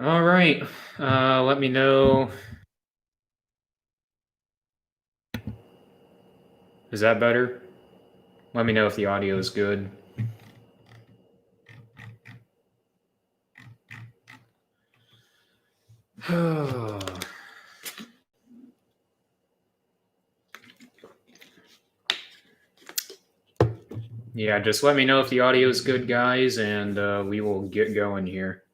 All right. Let me know. Is that better? Let me know if the audio is good. Yeah, just let me know if the audio is good, guys, and we will get going here.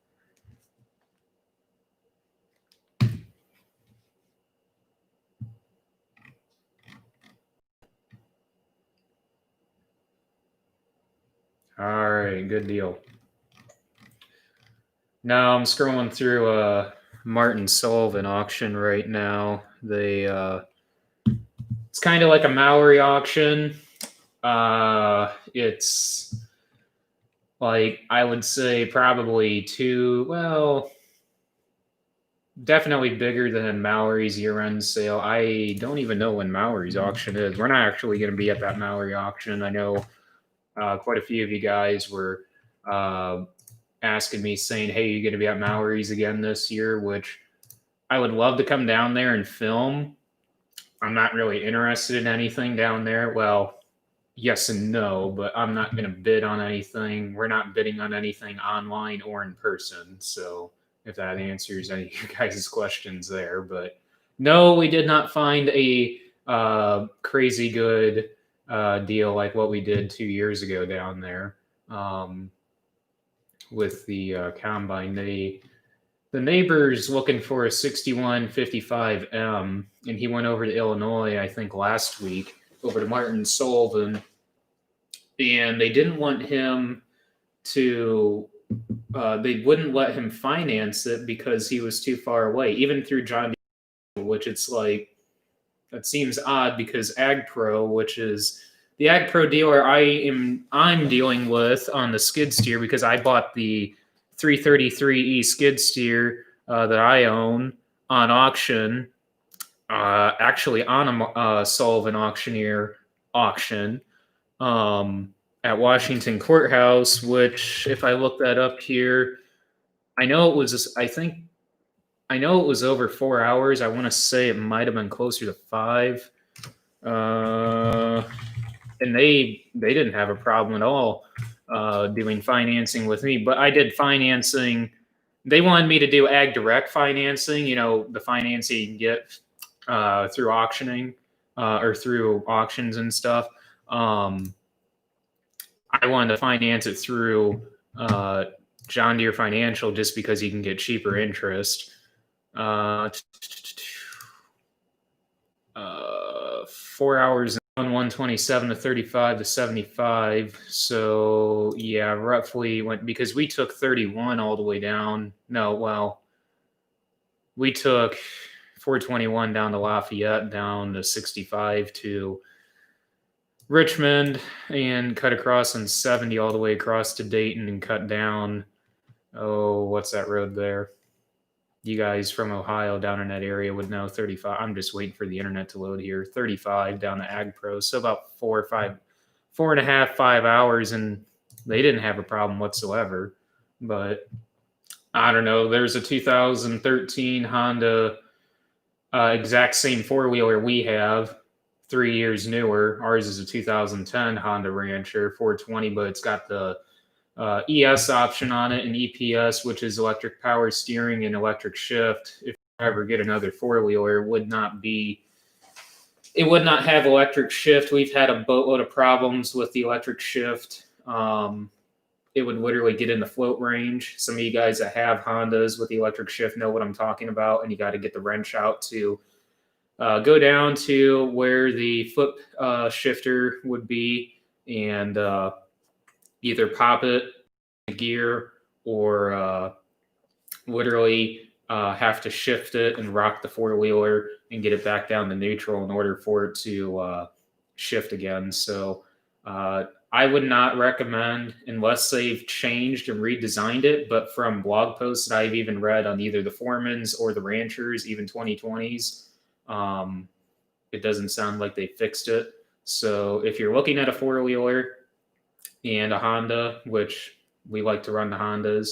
All right, good deal. Now I'm scrolling through a Martin Sullivan auction right now. It's kind of like a Maori auction. It's like I would say probably definitely bigger than Maori's year-end sale. I don't even know when Maori's auction is. We're not actually going to be at that Maori auction. I know quite a few of you guys were uh, asking me, saying, "Hey, you going to be at Maori's again this year?" Which I would love to come down there and film. I'm not really interested in anything down there. Well, yes and no, but I'm not going to bid on anything. We're not bidding on anything online or in person. So if that answers any of you guys' questions there, but no, we did not find a crazy good deal like what we did 2 years ago down there with the combine. The neighbor's looking for a 6155M, and he went over to Illinois, I think, last week, over to Martin Sullivan, and they didn't want him to. They wouldn't let him finance it because he was too far away, even through John Deere, which it's like that seems odd because Ag Pro, which is the Ag Pro dealer I'm dealing with on the skid steer because I bought the 333E skid steer that I own on auction, actually on a Sullivan auctioneer auction at Washington Courthouse. Which, if I look that up here, I know it was. I know it was over 4 hours. I want to say it might have been closer to 5. Uh, and they didn't have a problem at all doing financing with me. But I did financing. They wanted me to do ag direct financing. You know, the financing you can get through auctioning or through auctions and stuff. Um, I wanted to finance it through uh, John Deere Financial just because you can get cheaper interest. 4 hours on 127 to 35 to 75. So yeah, roughly went because we took 31 all the way down. No, well, we took 421 down to Lafayette, down to 65 to Richmond, and cut across on 70 all the way across to Dayton and cut down. Oh, what's that road there? You guys from Ohio down in that area would know 35. I'm just waiting for the internet to load here. 35 down to Ag Pro. So about 4.5, 5 hours, and they didn't have a problem whatsoever. But I don't know. There's a 2013 Honda, exact same four wheeler we have, 3 years newer. Ours is a 2010 Honda Rancher 420, but it's got the ES option on it and EPS, which is electric power steering and electric shift. If I ever get another four wheeler, it would not have electric shift. We've had a boatload of problems with the electric shift. It would literally get in the float range. Some of you guys that have Hondas with the electric shift know what I'm talking about, and you got to get the wrench out to go down to where the foot shifter would be and either pop it gear or literally have to shift it and rock the four wheeler and get it back down to neutral in order for it to shift again. So I would not recommend unless they've changed and redesigned it. But from blog posts that I've even read on either the Foremans or the Ranchers, even 2020s, it doesn't sound like they fixed it. So if you're looking at a four wheeler and a Honda, which we like to run the Hondas,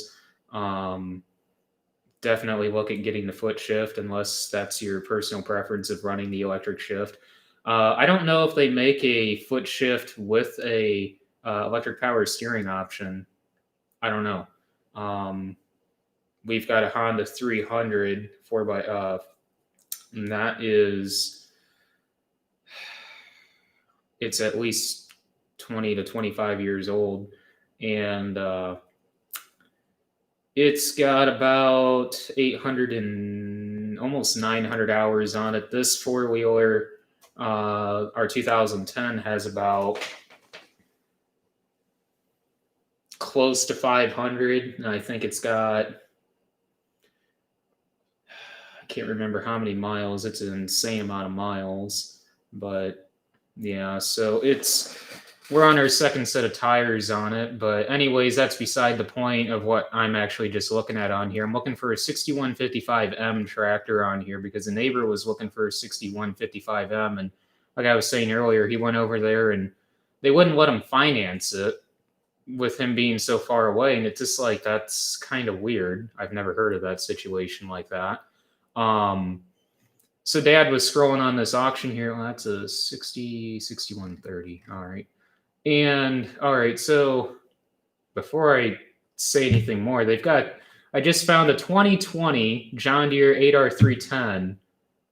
definitely look at getting the foot shift unless that's your personal preference of running the electric shift. I don't know if they make a foot shift with a electric power steering option. I don't know. Um, we've got a Honda 300 4x, and that is, it's at least 20 to 25 years old, and it's got about 800 and almost 900 hours on it. This four-wheeler, our 2010, has about close to 500, and I think it's got, I can't remember how many miles. It's an insane amount of miles, but yeah, so we're on our second set of tires on it. But anyways, that's beside the point of what I'm actually just looking at on here. I'm looking for a 6155M tractor on here because the neighbor was looking for a 6155M, and like I was saying earlier, he went over there and they wouldn't let him finance it with him being so far away, and it's just like, that's kind of weird. I've never heard of that situation like that. So Dad was scrolling on this auction here. Well, that's a 6130. All right. And all right, so before I say anything more, I just found a 2020 John Deere 8R310,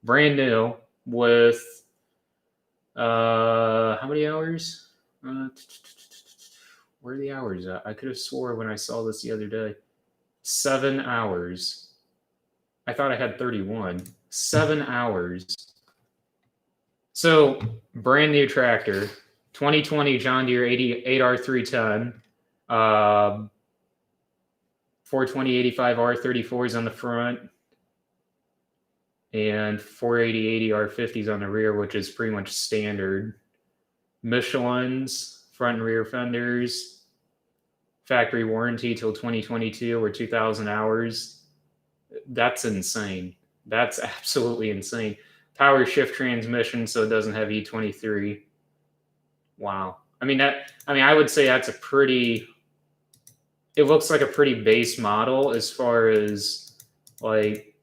brand new, with how many hours? Where are the hours at? I could have swore when I saw this the other day. 7 hours. I thought I had 31. 7 hours. So, brand new tractor. 2020 John Deere 8R310. 42085 R34s on the front. And 480 R50s on the rear, which is pretty much standard. Michelin's front and rear fenders. Factory warranty till 2022 or 2,000 hours. That's insane. That's absolutely insane. Power shift transmission, so it doesn't have E23. Wow. I would say that's it looks like a pretty base model as far as like,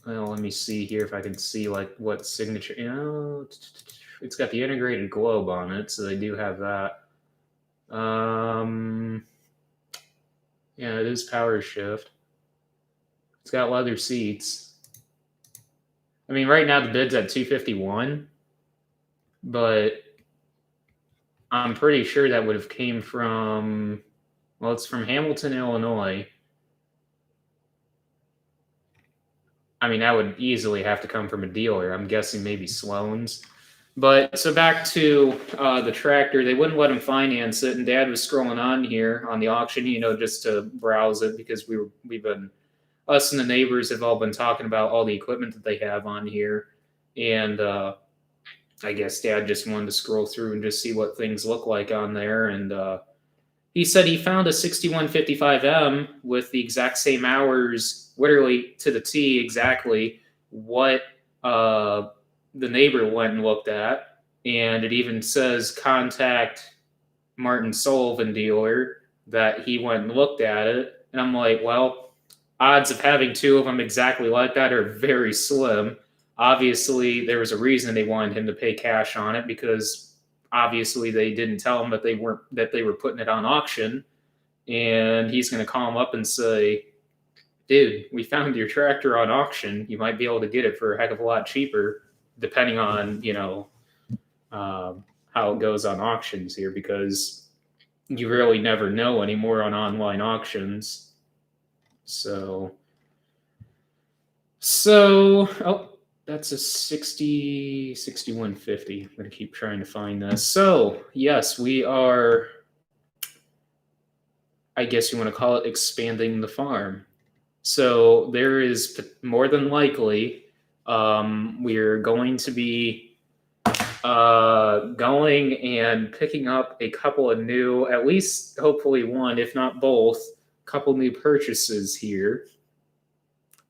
well, let me see here if I can see like what signature, it's got the integrated globe on it, so they do have that. Yeah, it is power shift. It's got leather seats. Right now the bid's at $251, but I'm pretty sure that would have came from, well, it's from Hamilton, Illinois. That would easily have to come from a dealer. I'm guessing maybe Sloan's. But so back to the tractor, they wouldn't let him finance it, and Dad was scrolling on here on the auction, just to browse it, because us and the neighbors have all been talking about all the equipment that they have on here, and I guess Dad just wanted to scroll through and just see what things look like on there, and he said he found a 6155M with the exact same hours, literally to the T exactly what the neighbor went and looked at, and it even says contact Martin Sullivan dealer that he went and looked at it. And I'm like, well, odds of having two of them exactly like that are very slim. Obviously, there was a reason they wanted him to pay cash on it, because obviously they didn't tell him that they were putting it on auction, and he's going to call him up and say, dude, we found your tractor on auction. You might be able to get it for a heck of a lot cheaper, depending on, how it goes on auctions here, because you really never know anymore on online auctions. So, oh, that's a 6150. I'm going to keep trying to find this. So, yes, we are, I guess you want to call it, expanding the farm. So there is more than likely, we're going to be going and picking up a couple of new, at least hopefully one, if not both, couple new purchases here.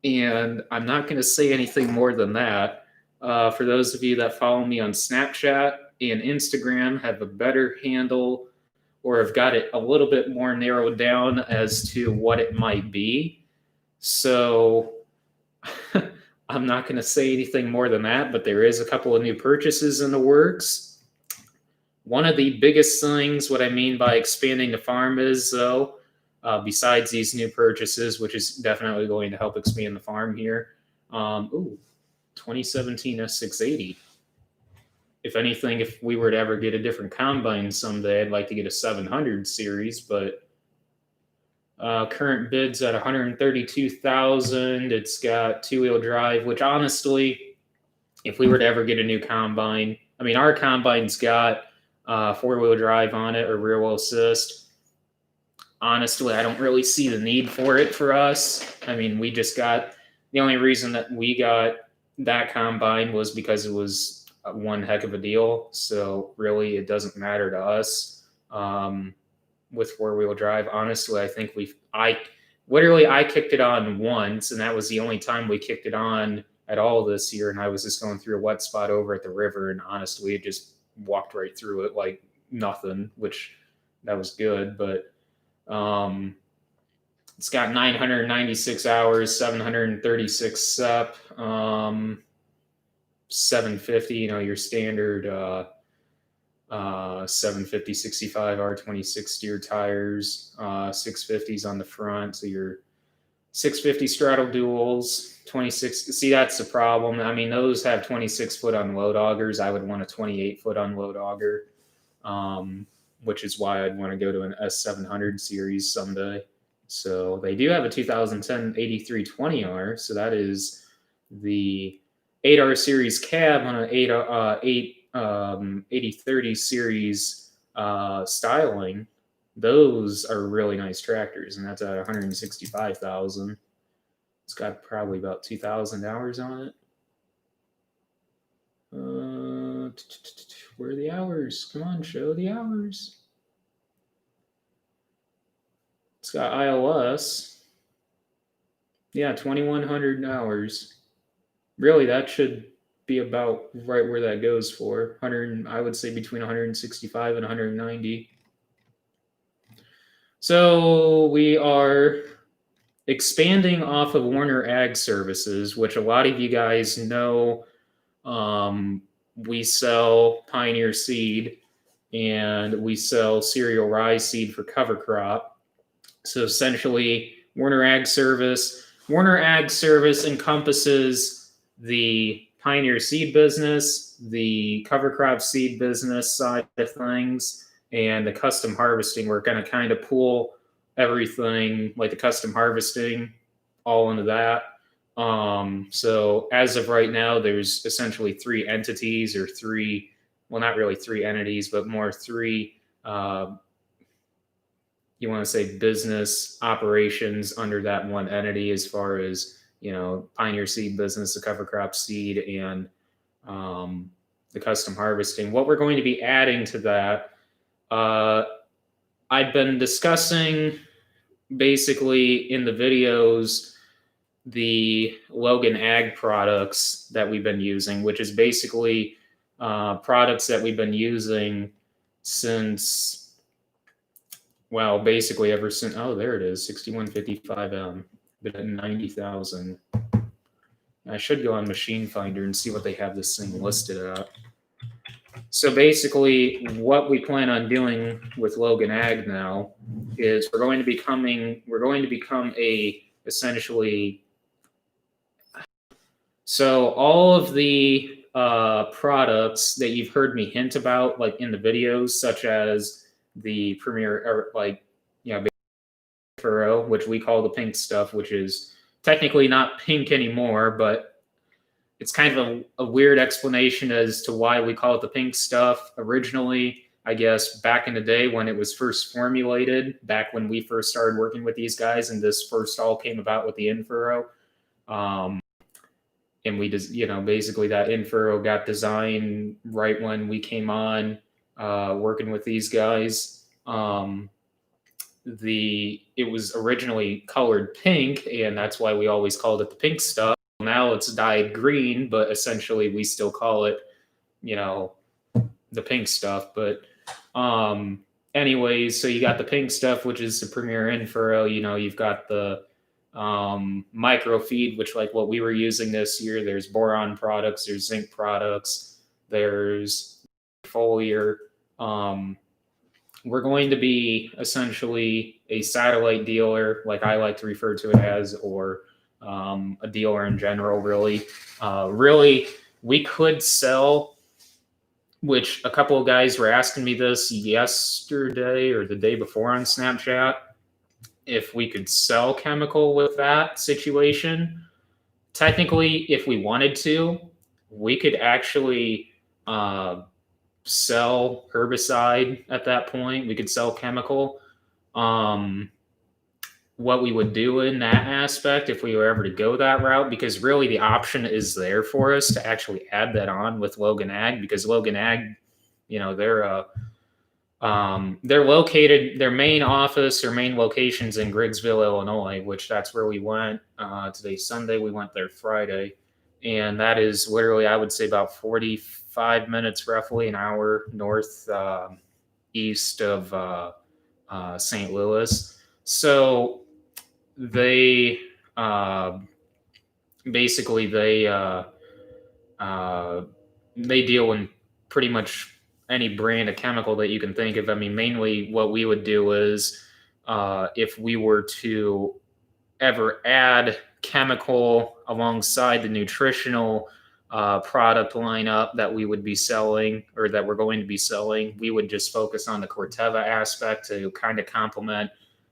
And I'm not going to say anything more than that. For those of you that follow me on Snapchat and Instagram, have a better handle, or have got it a little bit more narrowed down as to what it might be. So I'm not going to say anything more than that, but there is a couple of new purchases in the works. One of the biggest things, what I mean by expanding the farm is, though, besides these new purchases, which is definitely going to help expand the farm here. 2017 S680. If anything, if we were to ever get a different combine someday, I'd like to get a 700 series, but current bids at 132,000. It's got 2-wheel drive, which honestly, if we were to ever get a new combine, I mean, our combine's got 4-wheel drive on it or rear wheel assist. Honestly, I don't really see the need for it for us. I mean, we just got, the only reason that we got that combine was because it was one heck of a deal. So really, it doesn't matter to us with 4-wheel drive. Honestly, I think I kicked it on once, and that was the only time we kicked it on at all this year. And I was just going through a wet spot over at the river, and honestly, it just walked right through it like nothing, which that was good. But it's got 996 hours, 736 SEP, 750, your standard 750 65 R26 steer tires, 650s on the front. So your 650 straddle duals, 26. See, that's the problem. I mean, those have 26-foot unload augers. I would want a 28-foot unload auger, which is why I'd want to go to an S700 series someday. So they do have a 2010 8320R. So that is the 8R series cab on an 8030 series styling. Those are really nice tractors, and that's at 165,000. It's got probably about 2,000 hours on it. Where are the hours? Come on, show the hours. It's got iOS. Yeah, 2,100 hours. Really, that should be about right where that goes for 100. I would say between 165 and 190. So we are expanding off of Werner Ag Services, which a lot of you guys know. We sell Pioneer seed and we sell cereal rye seed for cover crop. So essentially, Werner Ag Service encompasses the Pioneer seed business, the cover crop seed business side of things, and the custom harvesting. We're going to kind of pool everything, like the custom harvesting, all into that. So as of right now, there's essentially 3 entities, or 3, well, not really 3 entities, but more 3, you want to say business operations under that one entity, as far as, Pioneer seed business, the cover crop seed, and the custom harvesting. What we're going to be adding to that, I've been discussing basically in the videos the Logan Ag products that we've been using, which is basically products that we've been using since, well, basically ever since, oh, there it is, 6155M, been at 90,000. I should go on Machine Finder and see what they have this thing listed at. So basically, what we plan on doing with Logan Ag now is we're going to become essentially. So all of the products that you've heard me hint about, like in the videos, such as the Premier, or furrow, which we call the pink stuff, which is technically not pink anymore, but it's kind of a weird explanation as to why we call it the pink stuff. Originally, I guess back in the day when it was first formulated, back when we first started working with these guys, and this first all came about with the in-furrow. And we just, basically that in-furrow got designed right when we came on working with these guys. It was originally colored pink, and that's why we always called it the pink stuff. Now it's dyed green, but essentially we still call it, the pink stuff. But anyways, so you got the pink stuff, which is the Premier in-furrow. You've got the microfeed, which like what we were using this year. There's boron products, there's zinc products, there's foliar. We're going to be essentially a satellite dealer, like I like to refer to it as, or a dealer in general, really. Really, we could sell, which a couple of guys were asking me this yesterday or the day before on Snapchat, if we could sell chemical with that situation. Technically, if we wanted to, we could actually sell herbicide at that point. We could sell chemical. What we would do in that aspect if we were ever to go that route, because really the option is there for us to actually add that on with Logan Ag, because Logan Ag, they're located, their main office, their main location's in Griggsville, Illinois, which that's where we went. Today's Sunday, we went there Friday. And that is literally, I would say, about 45 minutes, roughly an hour north east of St. Louis. So they basically they deal in pretty much any brand of chemical that you can think of. I mean, mainly what we would do is if we were to ever add chemical alongside the nutritional product lineup that we would be selling, or that we're going to be selling, we would just focus on the Corteva aspect to kind of complement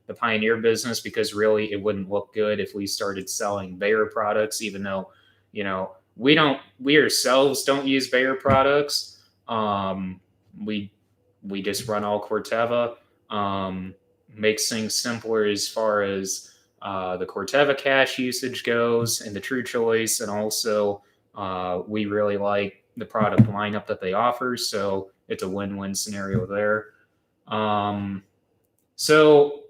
the Pioneer business, because really it wouldn't look good if we started selling Bayer products, even though, we ourselves don't use Bayer products. We just run all Corteva. Makes things simpler as far as the Corteva cash usage goes and the True Choice, and also we really like the product lineup that they offer, so it's a win-win scenario there. So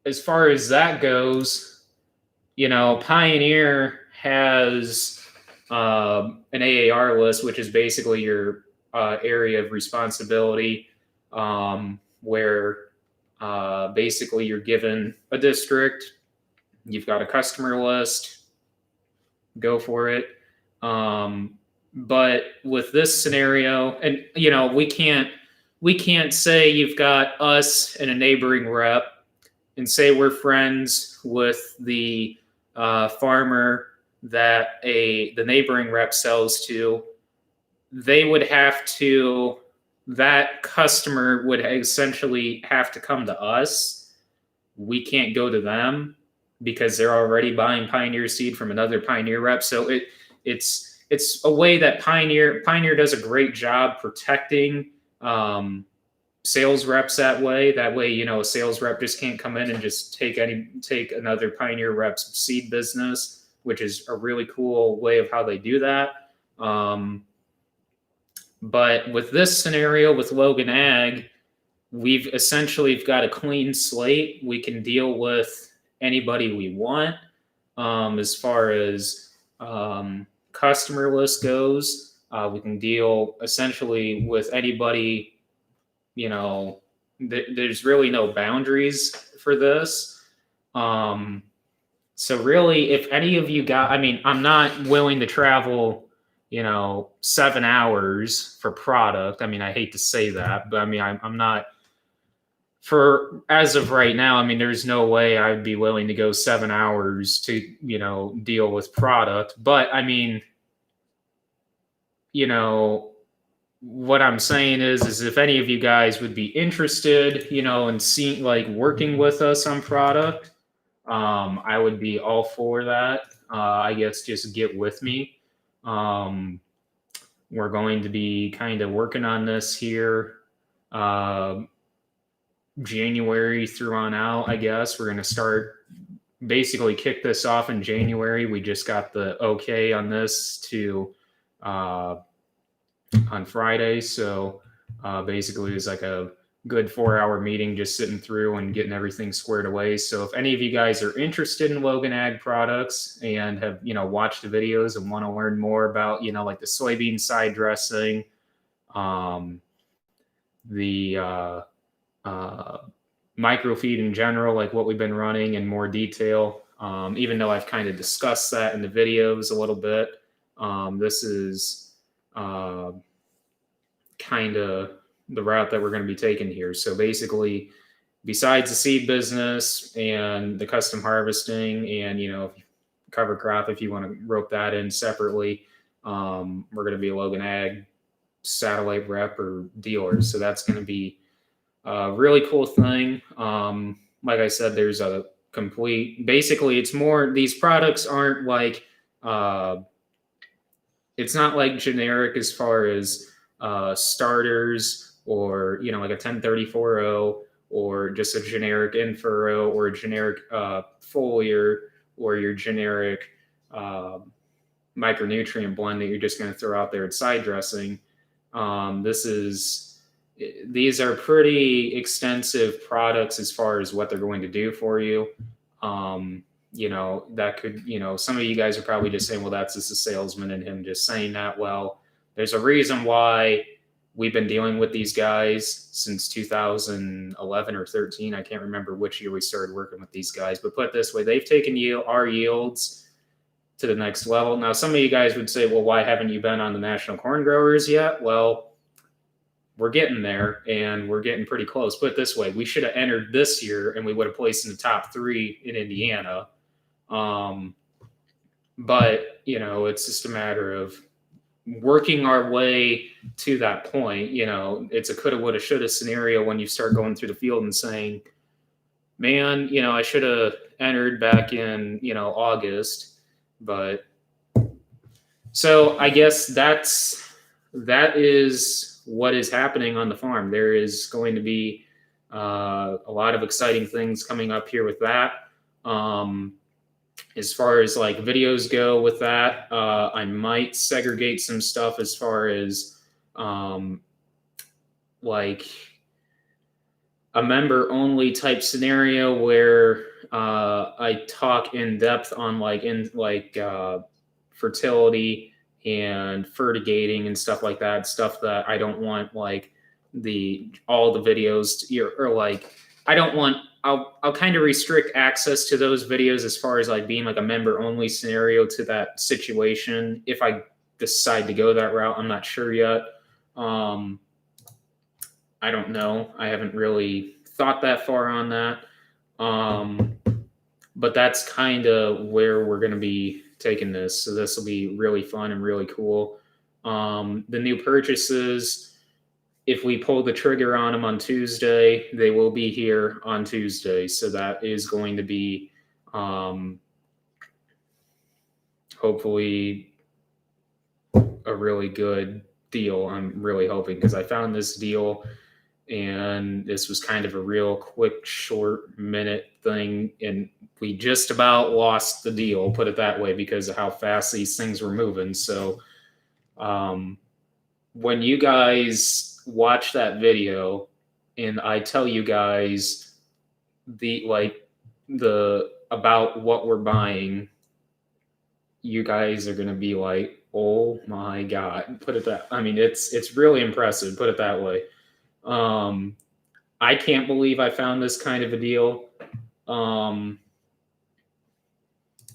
as far as that goes, Pioneer has an AAR list, which is basically your area of responsibility, where basically you're given a district, you've got a customer list, go for it. But with this scenario, and we can't say you've got us and a neighboring rep and say we're friends with the farmer that the neighboring rep sells to. They would have to, that customer would essentially have to come to us. We can't go to them because they're already buying Pioneer seed from another Pioneer rep. So it's a way that Pioneer does a great job protecting sales reps that way. That way, a sales rep just can't come in and just take another Pioneer rep's seed business, which is a really cool way of how they do that. But with this scenario with Logan Ag, we've essentially got a clean slate. We can deal with anybody we want. As far as customer list goes, we can deal essentially with anybody. There's really no boundaries for this. So really, if any of you I'm not willing to travel 7 hours for product. I hate to say that, but I'm not, for as of right now, there's no way I'd be willing to go 7 hours to, deal with product. But what I'm saying is if any of you guys would be interested, in seeing, like, working with us on product, I would be all for that. I guess just get with me. We're going to be kind of working on this here January through on out, I guess. We're going to basically kick this off in January. We just got the okay on this on Friday. So basically it's like a good 4-hour meeting, just sitting through and getting everything squared away. So if any of you guys are interested in Logan Ag products and have, watched the videos and want to learn more about, like the soybean side dressing, the microfeed in general, like what we've been running in more detail, Even though I've kind of discussed that in the videos a little bit, this is kind of the route that we're going to be taking here. So basically, besides the seed business and the custom harvesting and, cover crop, if you want to rope that in separately, we're going to be a Logan Ag satellite rep or dealer. So that's going to be a really cool thing. Like I said, there's a basically it's more, these products aren't like, it's not like generic as far as starters or, like a 1034 or just a generic in-furrow or a generic foliar or your generic micronutrient blend that you're just going to throw out there at side dressing. These are pretty extensive products as far as what they're going to do for you. That could, some of you guys are probably just saying, well, that's just a salesman and him just saying that. Well, there's a reason why we've been dealing with these guys since 2011 or 13. I can't remember which year we started working with these guys, but put it this way, they've taken our yields to the next level. Now, some of you guys would say, well, why haven't you been on the National Corn Growers yet? Well, we're getting there and we're getting pretty close. Put it this way, we should have entered this year and we would have placed in the top 3 in Indiana. But, it's just a matter of working our way to that point. It's a coulda, woulda, shoulda scenario when you start going through the field and saying, man, I should have entered back in, August. But so I guess that is what is happening on the farm. There is going to be a lot of exciting things coming up here with that. As far as like videos go with that, I might segregate some stuff as far as like a member only type scenario where I talk in depth on fertility and fertigating and stuff like that, stuff that I don't want like all the videos I don't want, I'll kind of restrict access to those videos as far as like being like a member only scenario to that situation. If I decide to go that route, I'm not sure yet. I don't know. I haven't really thought that far on that. But that's kind of where we're going to be taking this. So this will be really fun and really cool. The new purchases, if we pull the trigger on them on Tuesday, they will be here on Tuesday. So that is going to be hopefully a really good deal. I'm really hoping, because I found this deal and this was kind of a real quick, short minute thing. And we just about lost the deal, put it that way, because of how fast these things were moving. So when you guys watch that video and I tell you guys about what we're buying, you guys are going to be like, oh my God, it's really impressive, put it that way. I can't believe I found this kind of a deal. All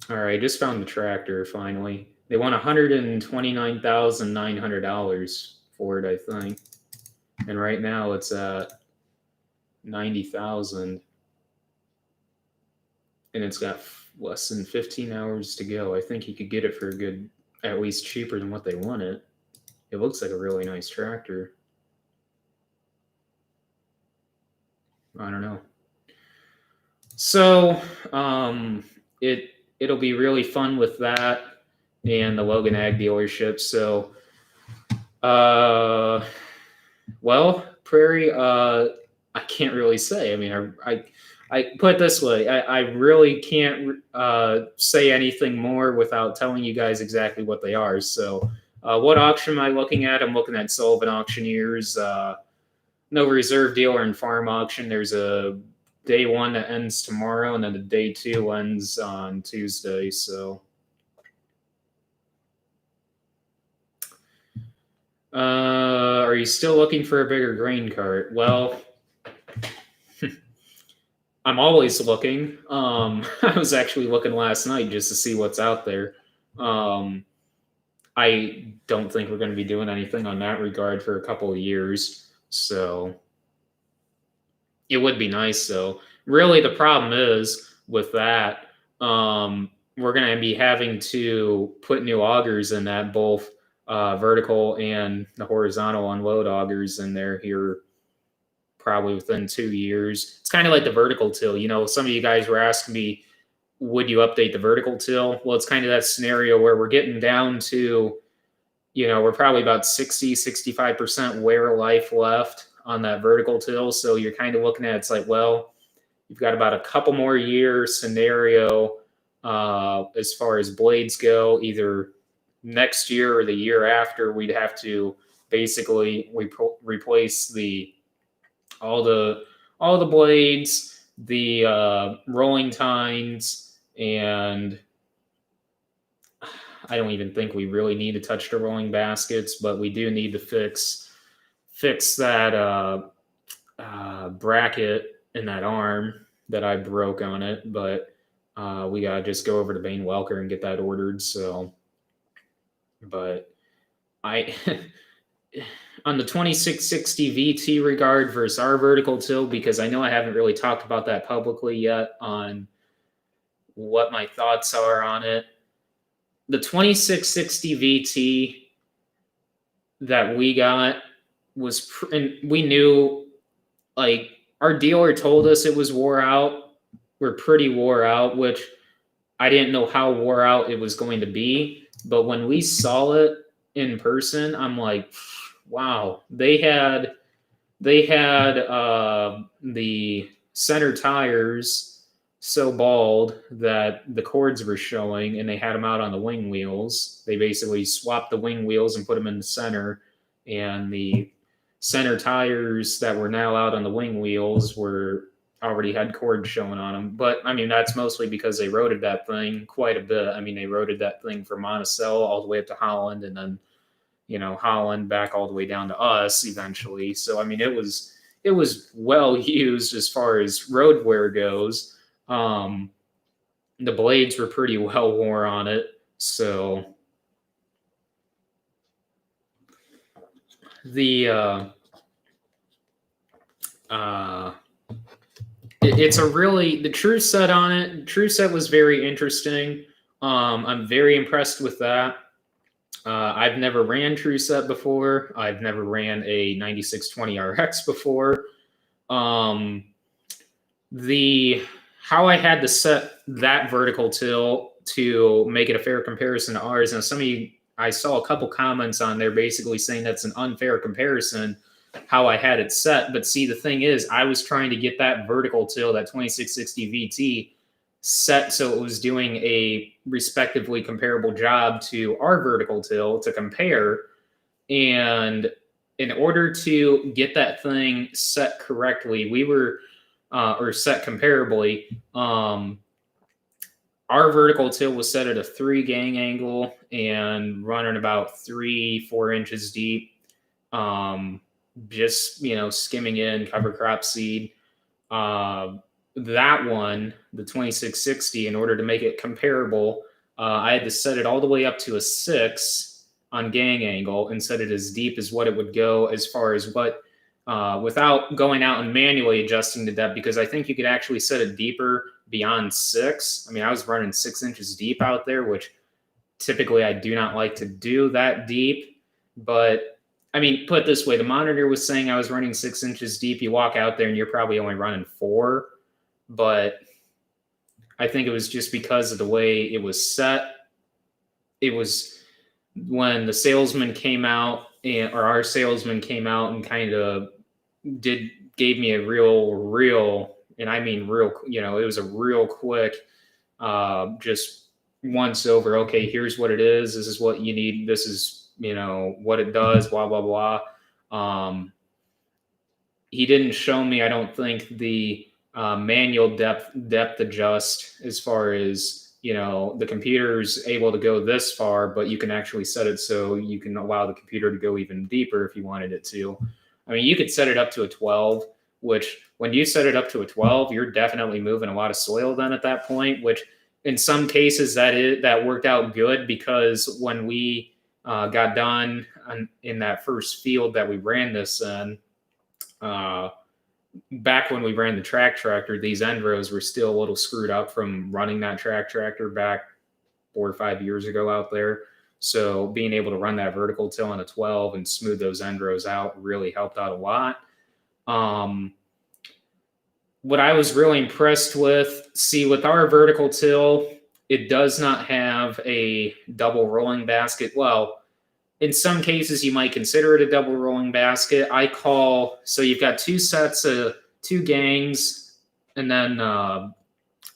right, just found the tractor finally. They want $129,900 for it, I think. And right now it's at $90,000. And it's got less than 15 hours to go. I think you could get it for a good, at least cheaper than what they want it. It looks like a really nice tractor. I don't know. So it'll be really fun with that and the Logan Ag dealership. So well, Prairie, I can't really say. I mean, I put it this way, I really can't say anything more without telling you guys exactly what they are. So what auction am I looking at? I'm looking at Sullivan Auctioneers, No Reserve Dealer and Farm Auction. There's a day 1 that ends tomorrow, and then the day 2 ends on Tuesday. So are you still looking for a bigger grain cart? Well, I'm always looking. I was actually looking last night just to see what's out there. Um, I don't think we're going to be doing anything on that regard for a couple of years. So it would be nice though. Really, the problem is with that, we're going to be having to put new augers in that, both vertical and the horizontal unload augers in there here probably within 2 years. It's kind of like the vertical till. Some of you guys were asking me, would you update the vertical till? Well, it's kind of that scenario where we're getting down to, we're probably about 65% wear life left on that vertical till. So you're kind of looking at, it's like, well, you've got about a couple more years scenario as far as blades go. Either next year or the year after, we'd have to basically replace all the blades, the rolling tines, and I don't even think we really need to touch the rolling baskets, but we do need to fix that bracket in that arm that I broke on it. But we gotta just go over to Bain Welker and get that ordered. So, but I on the 2660 VT regard versus our vertical till, because I know I haven't really talked about that publicly yet on what my thoughts are on it. The 2660 VT that we got was, and we knew, like, our dealer told us it was wore out. We're pretty wore out, which I didn't know how wore out it was going to be. But when we saw it in person, I'm like, wow, they had the center tires so bald that the cords were showing, and they had them out on the wing wheels. They basically swapped the wing wheels and put them in the center, and the center tires that were now out on the wing wheels were already had cords showing on them. But I mean, that's mostly because they roaded that thing quite a bit. I mean, they roaded that thing from Monticello all the way up to Holland, and then Holland back all the way down to us eventually. So I mean, it was well used as far as road wear goes. The blades were pretty well worn on it. So it's a really, the true set on it. True set was very interesting. I'm very impressed with that. I've never ran True Set before. I've never ran a 9620 RX before. How I had to set that vertical till to make it a fair comparison to ours. And some of you, I saw a couple comments on there basically saying that's an unfair comparison, how I had it set. But see, the thing is, I was trying to get that vertical till, that 2660 VT, set so it was doing a respectively comparable job to our vertical till to compare. And in order to get that thing set correctly, we were or set comparably, our vertical till was set at a 3 gang angle and running about 3-4 inches deep. Just skimming in cover crop seed. That one, the 2660, in order to make it comparable, I had to set it all the way up to a 6 on gang angle and set it as deep as what it would go, as far as what, without going out and manually adjusting the depth, because I think you could actually set it deeper beyond 6. I mean, I was running 6 inches deep out there, which typically I do not like to do that deep. But I mean, put it this way, the monitor was saying I was running 6 inches deep. You walk out there and you're probably only running 4. But I think it was just because of the way it was set. It was when the salesman came out, or our salesman came out and kind of gave me a real, and I mean real, it was a real quick, just once over. Okay, here's what it is. This is what you need. This is, what it does, blah, blah, blah. He didn't show me, I don't think, the manual depth adjust, as far as, the computer's able to go this far, but you can actually set it so you can allow the computer to go even deeper if you wanted it to. I mean, you could set it up to a 12, which when you set it up to a 12, you're definitely moving a lot of soil then at that point, which in some cases that worked out good, because when we got done in that first field that we ran this in, back when we ran the track tractor, these end rows were still a little screwed up from running that track tractor back 4 or 5 years ago out there. So being able to run that vertical till on a 12 and smooth those end rows out really helped out a lot. What I was really impressed with, with our vertical till, it does not have a double rolling basket. Well, in some cases, you might consider it a double rolling basket. So you've got two sets of two gangs, and then on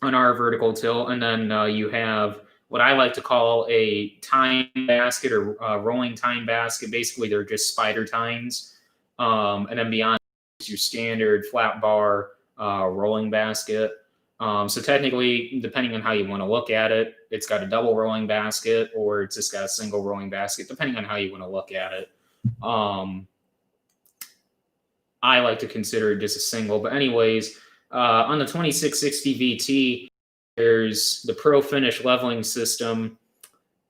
our vertical till, and then you have what I like to call a tine basket or rolling tine basket. Basically, they're just spider tines. And then beyond is your standard flat bar rolling basket. So technically, depending on how you want to look at it, it's got a double rolling basket, or it's just got a single rolling basket, depending on how you want to look at it. I like to consider it just a single. But anyways, on the 2660 VT, there's the Pro Finish leveling system,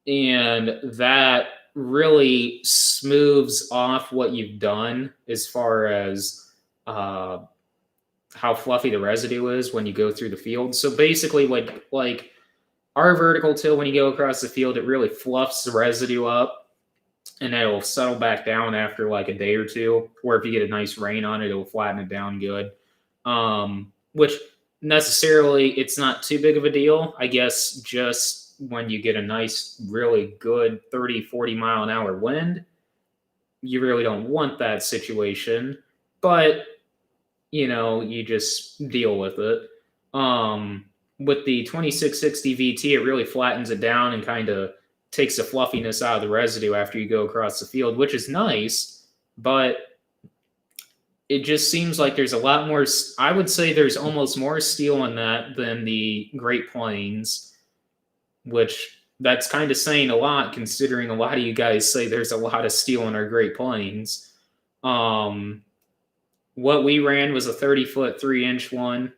and that really smooths off what you've done as far as how fluffy the residue is when you go through the field. So basically, like our vertical till, when you go across the field, it really fluffs the residue up, and it'll settle back down after like a day or two. Or if you get a nice rain on it, it'll flatten it down good. Which necessarily, it's not too big of a deal. I guess just when you get a nice, really good 30, 40 mile an hour wind, you really don't want that situation. But you just deal with it. With the 2660 VT, it really flattens it down and kind of takes the fluffiness out of the residue after you go across the field, which is nice, but it just seems like there's a lot more. I would say there's almost more steel in that than the Great Plains, which that's kind of saying a lot, considering a lot of you guys say there's a lot of steel in our Great Plains. What we ran was a 30-foot, 3-inch one.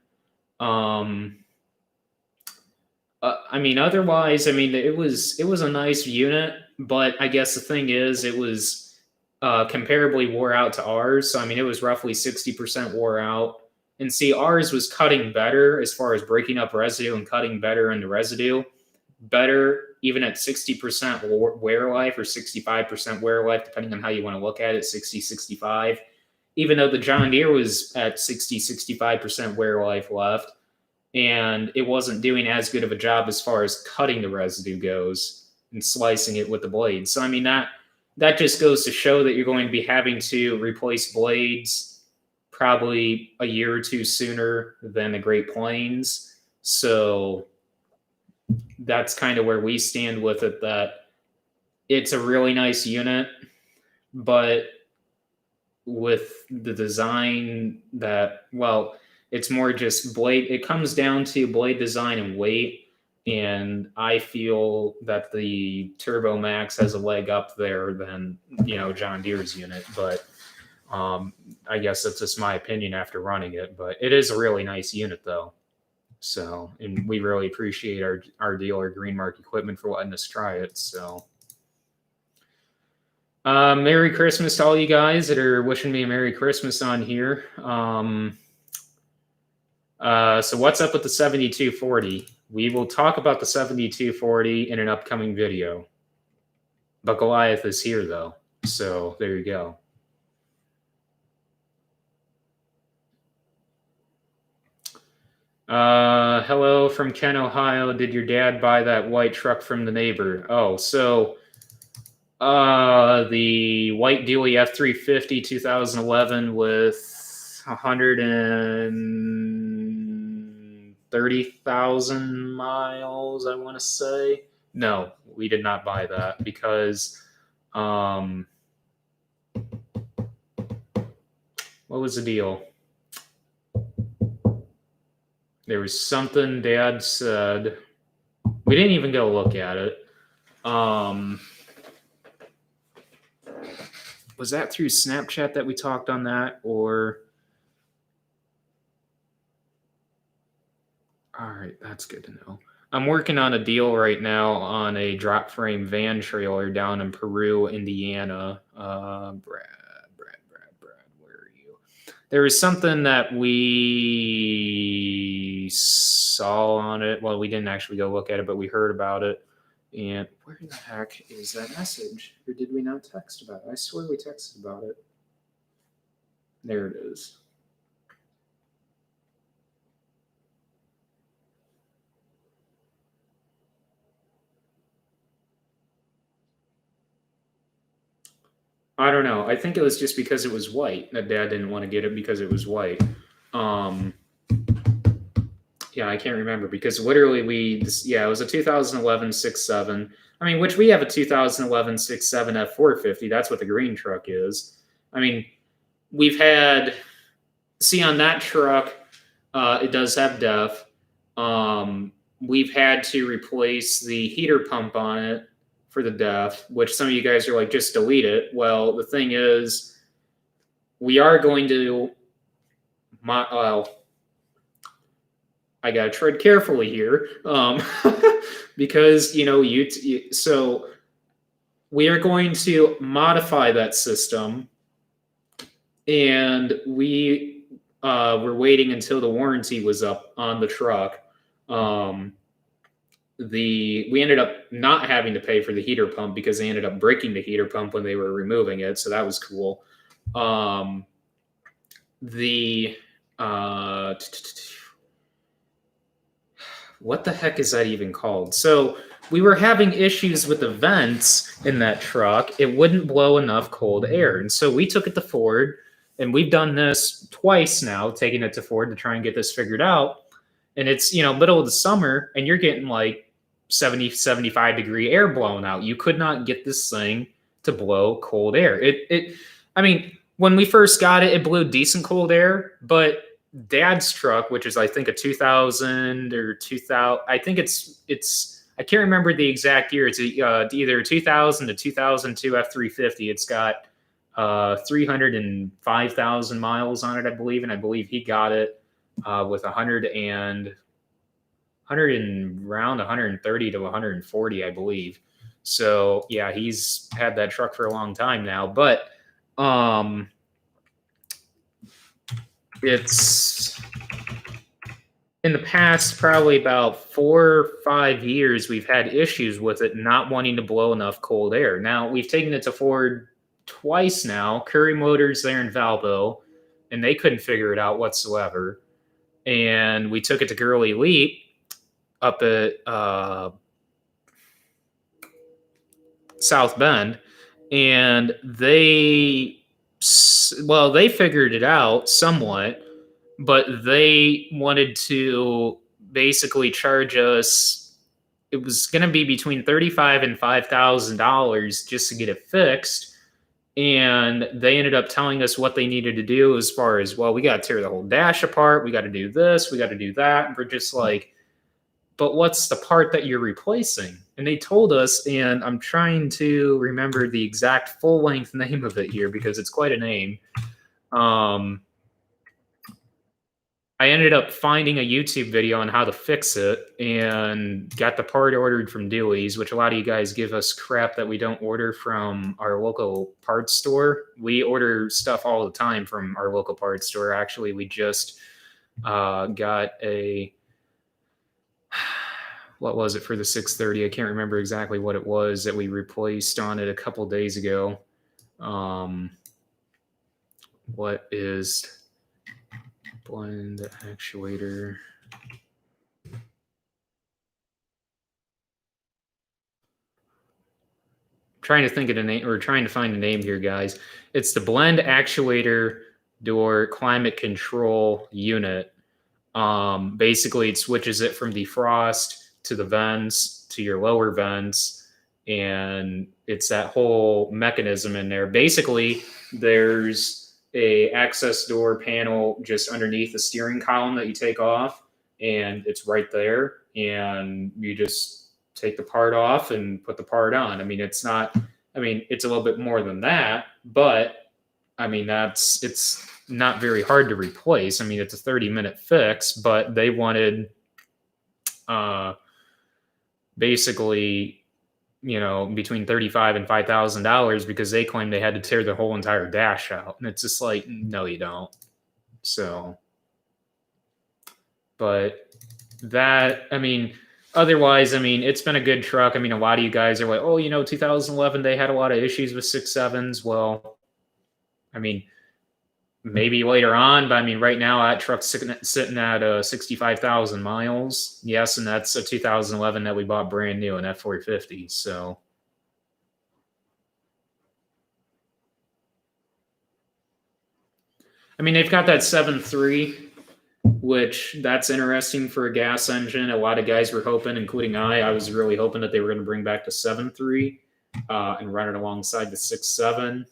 Otherwise, it was a nice unit, but I guess the thing is, it was comparably wore out to ours. So, it was roughly 60% wore out. And see, ours was cutting better as far as breaking up residue and cutting better into residue. Better even at 60% wear life or 65% wear life, depending on how you want to look at it, 60, 65. Even though the John Deere was at 60, 65% wear life left, and it wasn't doing as good of a job as far as cutting the residue goes and slicing it with the blades. So, that just goes to show that you're going to be having to replace blades probably a year or two sooner than the Great Plains. So that's kind of where we stand with it, that it's a really nice unit, but with the design it's more just blade. It comes down to blade design and weight. And I feel that the Turbo Max has a leg up there than, John Deere's unit. But I guess that's just my opinion after running it. But it is a really nice unit, though. So, and we really appreciate our dealer, Greenmark Equipment, for letting us try it. So, Merry Christmas to all you guys that are wishing me a Merry Christmas on here. So what's up with the 7240? We will talk about the 7240 in an upcoming video. But Goliath is here, though. So there you go. Hello from Ken, Ohio. Did your dad buy that white truck from the neighbor? Oh, so the white Dewey F350 2011 with 130,000 miles, I want to say. No, we did not buy that because what was the deal? There was something Dad said. We didn't even go look at it. Was that through Snapchat that we talked on that, or All right, that's good to know. I'm working on a deal right now on a drop frame van trailer down in Peru, Indiana. Brad, where are you? There was something that we saw on it. Well, we didn't actually go look at it, but we heard about it. And where the heck is that message? Or did we not text about it? I swear we texted about it. There it is. I don't know. I think it was just because it was white that Dad didn't want to get it because it was white. Yeah, I can't remember because literally it was a 2011 6.7. I mean, which we have a 2011 6.7 F450. That's what the green truck is. I mean, we've had, see on that truck, it does have DEF. We've had to replace the heater pump on it for the DEF, which some of you guys are like, just delete it. Well, the thing is, we are going to, I gotta tread carefully here, because so we are going to modify that system, and we were waiting until the warranty was up on the truck. We ended up not having to pay for the heater pump because they ended up breaking the heater pump when they were removing it, so that was cool. What the heck is that even called? So we were having issues with the vents in that truck. It wouldn't blow enough cold air. And so we took it to Ford, and we've done this twice now, taking it to Ford to try and get this figured out. And it's, middle of the summer, and you're getting like 70, 75 degree air blown out. You could not get this thing to blow cold air. I mean, when we first got it, it blew decent cold air, but Dad's truck, which is I think a 2000 or 2000, I think it's I can't remember the exact year. It's either 2000 to 2002 F350. It's got 305,000 miles on it, I believe, and I believe he got it with 100 and around 130 to 140, I believe. So yeah, he's had that truck for a long time now, but it's in the past probably about 4 or 5 years we've had issues with it not wanting to blow enough cold air. Now we've taken it to Ford twice now, Curry Motors there in Valpo, and they couldn't figure it out whatsoever. And we took it to Gurley Leap up at South Bend, and they figured it out somewhat, but they wanted to basically charge us. It was going to be between $35,000 and $5,000 just to get it fixed. And they ended up telling us what they needed to do as far as, well, we got to tear the whole dash apart. We got to do this. We got to do that. And we're just like, but what's the part that you're replacing? And they told us, and I'm trying to remember the exact full length name of it here because it's quite a name. I ended up finding a YouTube video on how to fix it and got the part ordered from Dewey's, which a lot of you guys give us crap that we don't order from our local parts store. We order stuff all the time from our local parts store. Actually, we just got a, what was it for the 630? I can't remember exactly what it was that we replaced on it a couple days ago. What is blend actuator? Trying to think of a name, or trying to find a name here, guys. It's the blend actuator door climate control unit. Basically, it switches it from defrost to the vents to your lower vents, and it's that whole mechanism in there. Basically, there's a access door panel just underneath the steering column that you take off, and it's right there, and you just take the part off and put the part on. I mean, it's a little bit more than that, but I mean, it's not very hard to replace. I mean, it's a 30-minute fix, but they wanted basically, between $35 and $5,000 because they claim they had to tear the whole entire dash out. And it's just like, no, you don't. So, but otherwise, it's been a good truck. A lot of you guys are like, oh, 2011, they had a lot of issues with 6.7s. Well, maybe later on, but right now that truck's sitting at 65,000 miles. Yes, and that's a 2011 that we bought brand new, an F450. So, they've got that 7.3, which that's interesting for a gas engine. A lot of guys were hoping, including I was really hoping that they were going to bring back the 7.3 and run it alongside the 6.7.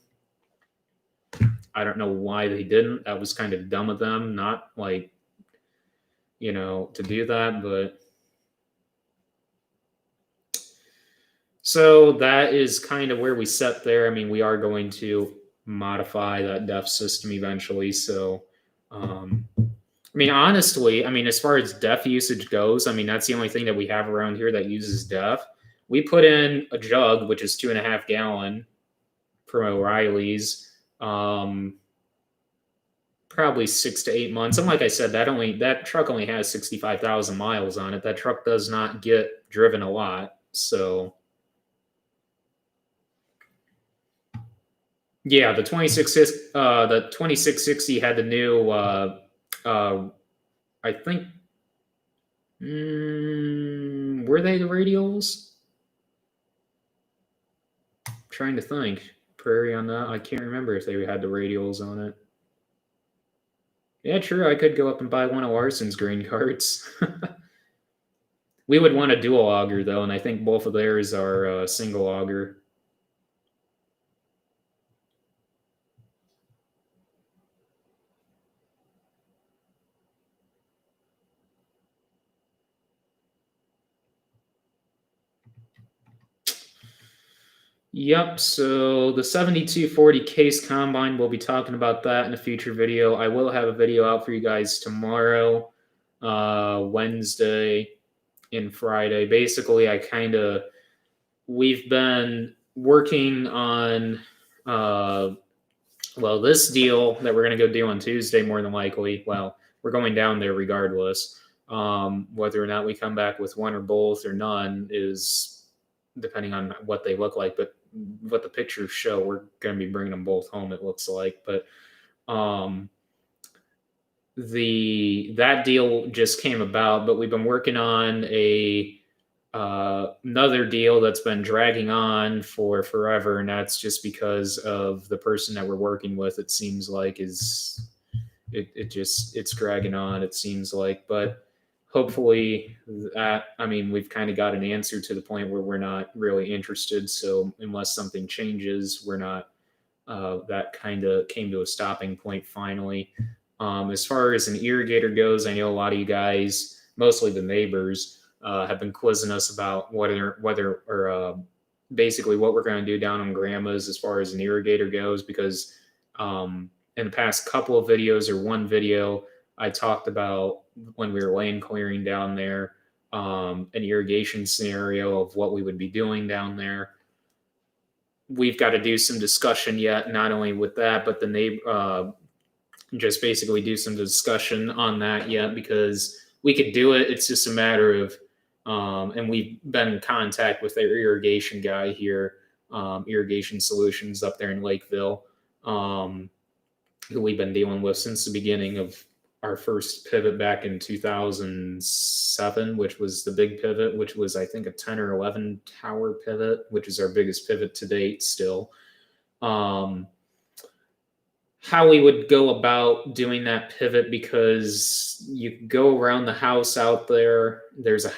I don't know why they didn't. That was kind of dumb of them, not to do that. But so that is kind of where we set there. We are going to modify that DEF system eventually. So, honestly, as far as DEF usage goes, that's the only thing that we have around here that uses DEF. We put in a jug, which is 2.5 gallon from O'Reilly's. Probably 6 to 8 months. And like I said, that truck only has 65,000 miles on it. That truck does not get driven a lot. So yeah, the 2660 had the new I think were they the radials? I'm trying to think. Prairie on that. I can't remember if they had the radials on it. Yeah, true. I could go up and buy one of Larson's grain carts. We would want a dual auger, though, and I think both of theirs are single auger. Yep, so the 7240 case combine, we'll be talking about that in a future video. I will have a video out for you guys tomorrow, Wednesday and Friday. Basically, we've been working on, this deal that we're going to go do on Tuesday, more than likely. Well, we're going down there regardless. Whether or not we come back with one or both or none is depending on what they look like, but what the pictures show, we're going to be bringing them both home, it looks like. But that deal just came about, but we've been working on another deal that's been dragging on for forever, and that's just because of the person that we're working with. It seems like it's dragging on, it seems like. But hopefully we've kind of got an answer to the point where we're not really interested. So unless something changes, we're not, that kind of came to a stopping point finally. As far as an irrigator goes, I know a lot of you guys, mostly the neighbors, have been quizzing us about basically what we're going to do down on Grandma's as far as an irrigator goes, because in the past couple of videos, or one video, I talked about when we were land clearing down there, an irrigation scenario of what we would be doing down there. We've got to do some discussion yet, not only with that, but the neighbor, just basically do some discussion on that yet, because we could do it. It's just a matter of, and we've been in contact with their irrigation guy here, Irrigation Solutions up there in Lakeville, who we've been dealing with since the beginning of our first pivot back in 2007, which was the big pivot, which was, I think, a 10 or 11 tower pivot, which is our biggest pivot to date still. How we would go about doing that pivot, because you go around the house out there. There's a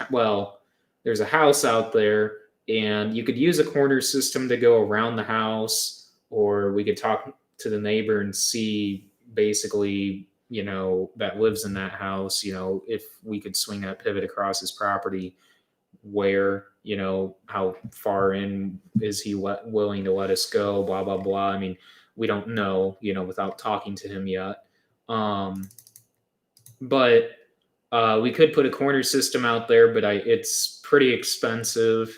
house out there, and you could use a corner system to go around the house, or we could talk to the neighbor and see basically, that lives in that house, if we could swing that pivot across his property, where, how far in is he willing to let us go, blah, blah, blah. We don't know, without talking to him yet. But We could put a corner system out there, but it's pretty expensive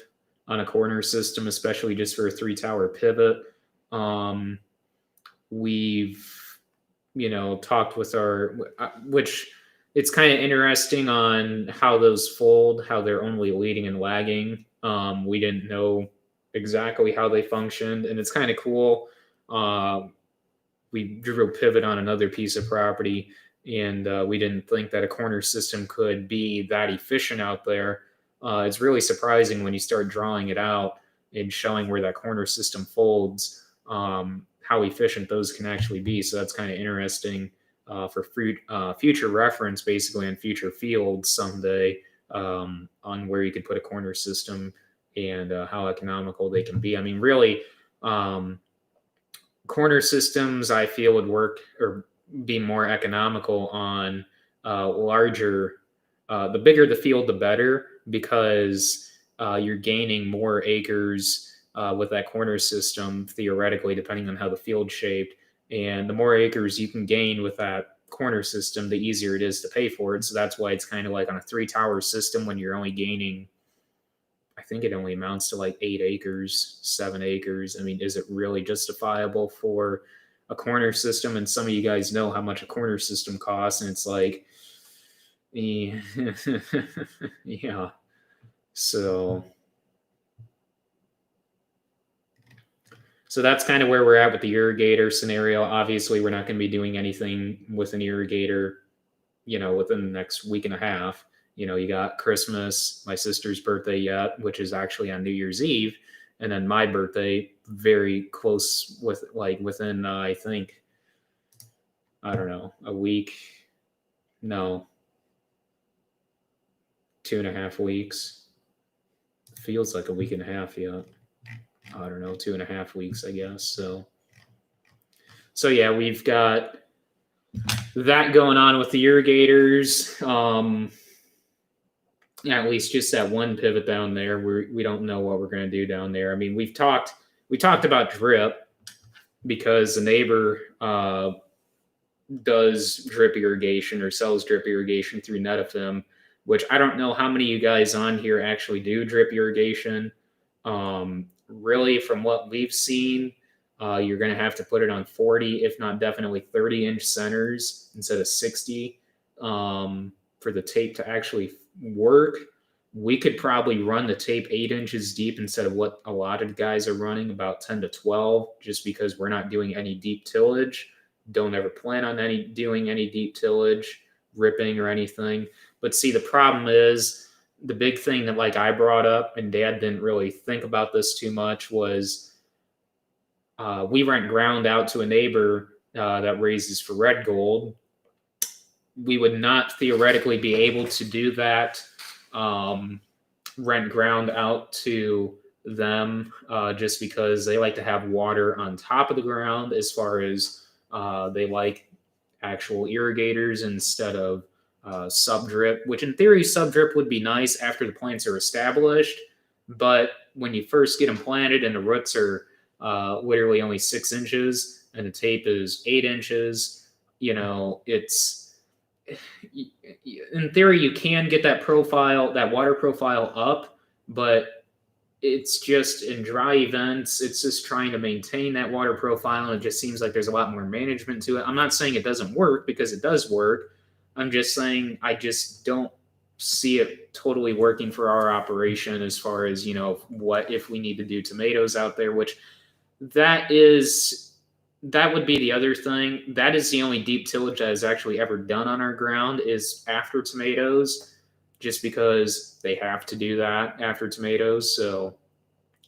on a corner system, especially just for a 3 tower pivot. Um, we've talked with which it's kind of interesting on how those fold, how they're only leading and lagging. We didn't know exactly how they functioned, and it's kind of cool. We drew a pivot on another piece of property, and we didn't think that a corner system could be that efficient out there. It's really surprising when you start drawing it out and showing where that corner system folds, how efficient those can actually be. So that's kind of interesting for future reference, basically, on future fields someday, on where you could put a corner system and how economical they can be. I mean, really, corner systems I feel would work or be more economical on larger. The bigger the field, the better, because you're gaining more acres with that corner system, theoretically, depending on how the field's shaped. And the more acres you can gain with that corner system, the easier it is to pay for it. So that's why it's kind of like on a 3 tower system when you're only gaining, I think it only amounts to like 8 acres, 7 acres. I mean, is it really justifiable for a corner system? And some of you guys know how much a corner system costs, and it's like, yeah. Yeah. So that's kind of where we're at with the irrigator scenario. Obviously, we're not going to be doing anything with an irrigator, within the next week and a half. You got Christmas, my sister's birthday yet, which is actually on New Year's Eve, and then my birthday very close with, like, within I think, I don't know, a week. No, 2.5 weeks. Feels like a week and a half yet. I don't know, 2.5 weeks, I guess. So yeah, we've got that going on with the irrigators. At least just that one pivot down there. We don't know what we're going to do down there. I mean, we talked about drip, because the neighbor does drip irrigation or sells drip irrigation through Netafim, which I don't know how many of you guys on here actually do drip irrigation. Really, from what we've seen, you're going to have to put it on 40, if not definitely 30-inch centers instead of 60, for the tape to actually work. We could probably run the tape 8 inches deep instead of what a lot of guys are running, about 10 to 12, just because we're not doing any deep tillage. Don't ever plan on doing any deep tillage, ripping, or anything. But see, the problem is, the big thing that, like, I brought up, and Dad didn't really think about this too much, was we rent ground out to a neighbor that raises for red gold. We would not theoretically be able to do that, rent ground out to them, just because they like to have water on top of the ground, as far as they like actual irrigators instead of sub drip, which in theory sub drip would be nice after the plants are established. But when you first get them planted and the roots are literally only 6 inches and the tape is 8 inches, it's, in theory, you can get that water profile up, but it's just, in dry events, it's just trying to maintain that water profile, and it just seems like there's a lot more management to it. I'm not saying it doesn't work, because it does work. I'm just saying I just don't see it totally working for our operation, as far as, what if we need to do tomatoes out there, which that would be the other thing. That is the only deep tillage that is actually ever done on our ground, is after tomatoes, just because they have to do that after tomatoes. So,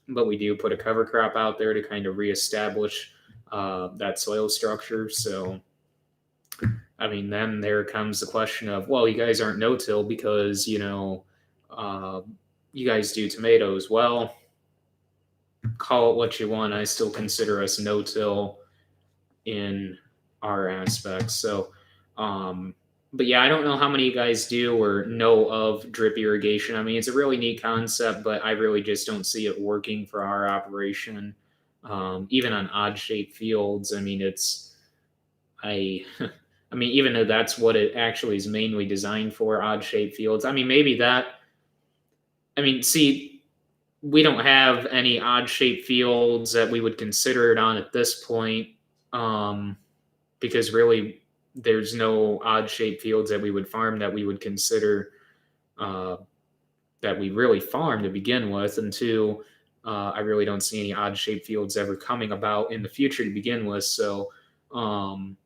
but we do put a cover crop out there to kind of reestablish that soil structure. So, I mean, then there comes the question of, well, you guys aren't no-till because, you guys do tomatoes. Well, call it what you want. I still consider us no-till in our aspects. So, but yeah, I don't know how many of you guys do or know of drip irrigation. I mean, it's a really neat concept, but I really just don't see it working for our operation. Even on odd shaped fields. I mean, I I mean, even though that's what it actually is mainly designed for, odd shaped fields. I mean, maybe that. I mean, see, we don't have any odd shaped fields that we would consider it on at this point, um, because really there's no odd shaped fields that we would farm that we would consider uh, that we really farm to begin with. And two, I really don't see any odd shaped fields ever coming about in the future to begin with. So um,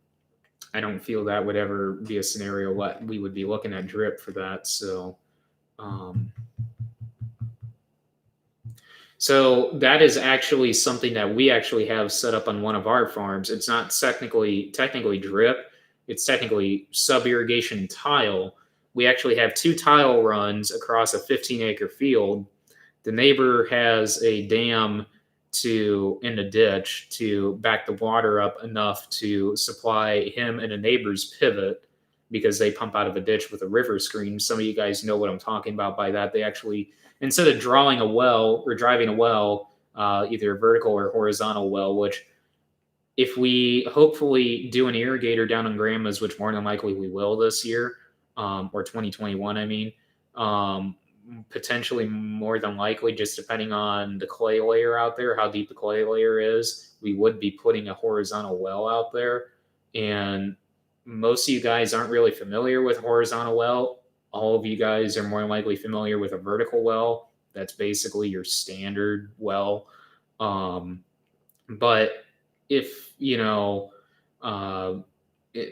I don't feel that would ever be a scenario what we would be looking at drip for that. Um, so that is actually something that we actually have set up on one of our farms. It's not technically drip. It's technically sub irrigation tile. We actually have two tile runs across a 15-acre field. The neighbor has a dam to in the ditch to back the water up enough to supply him and a neighbor's pivot because they pump out of a ditch with a river screen. Some of you guys know what I'm talking about by that. They actually, instead of drawing a well or driving a well, either a vertical or horizontal well, which if we hopefully do an irrigator down on Grandma's, which more than likely we will this year, or 2021, I mean, potentially more than likely, just depending on the clay layer out there, how deep the clay layer is, we would be putting a horizontal well out there. And most of you guys aren't really familiar with horizontal well. All of you guys are more than likely familiar with a vertical well. That's basically your standard well. But if,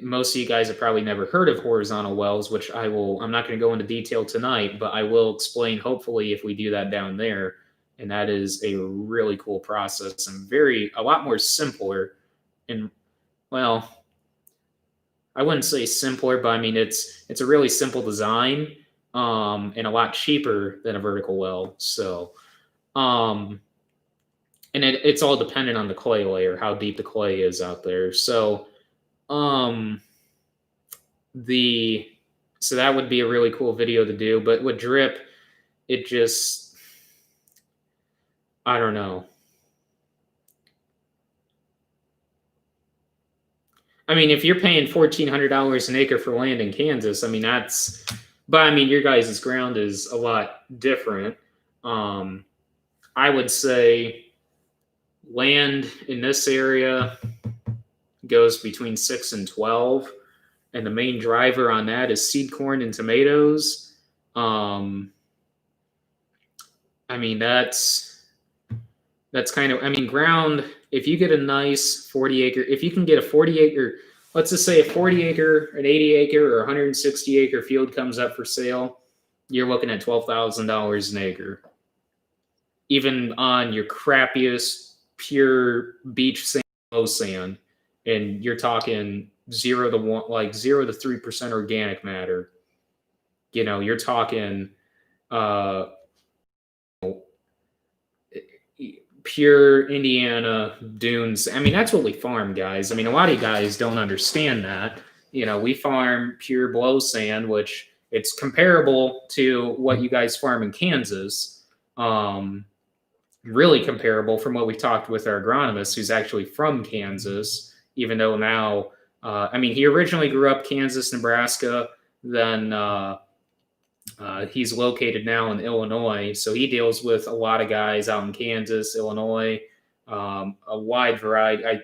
most of you guys have probably never heard of horizontal wells, which I'm not going to go into detail tonight, but I will explain hopefully if we do that down there. And that is a really cool process and a lot more simpler. And well, I wouldn't say simpler, but I mean, it's a really simple design, and a lot cheaper than a vertical well. So, and it's all dependent on the clay layer, how deep the clay is out there. So, um, so that would be a really cool video to do. But with drip, it just, I don't know. I mean, if you're paying $1,400 an acre for land in Kansas, I mean but I mean your guys' ground is a lot different. I would say land in this area goes between 6 and 12, and the main driver on that is seed corn and tomatoes. I mean that's kind of, I mean, ground, if you get a nice 40-acre, if you can get a 40-acre, let's just say a 40-acre, an 80-acre, or 160-acre field comes up for sale, you're looking at $12,000 an acre. Even on your crappiest pure beach sand, low sand, and you're talking 0 to 1, like 0 to 3% organic matter. You're talking pure Indiana dunes. I mean, that's what we farm, guys. I mean, a lot of you guys don't understand that. We farm pure blow sand, which it's comparable to what you guys farm in Kansas. Really comparable from what we talked with our agronomist, who's actually from Kansas, even though now, I mean, he originally grew up Kansas, Nebraska, then he's located now in Illinois, so he deals with a lot of guys out in Kansas, Illinois, a wide variety.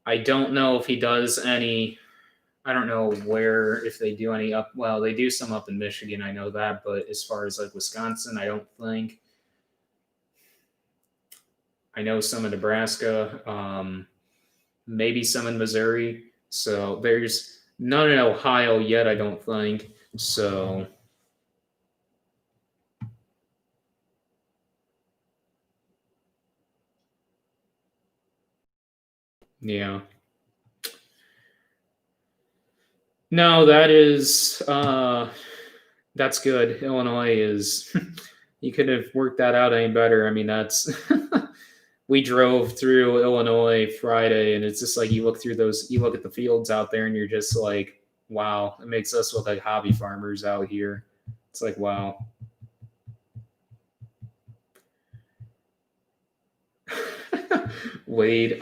I don't know if he does any. I don't know if they do any up. Well, they do some up in Michigan, I know that, but as far as like Wisconsin, I don't think. I know some in Nebraska, maybe some in Missouri. So there's none in Ohio yet, I don't think. So. Yeah. No, that's good. Illinois is you could have worked that out any better. I mean, that's we drove through Illinois Friday and it's just like you look at the fields out there and you're just like, wow, it makes us look like hobby farmers out here. It's like, wow. Wade.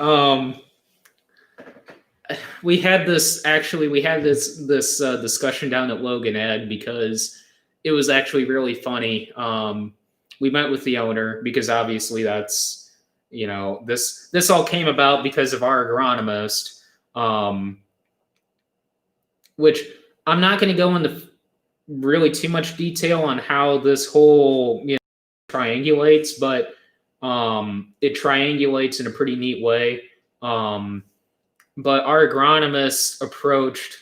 we had this discussion down at Logan Ag because it was actually really funny. We met with the owner because obviously that's this all came about because of our agronomist, um, which I'm not going to go into really too much detail on how this whole triangulates, but it triangulates in a pretty neat way. But our agronomist approached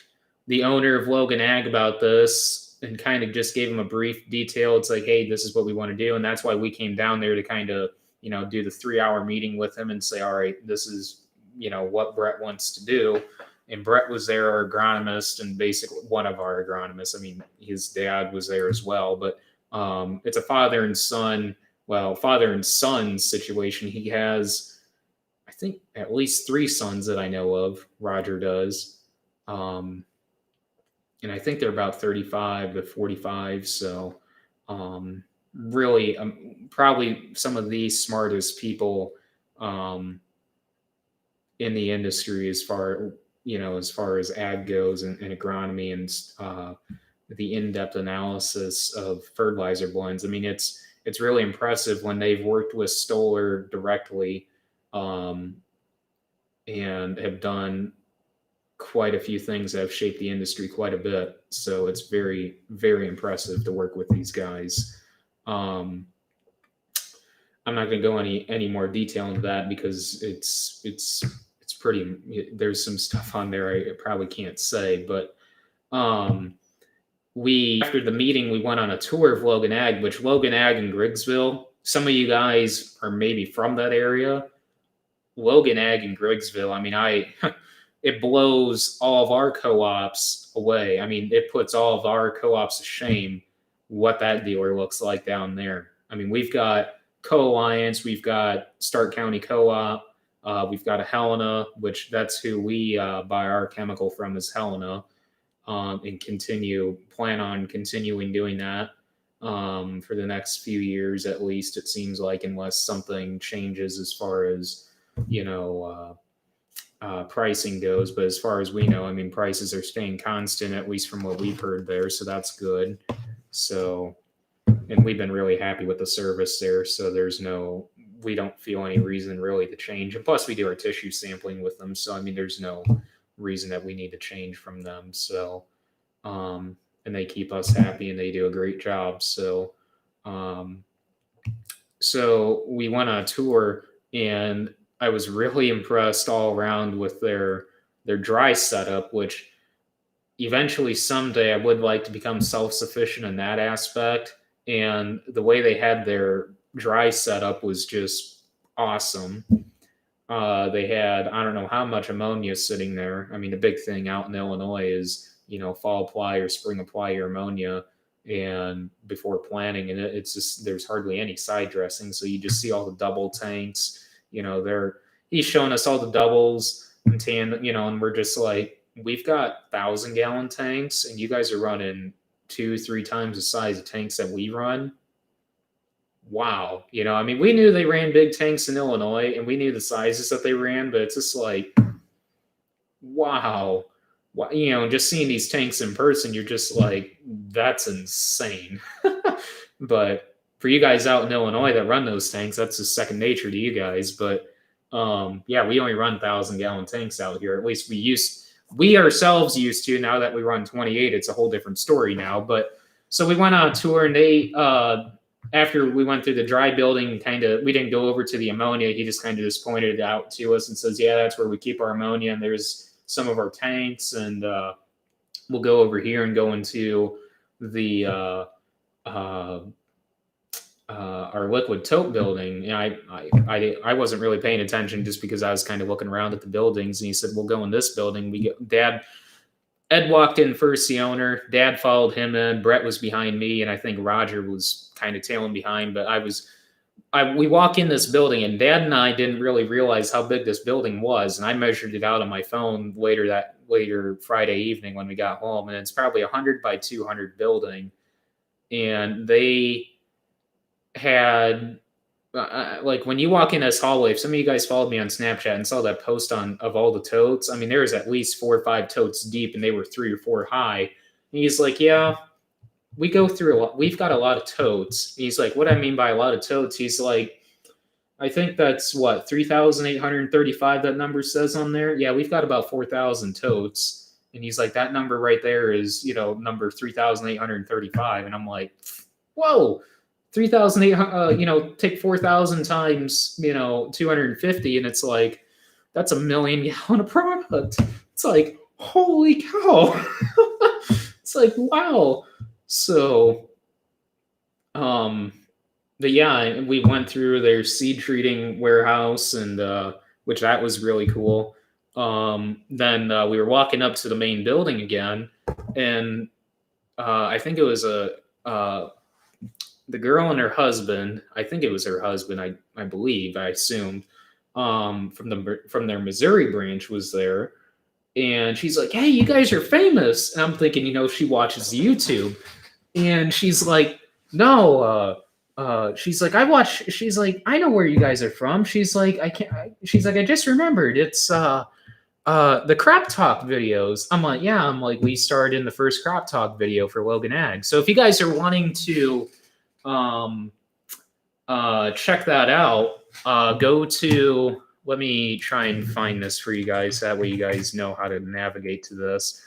the owner of Logan Ag about this and kind of just gave him a brief detail. It's like, hey, this is what we want to do. And that's why we came down there to kind of, do the 3-hour meeting with him and say, all right, this is, what Brett wants to do. And Brett was there, our agronomist, and basically one of our agronomists. I mean, his dad was there as well, but it's a father and son situation. He has, I think, at least 3 sons that I know of. Roger does. And I think they're about 35 to 45. So really, probably some of the smartest people in the industry as far as ag goes and agronomy and the in-depth analysis of fertilizer blends. I mean, it's really impressive when they've worked with Stoller directly, and have done quite a few things that have shaped the industry quite a bit. So it's very, very impressive to work with these guys. I'm not going to go any more detail into that because it's pretty. There's some stuff on there I probably can't say, but we, after the meeting, we went on a tour of Logan Ag, which Logan Ag in Griggsville. Some of you guys are maybe from that area. Logan Ag in Griggsville. I mean, it blows all of our co-ops away. I mean, it puts all of our co-ops to shame what that dealer looks like down there. I mean, we've got Co-Alliance, we've got Stark County Co-op, we've got a Helena, which that's who we buy our chemical from, is Helena, and plan on continuing doing that for the next few years at least, it seems like, unless something changes as far as pricing goes. But as far as we know, I mean, prices are staying constant, at least from what we've heard there. So that's good. So, and we've been really happy with the service there. So we don't feel any reason really to change. And plus we do our tissue sampling with them. So, I mean, there's no reason that we need to change from them. So, and they keep us happy and they do a great job. So, so we went on a tour and I was really impressed all around with their dry setup, which eventually someday I would like to become self-sufficient in that aspect. And the way they had their dry setup was just awesome. They had, I don't know how much ammonia sitting there. I mean, the big thing out in Illinois is, fall apply or spring apply your ammonia and before planting. And it's just, there's hardly any side dressing. So you just see all the double tanks, he's showing us all the doubles and and we're just like, we've got 1,000-gallon tanks and you guys are running 2-3 times the size of tanks that we run. Wow. I mean, we knew they ran big tanks in Illinois and we knew the sizes that they ran, but it's just like, wow. Just seeing these tanks in person, you're just like, that's insane. But for you guys out in Illinois that run those tanks, that's just second nature to you guys. But yeah, we only run 1,000-gallon tanks out here. At least we ourselves used to. Now that we run 28, it's a whole different story now. But so we went on a tour and they, after we went through the dry building, we didn't go over to the ammonia. He just pointed it out to us and says, yeah, that's where we keep our ammonia. And there's some of our tanks, and we'll go over here and go into the our liquid tote building. And I wasn't really paying attention just because I was kind of looking around at the buildings. And he said, we'll go in this building. Ed walked in first, the owner. Dad followed him in. Brett was behind me, and I think Roger was kind of tailing behind. But we walk in this building, and Dad and I didn't really realize how big this building was. And I measured it out on my phone later Friday evening when we got home, and it's probably 100 by 200 building. And they had like when you walk in this hallway, if some of you guys followed me on Snapchat and saw that post of all the totes, I mean, there was at least 4 or 5 totes deep, and they were 3 or 4 high. And he's like, yeah, we go through a lot. We've got a lot of totes. He's like, what I mean by a lot of totes? He's like, I think that's what 3,835. That number says on there. Yeah, we've got about 4,000 totes, and he's like, that number right there is number 3,835, and I'm like, whoa. 3,800, take 4,000 times, 250, and it's like, that's a million gallon of product. It's like, holy cow. It's like, wow. So, but yeah, we went through their seed treating warehouse, and which that was really cool. Then we were walking up to the main building again, and I think it was the girl and her husband. I think it was her husband. I believe. I assumed from their Missouri branch was there, and she's like, "Hey, you guys are famous." And I'm thinking, she watches YouTube, and she's like, "No." She's like, She's like, "I know where you guys are from." She's like, "I can't." She's like, "I just remembered. It's the crop talk videos." I'm like, "Yeah." I'm like, "We starred in the first crop talk video for Logan Ag." So if you guys are wanting to check that out, go to, let me try and find this for you guys, that way you guys know how to navigate to this.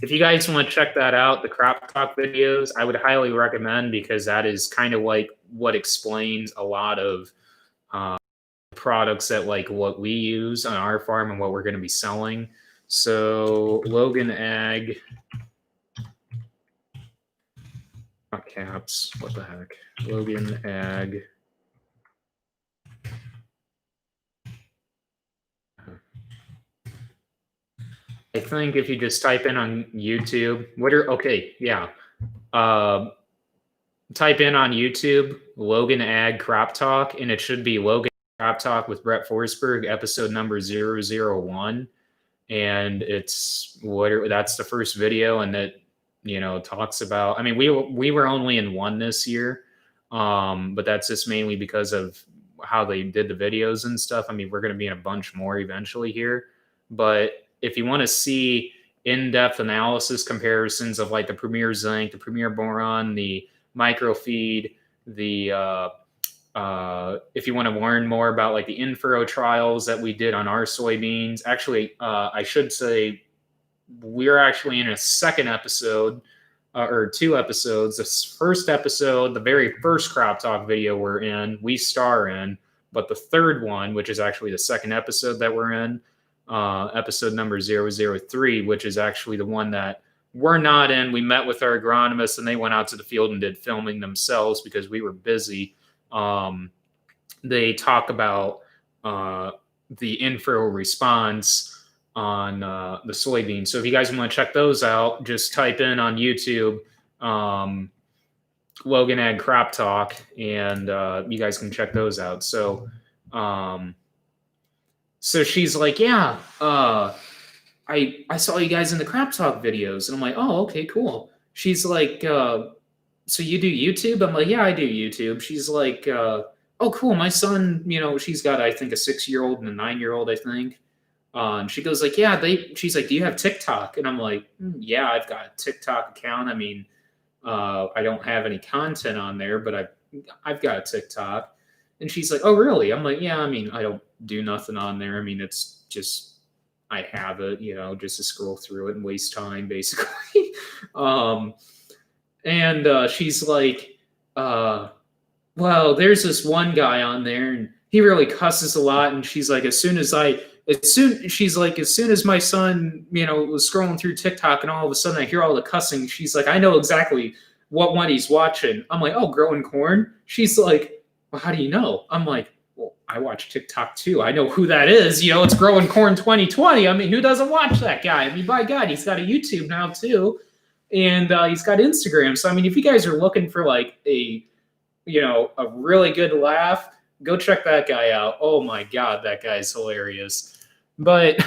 If you guys want to check that out, the crop talk videos, I would highly recommend, because that is kind of like what explains a lot of products that like what we use on our farm and what we're going to be selling. So Logan Ag, not caps, what the heck? Logan Ag. I think if you just type in on YouTube, type in on YouTube Logan Ag Crop Talk, and it should be Logan Crop Talk with Brett Forsberg, episode number 001. And that's the first video, and that talks about, I mean, we were only in one this year, but that's just mainly because of how they did the videos and stuff. I mean, we're going to be in a bunch more eventually here, but if you want to see in-depth analysis comparisons of like the Premier Zinc, the Premier Boron, the microfeed, the if you want to learn more about like the in-furrow trials that we did on our soybeans, actually, I should say we're actually in a second episode or 2 episodes. The first episode, the very first crop talk video we star in, but the third one, which is actually the second episode that we're in, episode number 003, which is actually the one that we're not in. We met with our agronomists, and they went out to the field and did filming themselves because we were busy. They talk about the in-furrow response on the soybeans. So if you guys want to check those out, just type in on YouTube Logan Ag Crop Talk, and you guys can check those out. So so she's like, "Yeah, I saw you guys in the crop talk videos." And I'm like, "Oh, okay, cool." She's like, "So you do YouTube?" I'm like, "Yeah, I do YouTube." She's like, "Oh, cool. My son, she's got, I think, a 6-year-old and a 9-year-old, I think." And she goes like, "Yeah, she's like, do you have TikTok?" And I'm like, "Yeah, I've got a TikTok account. I mean, I don't have any content on there, but I've got a TikTok." And she's like, "Oh, really?" I'm like, "Yeah, I mean, I don't do nothing on there. I mean, it's just, I have it, just to scroll through it and waste time, basically." And she's like, "Well, there's this one guy on there, and he really cusses a lot." And she's like, as soon as my son, was scrolling through TikTok, and all of a sudden I hear all the cussing, she's like, "I know exactly what one he's watching." I'm like, "Oh, growing corn?" She's like, "Well, how do you know?" I'm like, "Well, I watch TikTok too. I know who that is. It's Growing Corn 2020. I mean, who doesn't watch that guy? I mean, by God, he's got a YouTube now too, and he's got Instagram. So I mean, if you guys are looking for like a really good laugh, go check that guy out. Oh my God, that guy's hilarious." But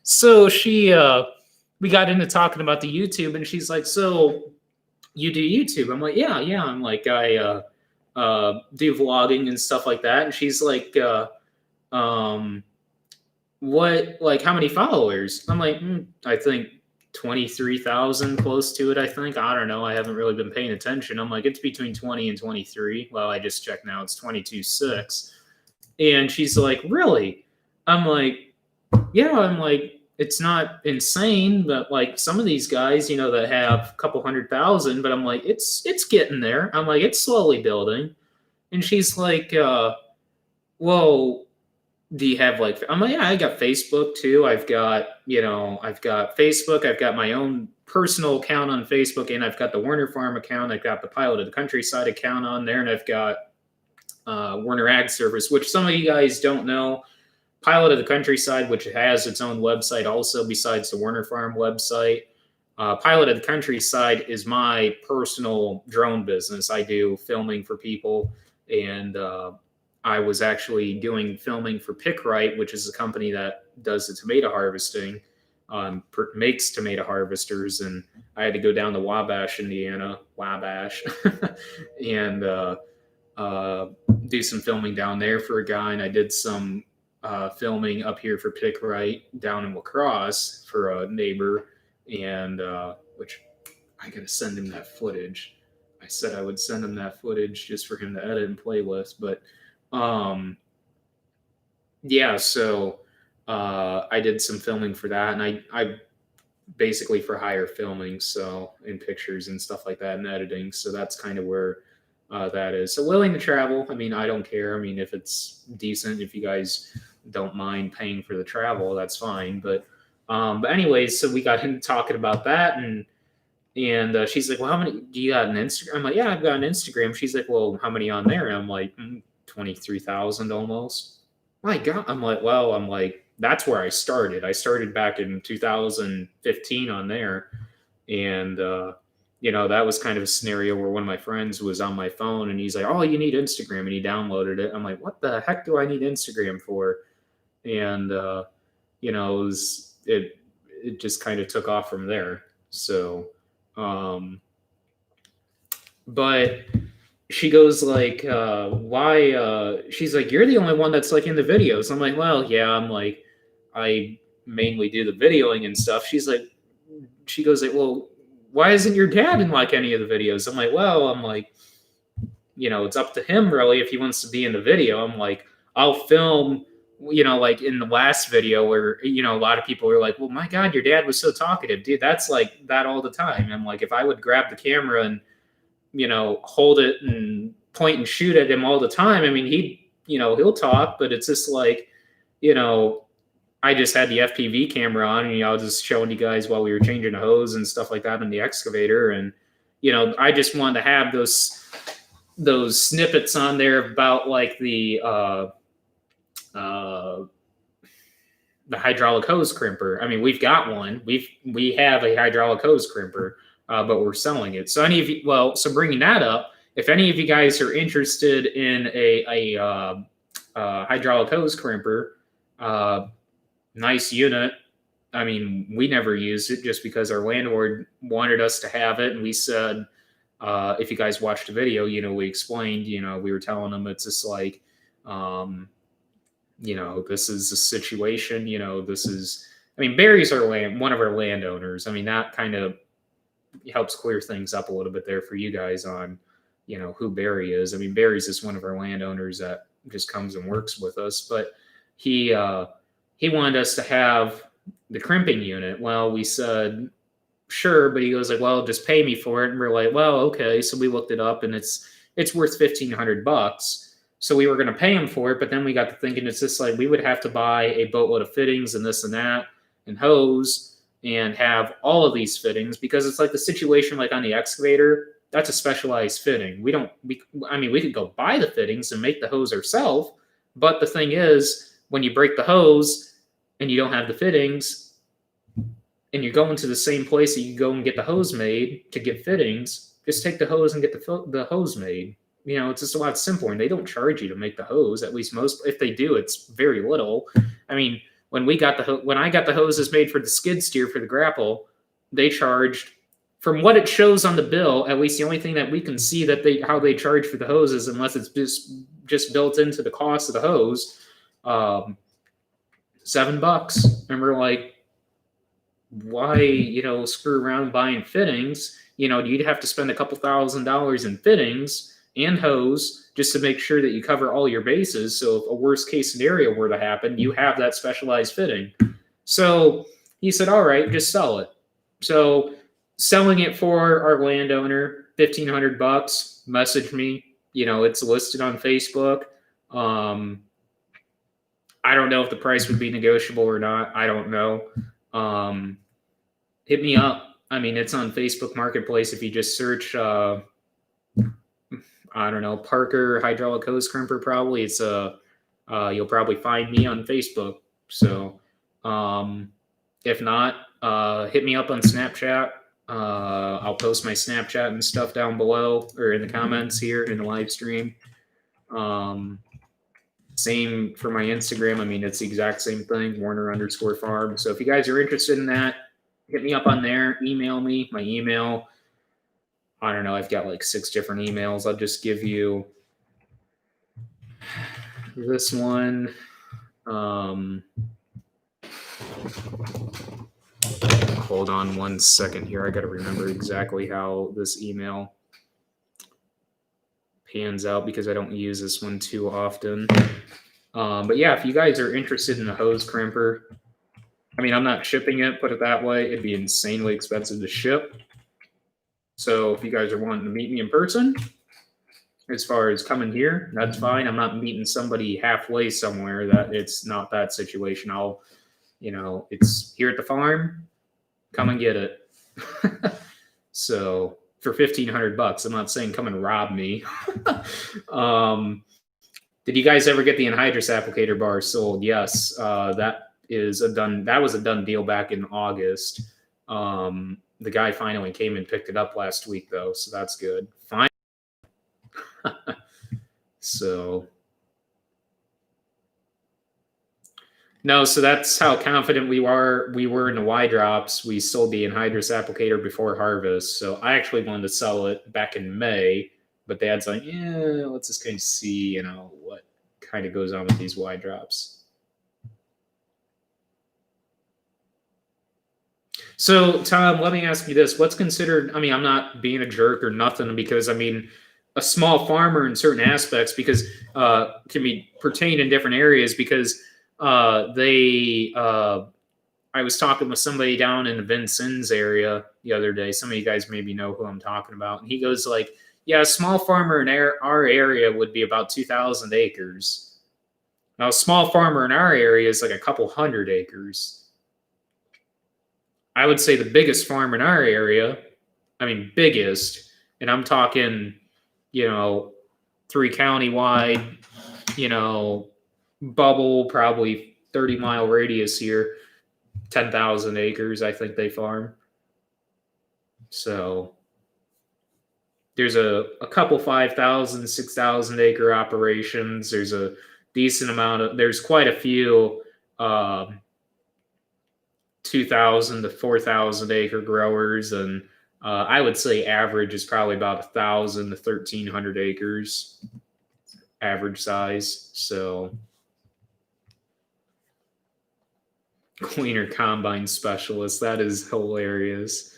so we got into talking about the YouTube, and she's like, "So you do YouTube? I'm like, yeah. I'm like, I do vlogging and stuff like that. And she's like, um, what, like, how many followers? I'm like, I think 23,000, close to it. I think, I don't know. I haven't really been paying attention. I'm like, it's between 20 and 23. Well, I just checked now. It's 22.6. And she's like, really? I'm like, yeah. I'm like, it's not insane, but like some of these guys, that have a couple 100,000, but I'm like, it's getting there. I'm like, it's slowly building. And she's like, well, do you have like, I'm like, yeah, I got Facebook too. I've got Facebook. I've got my own personal account on Facebook, and I've got the Werner Farm account. I've got the Pilot of the Countryside account on there, and I've got Werner Ag Service, which some of you guys don't know. Pilot of the Countryside, which has its own website also besides the Werner Farm website. Pilot of the Countryside is my personal drone business. I do filming for people, and I was actually doing filming for Pickrite, which is a company that does the tomato harvesting, makes tomato harvesters, and I had to go down to Wabash, Indiana, and do some filming down there for a guy, and I did some filming up here for Pickrite down in La Crosse for a neighbor, and which I gotta send him that footage. I said I would send him that footage just for him to edit and play with, but yeah, so I did some filming for that, and I basically for hire filming, so in pictures and stuff like that and editing. So that's kind of where that is. So willing to travel. I mean, I don't care. I mean, if it's decent, if you guys don't mind paying for the travel, that's fine. But anyways, so we got him talking about that, and she's like, well, how many do you got an Instagram? I'm like, yeah, I've got an Instagram. She's like, well, how many on there? And I'm like, 23,000 almost. My God. I'm like, that's where I started. I started back in 2015 on there. And, that was kind of a scenario where one of my friends was on my phone and he's like, oh, you need Instagram. And he downloaded it. I'm like, what the heck do I need Instagram for? And, it just kind of took off from there. So, but she goes like, why, she's like, you're the only one that's like in the videos. I'm like, well, yeah, I'm like, I mainly do the videoing and stuff. She goes like, well, why isn't your dad in like any of the videos? I'm like, well, it's up to him really if he wants to be in the video. I'm like, I'll film, like in the last video where, a lot of people were like, well, my God, your dad was so talkative, dude. That's like that all the time. I'm like, if I would grab the camera and, hold it and point and shoot at him all the time, I mean, he'll talk, but it's just like, I just had the FPV camera on and, I was just showing you guys while we were changing the hose and stuff like that in the excavator. And, I just wanted to have those snippets on there about like the hydraulic hose crimper. I mean, we've got one. We have a hydraulic hose crimper, but we're selling it. So so bringing that up, if any of you guys are interested in a hydraulic hose crimper, nice unit. I mean, we never used it just because our landlord wanted us to have it. And we said, if you guys watched the video, we explained, we were telling them it's just like, this is a situation, Barry's one of our landowners. I mean, that kind of helps clear things up a little bit there for you guys on, who Barry is. I mean, Barry's just one of our landowners that just comes and works with us, but he wanted us to have the crimping unit. Well, we said, sure, but he goes like, well, just pay me for it. And we're like, well, okay. So we looked it up and it's worth $1,500. So we were going to pay him for it, but then we got to thinking, it's just like we would have to buy a boatload of fittings and this and that and hose and have all of these fittings, because it's like the situation like on the excavator, that's a specialized fitting. We could go buy the fittings and make the hose ourselves, but the thing is, when you break the hose and you don't have the fittings and you're going to the same place that you go and get the hose made to get fittings, just take the hose and get the hose made. It's just a lot simpler, and they don't charge you to make the hose. At least if they do, it's very little. I mean, when I got the hoses made for the skid steer for the grapple, they charged from what it shows on the bill, at least the only thing that we can see that how they charge for the hoses, unless it's just built into the cost of the hose, $7. And we're like, why, screw around buying fittings? You'd have to spend a couple $1,000s in fittings and hose just to make sure that you cover all your bases. So if a worst case scenario were to happen, you have that specialized fitting. So he said, all right, just sell it. So selling it for our landowner, $1,500, messaged me. It's listed on Facebook. I don't know if the price would be negotiable or not. I don't know. Hit me up. I mean, it's on Facebook Marketplace. If you just search, I don't know, Parker hydraulic hose crimper, probably it's you'll probably find me on Facebook. So, if not, hit me up on Snapchat. I'll post my Snapchat and stuff down below or in the comments here in the live stream. Same for my Instagram. I mean, it's the exact same thing, Werner_farm. So if you guys are interested in that, hit me up on there. Email me. My email, I don't know, I've got like 6 different emails. I'll just give you this one. Hold on one second here. I got to remember exactly how this email pans out because I don't use this one too often. But yeah, if you guys are interested in a hose crimper, I mean, I'm not shipping it, put it that way. It'd be insanely expensive to ship. So if you guys are wanting to meet me in person, as far as coming here, that's fine. I'm not meeting somebody halfway somewhere. That it's not that situation. I'll, it's here at the farm. Come and get it. So for $1,500, I'm not saying come and rob me. Did you guys ever get the anhydrous applicator bar sold? Yes, that was a done deal back in August. The guy finally came and picked it up last week though, so that's good. Fine. So no, so that's how confident we were in the Y drops. We sold the anhydrous applicator before harvest. So I actually wanted to sell it back in May, but Dad's like, yeah, let's just kind of see, what kind of goes on with these Y drops. So Tom, let me ask you this. What's considered, I mean, I'm not being a jerk or nothing because I mean, a small farmer in certain aspects because can be pertained in different areas because I was talking with somebody down in the Vincennes area the other day. Some of you guys maybe know who I'm talking about. And he goes like, yeah, a small farmer in our area would be about 2,000 acres. Now, a small farmer in our area is like a couple hundred acres. I would say the biggest farm in our area, I mean, biggest, and I'm talking, 3 county wide, bubble, probably 30-mile radius here, 10,000 acres, I think they farm. So there's a couple 5,000, 6,000 acre operations. There's a decent amount there's quite a few 2,000 to 4,000 acre growers. And I would say average is probably about 1,000 to 1,300 acres, average size. So cleaner combine specialist, that is hilarious.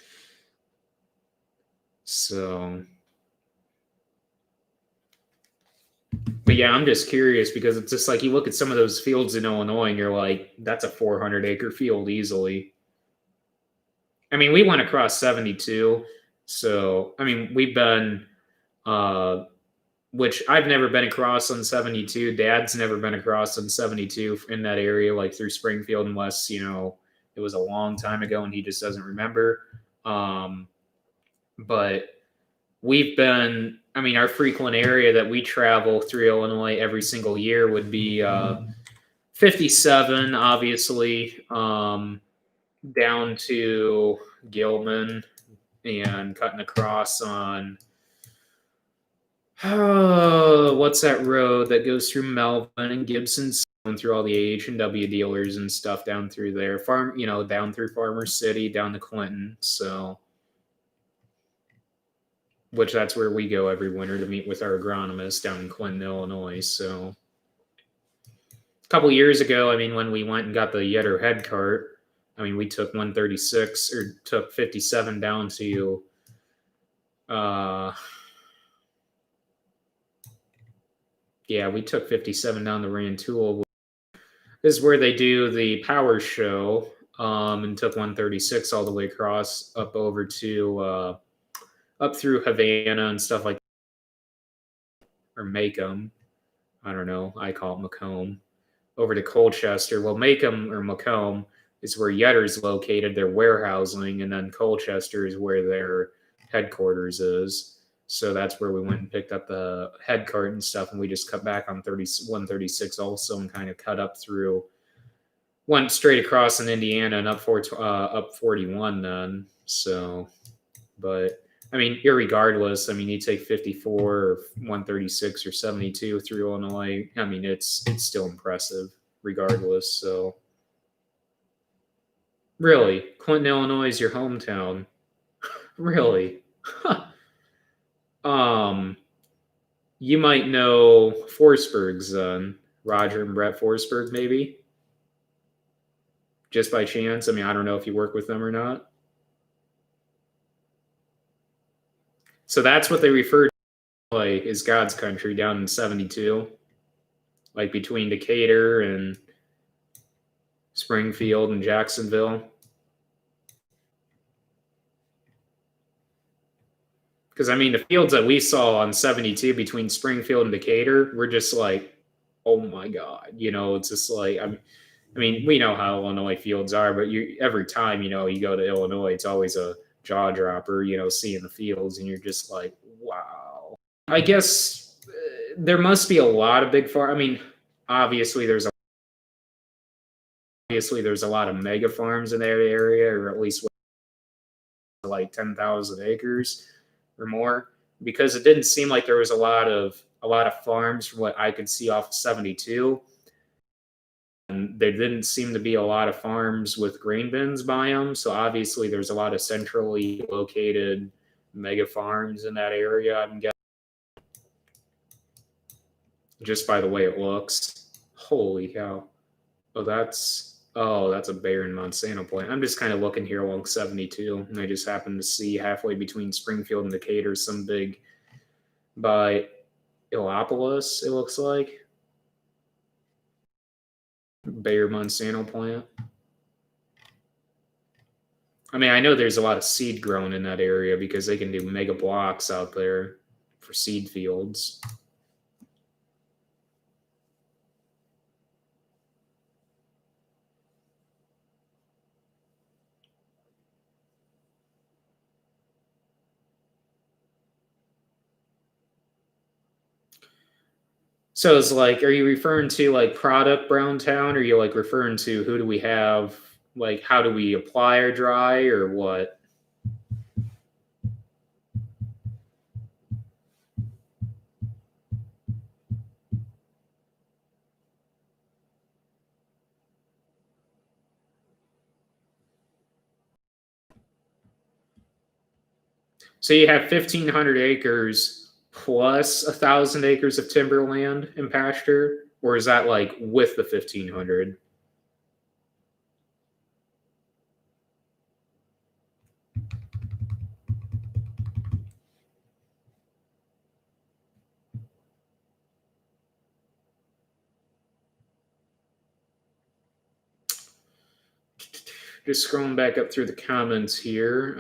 So, but yeah, I'm just curious because it's just like you look at some of those fields in Illinois and you're like, that's a 400 acre field easily. I mean, we went across 72. So, I mean, we've been, which I've never been across on 72. Dad's never been across on 72 in that area, like through Springfield, unless, it was a long time ago and he just doesn't remember. But we've been, I mean, our frequent area that we travel through Illinois every single year would be 57, obviously, down to Gilman and cutting across on, what's that road that goes through Melvin and Gibson, going through all the H&W dealers and stuff down through there, down through Farmer City, down to Clinton. So which that's where we go every winter to meet with our agronomist down in Clinton, Illinois. So a couple years ago, I mean, when we went and got the Yetter head cart, I mean, we took 136 or took 57 down to yeah, we took 57 down to Rantoul. This is where they do the power show, and took 136 all the way across up over to up through Havana and stuff like that, or Macomb. I don't know. I call it Macomb. Over to Colchester. Well, Macomb or Macomb is where Yetter's located, their warehousing, and then Colchester is where their headquarters is. So that's where we went and picked up the head cart and stuff, and we just cut back on 136 also and kind of cut up through, went straight across in Indiana and up 41 then. So, but I mean, irregardless, I mean, you take 54 or 136 or 72 through Illinois, I mean, it's still impressive regardless. So, really, Clinton, Illinois is your hometown. Really? You might know Forsberg's son, Roger and Brett Forsberg, maybe? Just by chance. I mean, I don't know if you work with them or not. So that's what they refer to like is God's country down in 72, like between Decatur and Springfield and Jacksonville. Because I mean, the fields that we saw on 72 between Springfield and Decatur were just like, oh my God, you know, it's just like, I mean, we know how Illinois fields are, but every time, you know, you go to Illinois, it's always a jaw dropper, you know, seeing the fields, and you're just like, wow. I guess there must be a lot of big farm. I mean, obviously there's a lot of mega farms in that area, or at least like 10,000 acres or more, because it didn't seem like there was a lot of farms from what I could see off of 72. And there didn't seem to be a lot of farms with grain bins by them. So obviously there's a lot of centrally located mega farms in that area, I'm guessing, just by the way it looks. Holy cow. Oh, that's a Bayer and Monsanto plant. I'm just kind of looking here along 72, and I just happened to see halfway between Springfield and Decatur some big by Illopolis, it looks like. Bayer Monsanto plant. I mean, I know there's a lot of seed grown in that area because they can do mega blocks out there for seed fields. So it's like, are you referring to like product Browntown, or are you like referring to who do we have? Like, how do we apply or dry, or what? So you have 1,500 acres plus 1,000 acres of timberland and pasture, or is that like with the 1,500? Just scrolling back up through the comments here.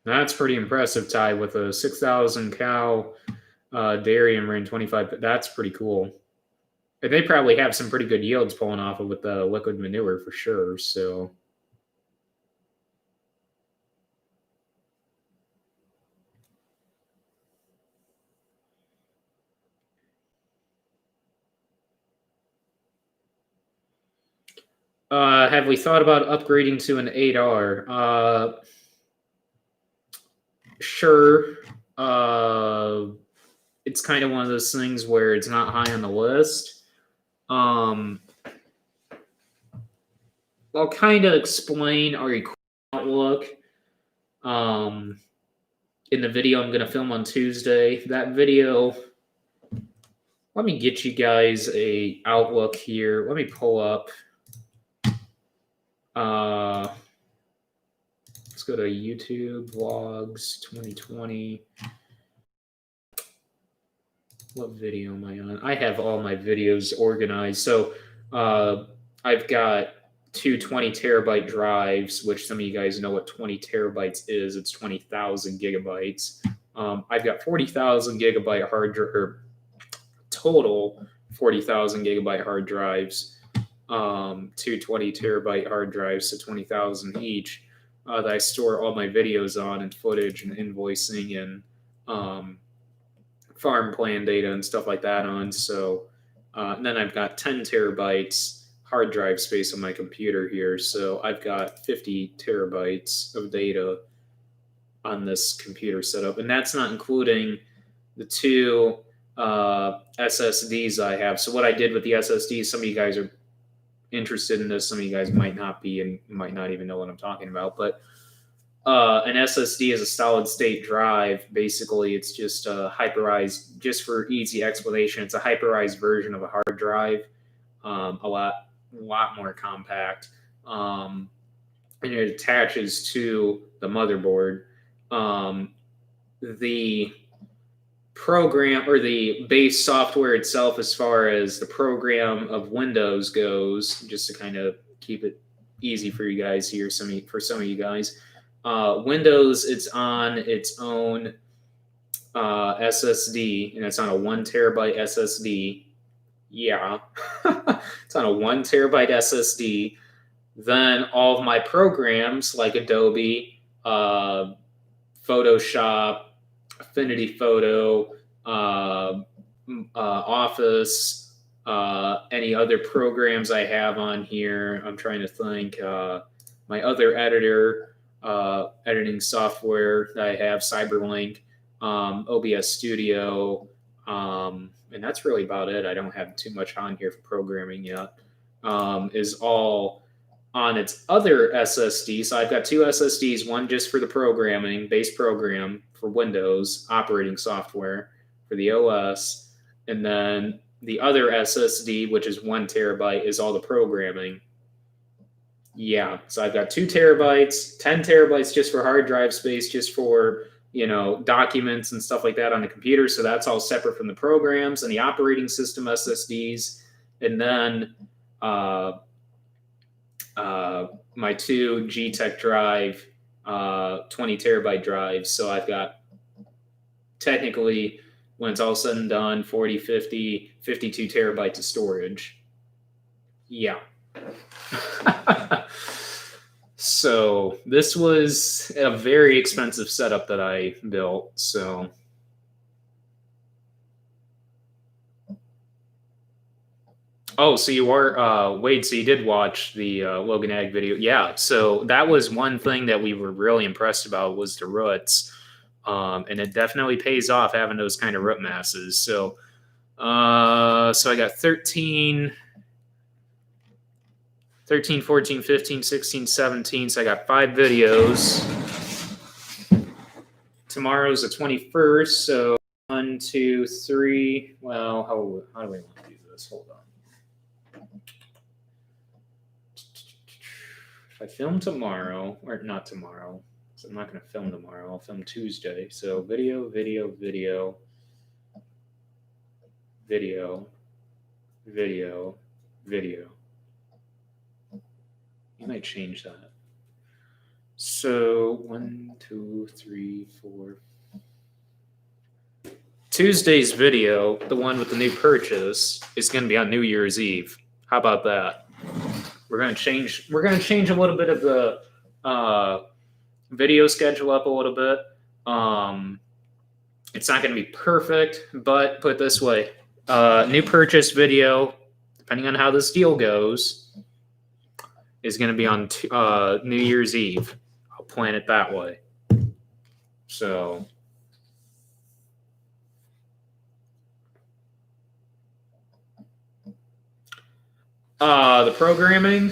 That's pretty impressive, Ty, with a 6,000 cow dairy and ran 25. That's pretty cool. And they probably have some pretty good yields pulling off of with the liquid manure for sure. So. Have we thought about upgrading to an 8R? Sure. it's kind of one of those things where it's not high on the list. I'll kind of explain our outlook in the video I'm going to film on Tuesday. That video, let me get you guys a outlook here. Let me pull up. Let's go to YouTube vlogs 2020. What video am I on? I have all my videos organized. So I've got two 20 terabyte drives, which some of you guys know what 20 terabytes is. It's 20,000 gigabytes. I've got 40,000 gigabyte hard drive, or total 40,000 gigabyte hard drives, two 20 terabyte hard drives, so 20,000 each, that I store all my videos on, and footage and invoicing and farm plan data and stuff like that on. So and then I've got 10 terabytes hard drive space on my computer here. So I've got 50 terabytes of data on this computer setup. And that's not including the two SSDs I have. So what I did with the SSDs, some of you guys are interested in this, some of you guys might not be, and might not even know what I'm talking about. But an SSD is a solid state drive. Basically, it's just a hyperized, just for easy explanation, it's a hyperized version of a hard drive, a lot more compact, and it attaches to the motherboard. The program, or the base software itself, as far as the program of Windows goes, just to kind of keep it easy for you guys here, for some of you guys, Windows, it's on its own SSD, and it's on a 1 terabyte SSD. Yeah, it's on a 1 terabyte SSD. Then all of my programs like Adobe, Photoshop, Affinity Photo, Office, any other programs I have on here. I'm trying to think. My other editing software that I have, Cyberlink, OBS Studio, and that's really about it. I don't have too much on here for programming yet. Is all on its other SSD. So I've got two SSDs, one just for the programming, base program for Windows operating software for the OS, and then the other SSD, which is 1 terabyte, is all the programming. Yeah, so I've got 2 terabytes, 10 terabytes just for hard drive space, just for, documents and stuff like that on the computer. So that's all separate from the programs and the operating system SSDs. And then my 2 G-Tech drive, 20 terabyte drives. So I've got, technically, when it's all said and done, 40, 50, 52 terabytes of storage. Yeah. So this was a very expensive setup that I built. So so you are Wade, so you did watch the Logan Ag video. Yeah, so that was one thing that we were really impressed about, was the roots. And it definitely pays off having those kind of root masses. So I got 13, 14, 15, 16, 17. So I got 5 videos. Tomorrow's the 21st. So 1, 2, 3. Well, how do we want to do this? Hold on. If I film tomorrow, or not tomorrow, so I'm not going to film tomorrow. I'll film Tuesday. So video, video, video, video, video, video. You might change that. So 1, 2, 3, 4. Tuesday's video, the one with the new purchase, is going to be on New Year's Eve. How about that? We're going to change a little bit of the video schedule up a little bit. It's not going to be perfect, but put it this way, new purchase video, depending on how this deal goes, is going to be on New Year's Eve. I'll plan it that way. So The programming,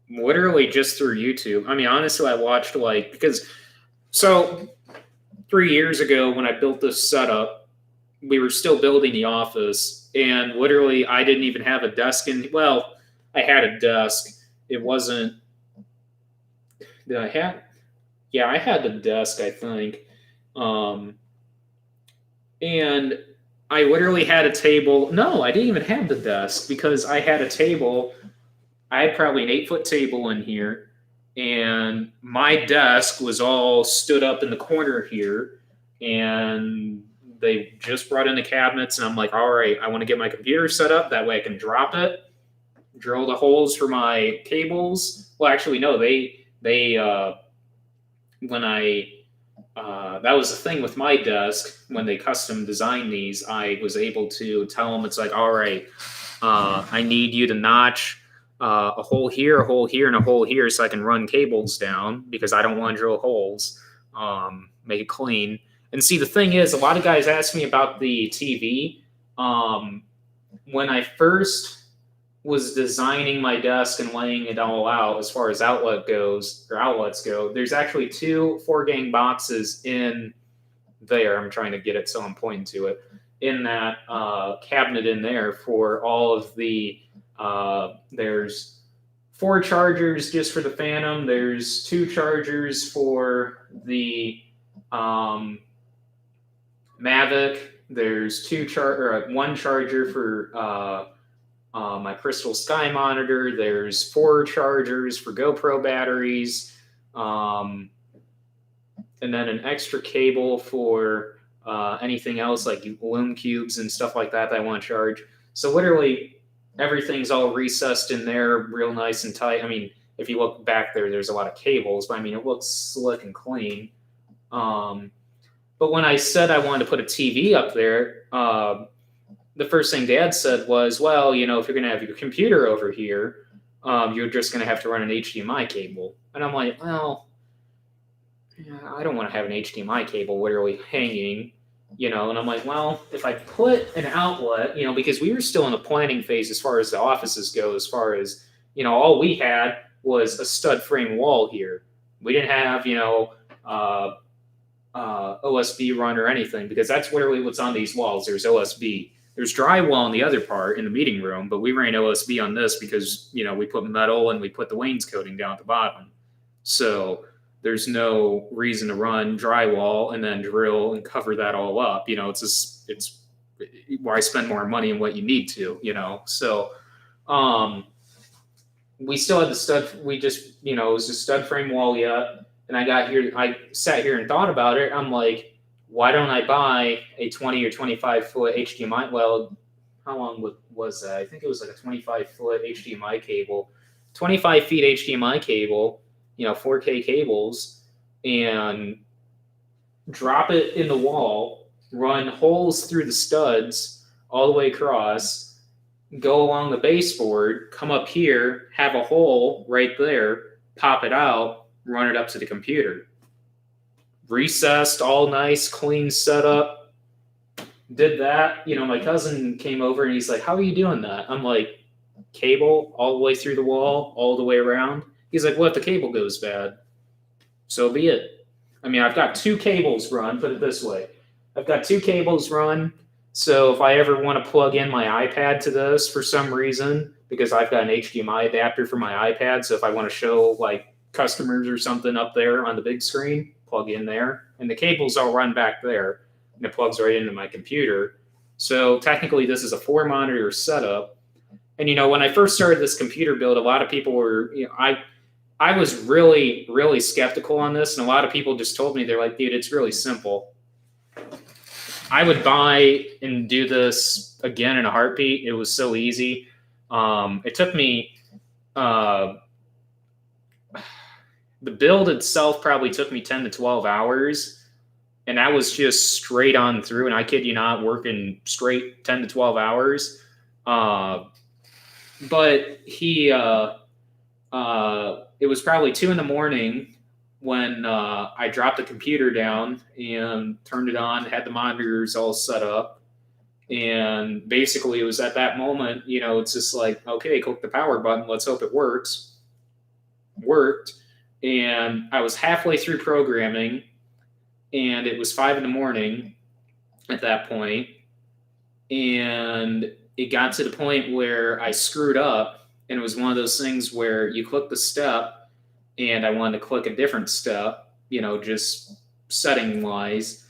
literally just through YouTube. I mean, honestly, I watched because so 3 years ago when I built this setup, we were still building the office, and literally I didn't even have a desk in. Well, I had a desk. It wasn't. Did I have? Yeah, I had the desk, I think. Um, and I literally had a table. No, I didn't even have the desk because I had a table. I had probably an 8 foot table in here, and my desk was all stood up in the corner here. And they just brought in the cabinets, and I'm like, all right, I want to get my computer set up. That way I can drop it, drill the holes for my cables. Well, actually, no, they when I that was the thing with my desk when they custom designed these. I was able to tell them it's like, all right, I need you to notch a hole here, and a hole here, so I can run cables down because I don't want to drill holes. Make it clean. And see, the thing is, a lot of guys ask me about the TV. When I first was designing my desk and laying it all out as far as outlets go, there's actually two 4-gang boxes in there. I'm trying to get it so I'm pointing to it. In that cabinet in there for all of the, there's 4 chargers just for the Phantom. There's 2 chargers for the Mavic. There's 1 charger for my Crystal Sky monitor. There's 4 chargers for GoPro batteries, and then an extra cable for anything else like Loom cubes and stuff like that I want to charge. So literally everything's all recessed in there, real nice and tight. I mean, if you look back there, there's a lot of cables, but I mean, it looks slick and clean. But when I said I wanted to put a TV up there, the first thing Dad said was, well, you know, if you're going to have your computer over here, you're just going to have to run an HDMI cable. And I'm like, well, yeah, I don't want to have an HDMI cable literally hanging, you know. And I'm like, well, if I put an outlet, you know, because we were still in the planning phase as far as the offices go, as far as, you know, all we had was a stud frame wall here. We didn't have, you know, OSB run or anything, because that's literally what's on these walls. There's OSB. There's drywall in the other part in the meeting room, but we ran OSB on this because, you know, we put metal and we put the wainscoting down at the bottom. So there's no reason to run drywall and then drill and cover that all up. You know, it's why spend more money on what you need to, you know. So we still had the stud. We just, you know, it was a stud frame wall yet. And I sat here and thought about it. I'm like, why don't I buy a 20 or 25 foot HDMI? Well, how long was that? I think it was like a 25 foot HDMI cable, 25 feet HDMI cable, you know, 4K cables, and drop it in the wall, run holes through the studs all the way across, go along the baseboard, come up here, have a hole right there, pop it out, run it up to the computer. Recessed, all nice, clean setup. Did that. You know, my cousin came over and he's like, how are you doing that? I'm like, cable all the way through the wall, all the way around. He's like, what if the cable goes bad? So be it. I mean, I've got 2 cables run, put it this way. I've got 2 cables run. So if I ever want to plug in my iPad to this for some reason, because I've got an HDMI adapter for my iPad, so if I want to show like customers or something up there on the big screen, plug in there, and the cables all run back there, and it plugs right into my computer. So technically this is a 4 monitor setup. And you know, when I first started this computer build, a lot of people were, you know, I was really, really skeptical on this, and a lot of people just told me, they're like, dude, it's really simple. I would buy and do this again in a heartbeat. It was so easy. It took me the build itself probably took me 10 to 12 hours, and that was just straight on through, and I kid you not, working straight 10 to 12 hours. But it was probably 2 a.m. when I dropped the computer down and turned it on, had the monitors all set up, And basically, it was at that moment, it's just like, okay, click the power button. Let's hope it works. Worked. And I was halfway through programming, and it was 5 in the morning at that point. And it got to the point where I screwed up. And it was one of those things where you click the step, and I wanted to click a different step, just setting wise.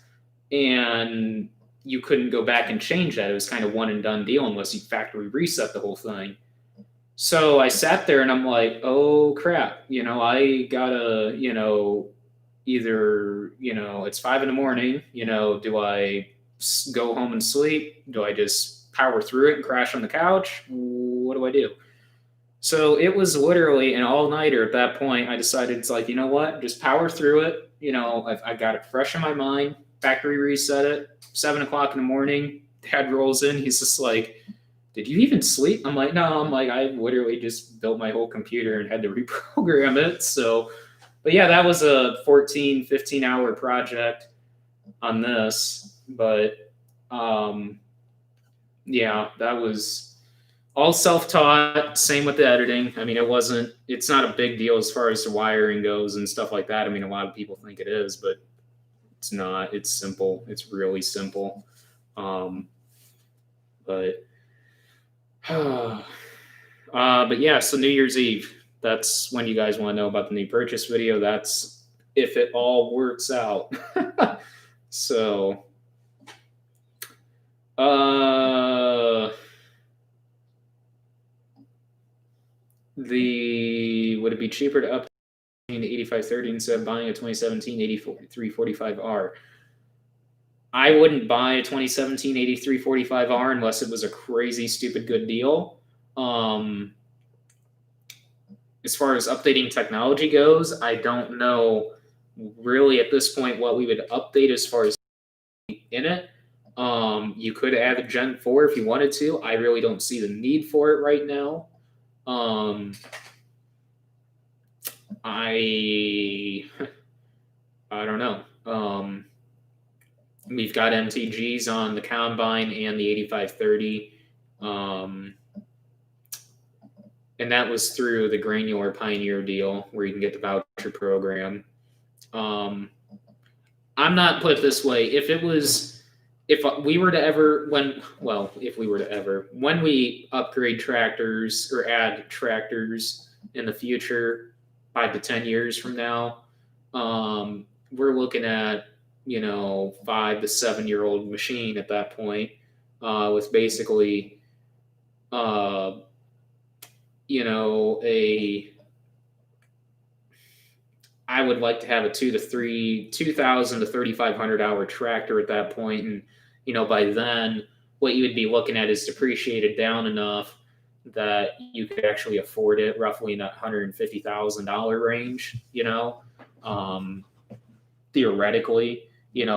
And you couldn't go back and change that. It was kind of one and done deal unless you factory reset the whole thing. So I sat there and I'm like, oh crap, I gotta, either, it's 5 in the morning, do I go home and sleep? Do I just power through it and crash on the couch? What do I do? So it was literally an all nighter at that point. I decided it's like, you know what, just power through it. I've got it fresh in my mind, factory reset it, 7 o'clock in the morning. Dad rolls in. He's just like, did you even sleep? I'm like, no, I literally just built my whole computer and had to reprogram it. So, but yeah, that was a 14, 15-hour project on this. But yeah, that was all self-taught. Same with the editing. I mean, it's not a big deal as far as the wiring goes and stuff like that. I mean, a lot of people think it is, but it's not. It's simple. It's really simple. But yeah, so New Year's Eve, that's when you guys want to know about the new purchase video. That's if it all works out. So, would it be cheaper to update the 8530 instead of buying a 2017 8345R? I wouldn't buy a 2017 8345R unless it was a crazy, stupid good deal. As far as updating technology goes, I don't know really at this point what we would update as far as in it. You could add a Gen 4 if you wanted to. I really don't see the need for it right now. I don't know. We've got MTGs on the Combine and the 8530. And that was through the Granular Pioneer deal where you can get the voucher program. I'm not, put it this way, if we were to ever, when we upgrade tractors or add tractors in the future, 5 to 10 years from now, we're looking at, 5 to 7 year old machine at that point, with basically, I would like to have a 2,000 to 3,500 hour tractor at that point. And, by then what you would be looking at is depreciated down enough that you could actually afford it roughly in that $150,000 range, theoretically,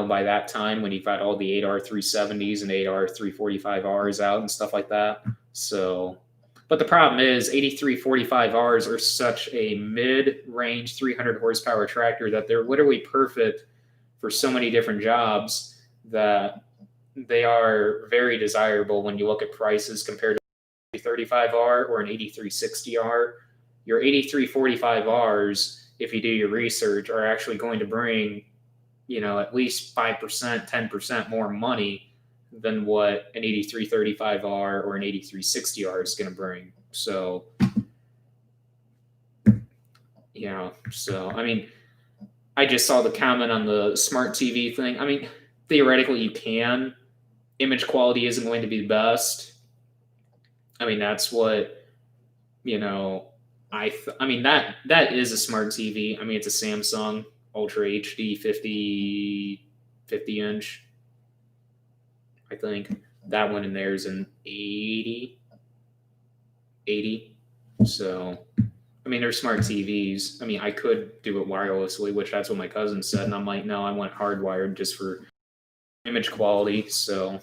by that time when you've got all the 8R 370s and 8R 345Rs out and stuff like that. So, but the problem is 8345Rs are such a mid-range 300 horsepower tractor that they're literally perfect for so many different jobs that they are very desirable when you look at prices compared to 35R or an 8360R. Your 8345Rs, if you do your research, are actually going to bring, at least 5%, 10% more money than what an 8335R or an 8360R is going to bring. So, I mean, I just saw the comment on the smart TV thing. I mean, theoretically you can. Image quality isn't going to be the best. I mean, that's what, I mean, that is a smart TV. I mean, it's a Samsung Ultra HD 50 inch. I think that one in there is an 80. So, I mean, they're smart TVs. I mean, I could do it wirelessly, which that's what my cousin said. And I'm like, no, I want hardwired just for image quality. So,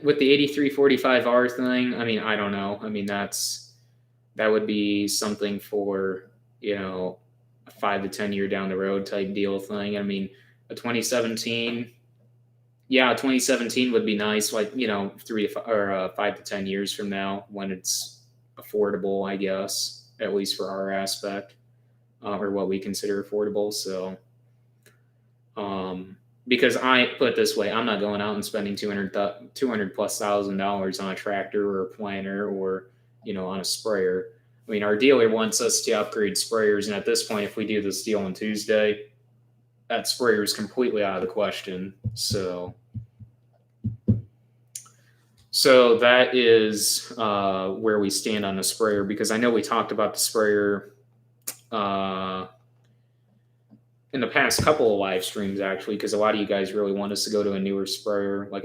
with the 8345R thing, I mean, I don't know. I mean, that would be something for, a 5 to 10 year down the road type deal thing. I mean, a 2017, yeah, 2017 would be nice, like, 5 to 10 years from now when it's affordable, I guess, at least for our aspect, or what we consider affordable. So, because I put it this way, I'm not going out and spending 200 plus $1,000 on a tractor or a planter or, on a sprayer. I mean, our dealer wants us to upgrade sprayers. And at this point, if we do this deal on Tuesday, that sprayer is completely out of the question. So that is where we stand on the sprayer, because I know we talked about the sprayer in the past couple of live streams, actually, because a lot of you guys really want us to go to a newer sprayer, like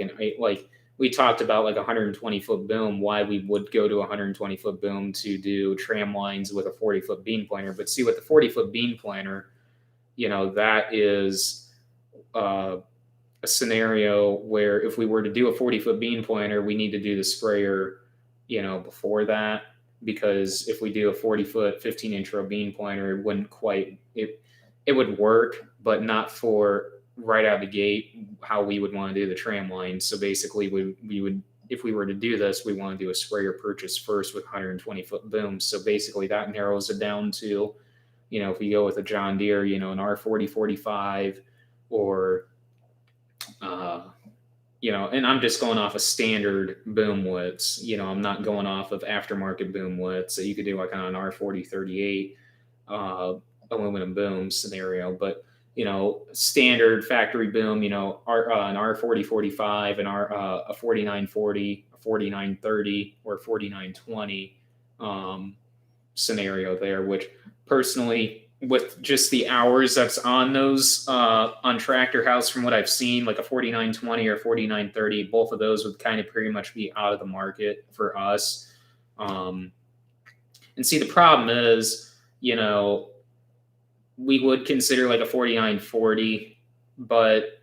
we talked about like a 120-foot boom, why we would go to a 120-foot boom to do tram lines with a 40-foot bean planter. But see, with the 40-foot bean planter, that is a scenario where if we were to do a 40-foot bean planter, we need to do the sprayer, before that, because if we do a 40-foot 15-inch row bean planter, it wouldn't quite, it would work, but not for right out of the gate how we would want to do the tram line. So basically, we would, if we were to do this, we want to do a sprayer purchase first with 120-foot booms. So basically, that narrows it down to, if we go with a John Deere, an R4045, or and I'm just going off of standard boom widths. I'm not going off of aftermarket boom widths that you could do like on an R4038 aluminum boom scenario. But standard factory boom, an R4045 and a 4940, a 4930, or 4920 scenario there, which personally, with just the hours that's on those on Tractor House, from what I've seen, like a 4920 or 4930, both of those would kind of pretty much be out of the market for us. And see, the problem is, we would consider like a 4940, but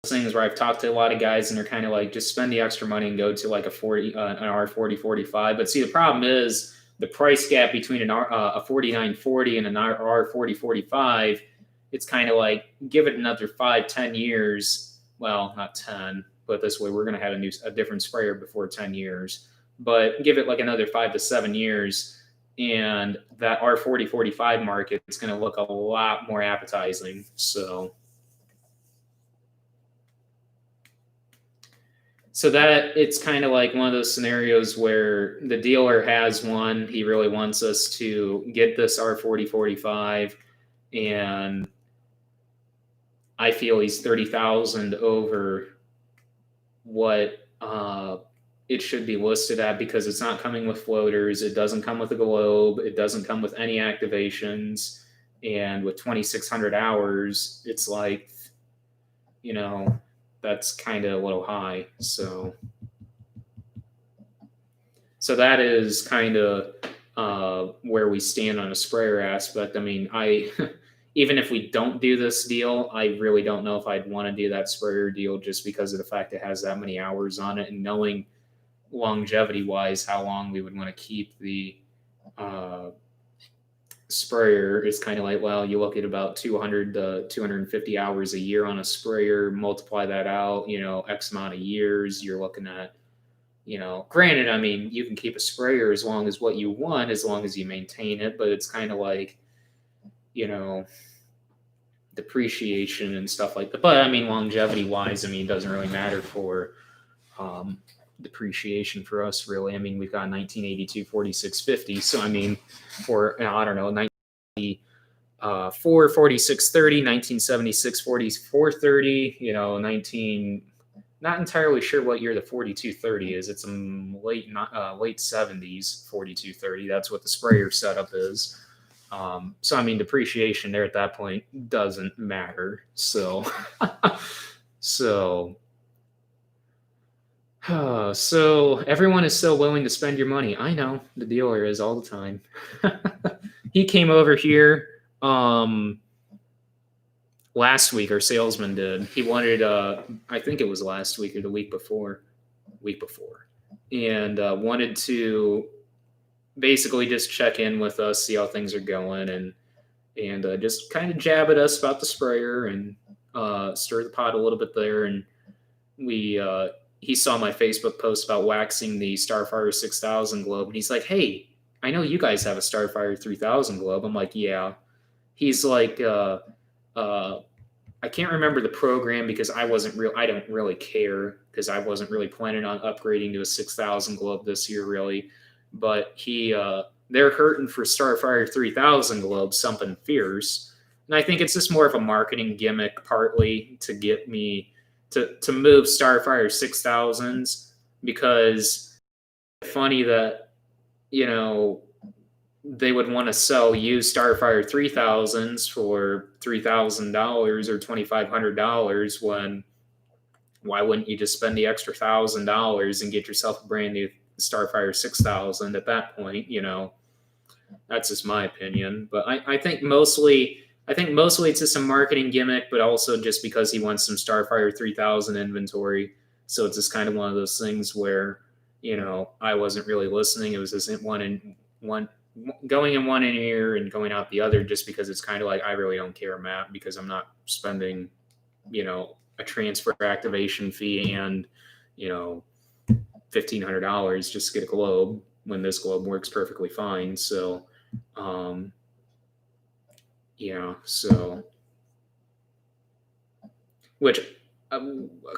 things where I've talked to a lot of guys and they're kind of like, just spend the extra money and go to like an R4045. But see, the problem is the price gap between a 4940 and an R4045. It's kind of like, give it another 5-10 years. Well, not 10, but this way we're going to have a different sprayer before 10 years. But give it like another 5 to 7 years, and that R4045 market is going to look a lot more appetizing. So that it's kind of like one of those scenarios where the dealer has one. He really wants us to get this R4045, and I feel he's 30,000 over what it should be listed at, because it's not coming with floaters. It doesn't come with a globe. It doesn't come with any activations. And with 2,600 hours, it's like, that's kind of a little high. So that is kind of where we stand on a sprayer aspect. I mean, even if we don't do this deal, I really don't know if I'd want to do that sprayer deal, just because of the fact it has that many hours on it, and knowing longevity wise how long we would want to keep the sprayer is kind of like, well, you look at about 200 to 250 hours a year on a sprayer, multiply that out, X amount of years, you're looking at, granted, I mean, you can keep a sprayer as long as what you want, as long as you maintain it, but it's kind of like, depreciation and stuff like that. But I mean, longevity wise, I mean, it doesn't really matter for depreciation for us, really. I mean, we've got 1982 4650. So I mean, for I don't know, 1994 4630, 1976 4430, not entirely sure what year the 4230 is. It's late 70s 4230. That's what the sprayer setup is. So I mean, depreciation there at that point doesn't matter. So everyone is so willing to spend your money. I know, the dealer is all the time. He came over here last week, our salesman did. He wanted, I think it was last week or the week before, and wanted to basically just check in with us, see how things are going, and just kind of jab at us about the sprayer and stir the pot a little bit there. And we he saw my Facebook post about waxing the Starfire 6000 globe, and he's like, "Hey, I know you guys have a Starfire 3000 globe." I'm like, "Yeah." He's like, uh, "I can't remember the program because I don't really care because I wasn't really planning on upgrading to a 6000 globe this year, really." But they're hurting for Starfire 3000 globes, something fierce. And I think it's just more of a marketing gimmick, partly to get me to move Starfire 6000s, because it's funny that, you know, they would want to sell used Starfire 3000s for $3,000 or $2,500 when why wouldn't you just spend the extra $1,000 and get yourself a brand new Starfire 6000 at that point? That's just my opinion. But I think mostly it's just a marketing gimmick, but also just because he wants some Starfire 3000 inventory. So it's just kind of one of those things where, I wasn't really listening. It was just one going in one ear and going out the other, just because it's kind of like, I really don't care, Matt, because I'm not spending, a transfer activation fee and, $1,500 just to get a globe when this globe works perfectly fine. So, yeah, so which a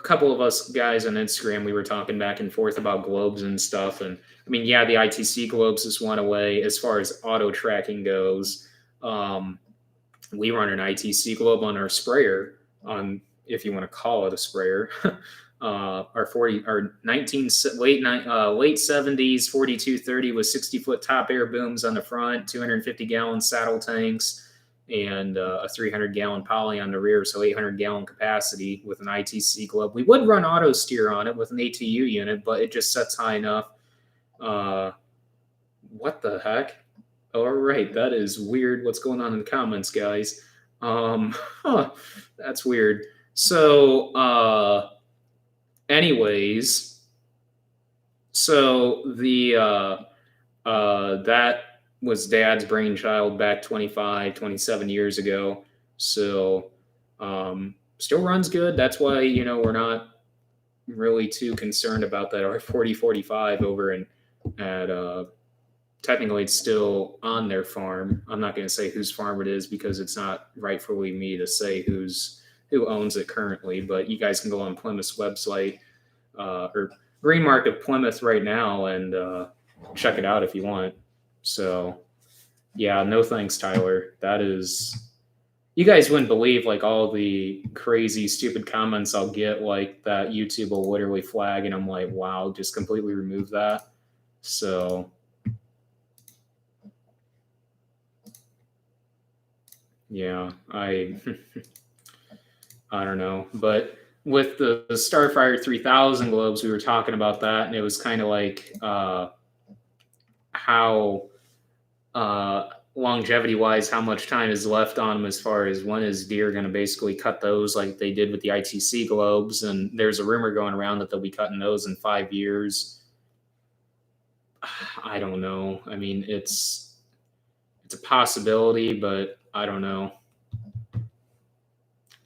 couple of us guys on Instagram, we were talking back and forth about globes and stuff. And I mean, yeah, the ITC globes just went away. As far as auto tracking goes, we run an ITC globe on our sprayer, on, if you want to call it a sprayer. Our 19 late 70s 4230 with 60-foot top air booms on the front, 250-gallon saddle tanks, and a 300-gallon poly on the rear, so 800-gallon capacity with an ITC globe. We would run auto steer on it with an ATU unit, but it just sets high enough. What the heck? All right, that is weird. What's going on in the comments, guys? That's weird. So, anyways, so that was Dad's brainchild back 25, 27 years ago. So, still runs good. That's why, we're not really too concerned about that. Our 4045 over at technically it's still on their farm. I'm not going to say whose farm it is because it's not rightfully me to say who owns it currently, but you guys can go on Plymouth's website, or Green Market Plymouth right now, and check it out if you want. So, yeah, no thanks, Tyler. That is, you guys wouldn't believe like all the crazy, stupid comments I'll get, like that YouTube will literally flag, and I'm like, wow, just completely remove that. So, yeah, I don't know, but with the Starfire 3000 globes, we were talking about that, and it was kind of like how longevity wise, how much time is left on them, as far as when is Deere going to basically cut those like they did with the ITC globes. And there's a rumor going around that they'll be cutting those in 5 years. I don't know. I mean, it's a possibility, but I don't know.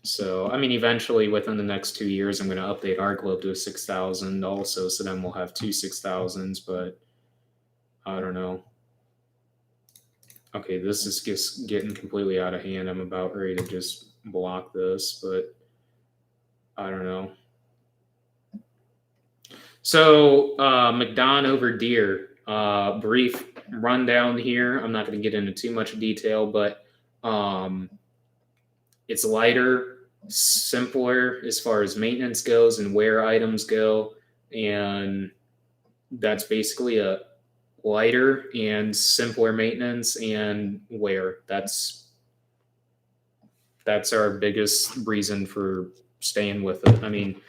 So, I mean, eventually within the next 2 years, I'm going to update our globe to a 6000 also. So then we'll have two 6000s, but I don't know. Okay, this is just getting completely out of hand. I'm about ready to just block this, but I don't know. So, McDon over Deere. Brief rundown here. I'm not going to get into too much detail, but it's lighter, simpler as far as maintenance goes and wear items go. And that's basically a lighter and simpler maintenance and wear. That's our biggest reason for staying with it. I mean,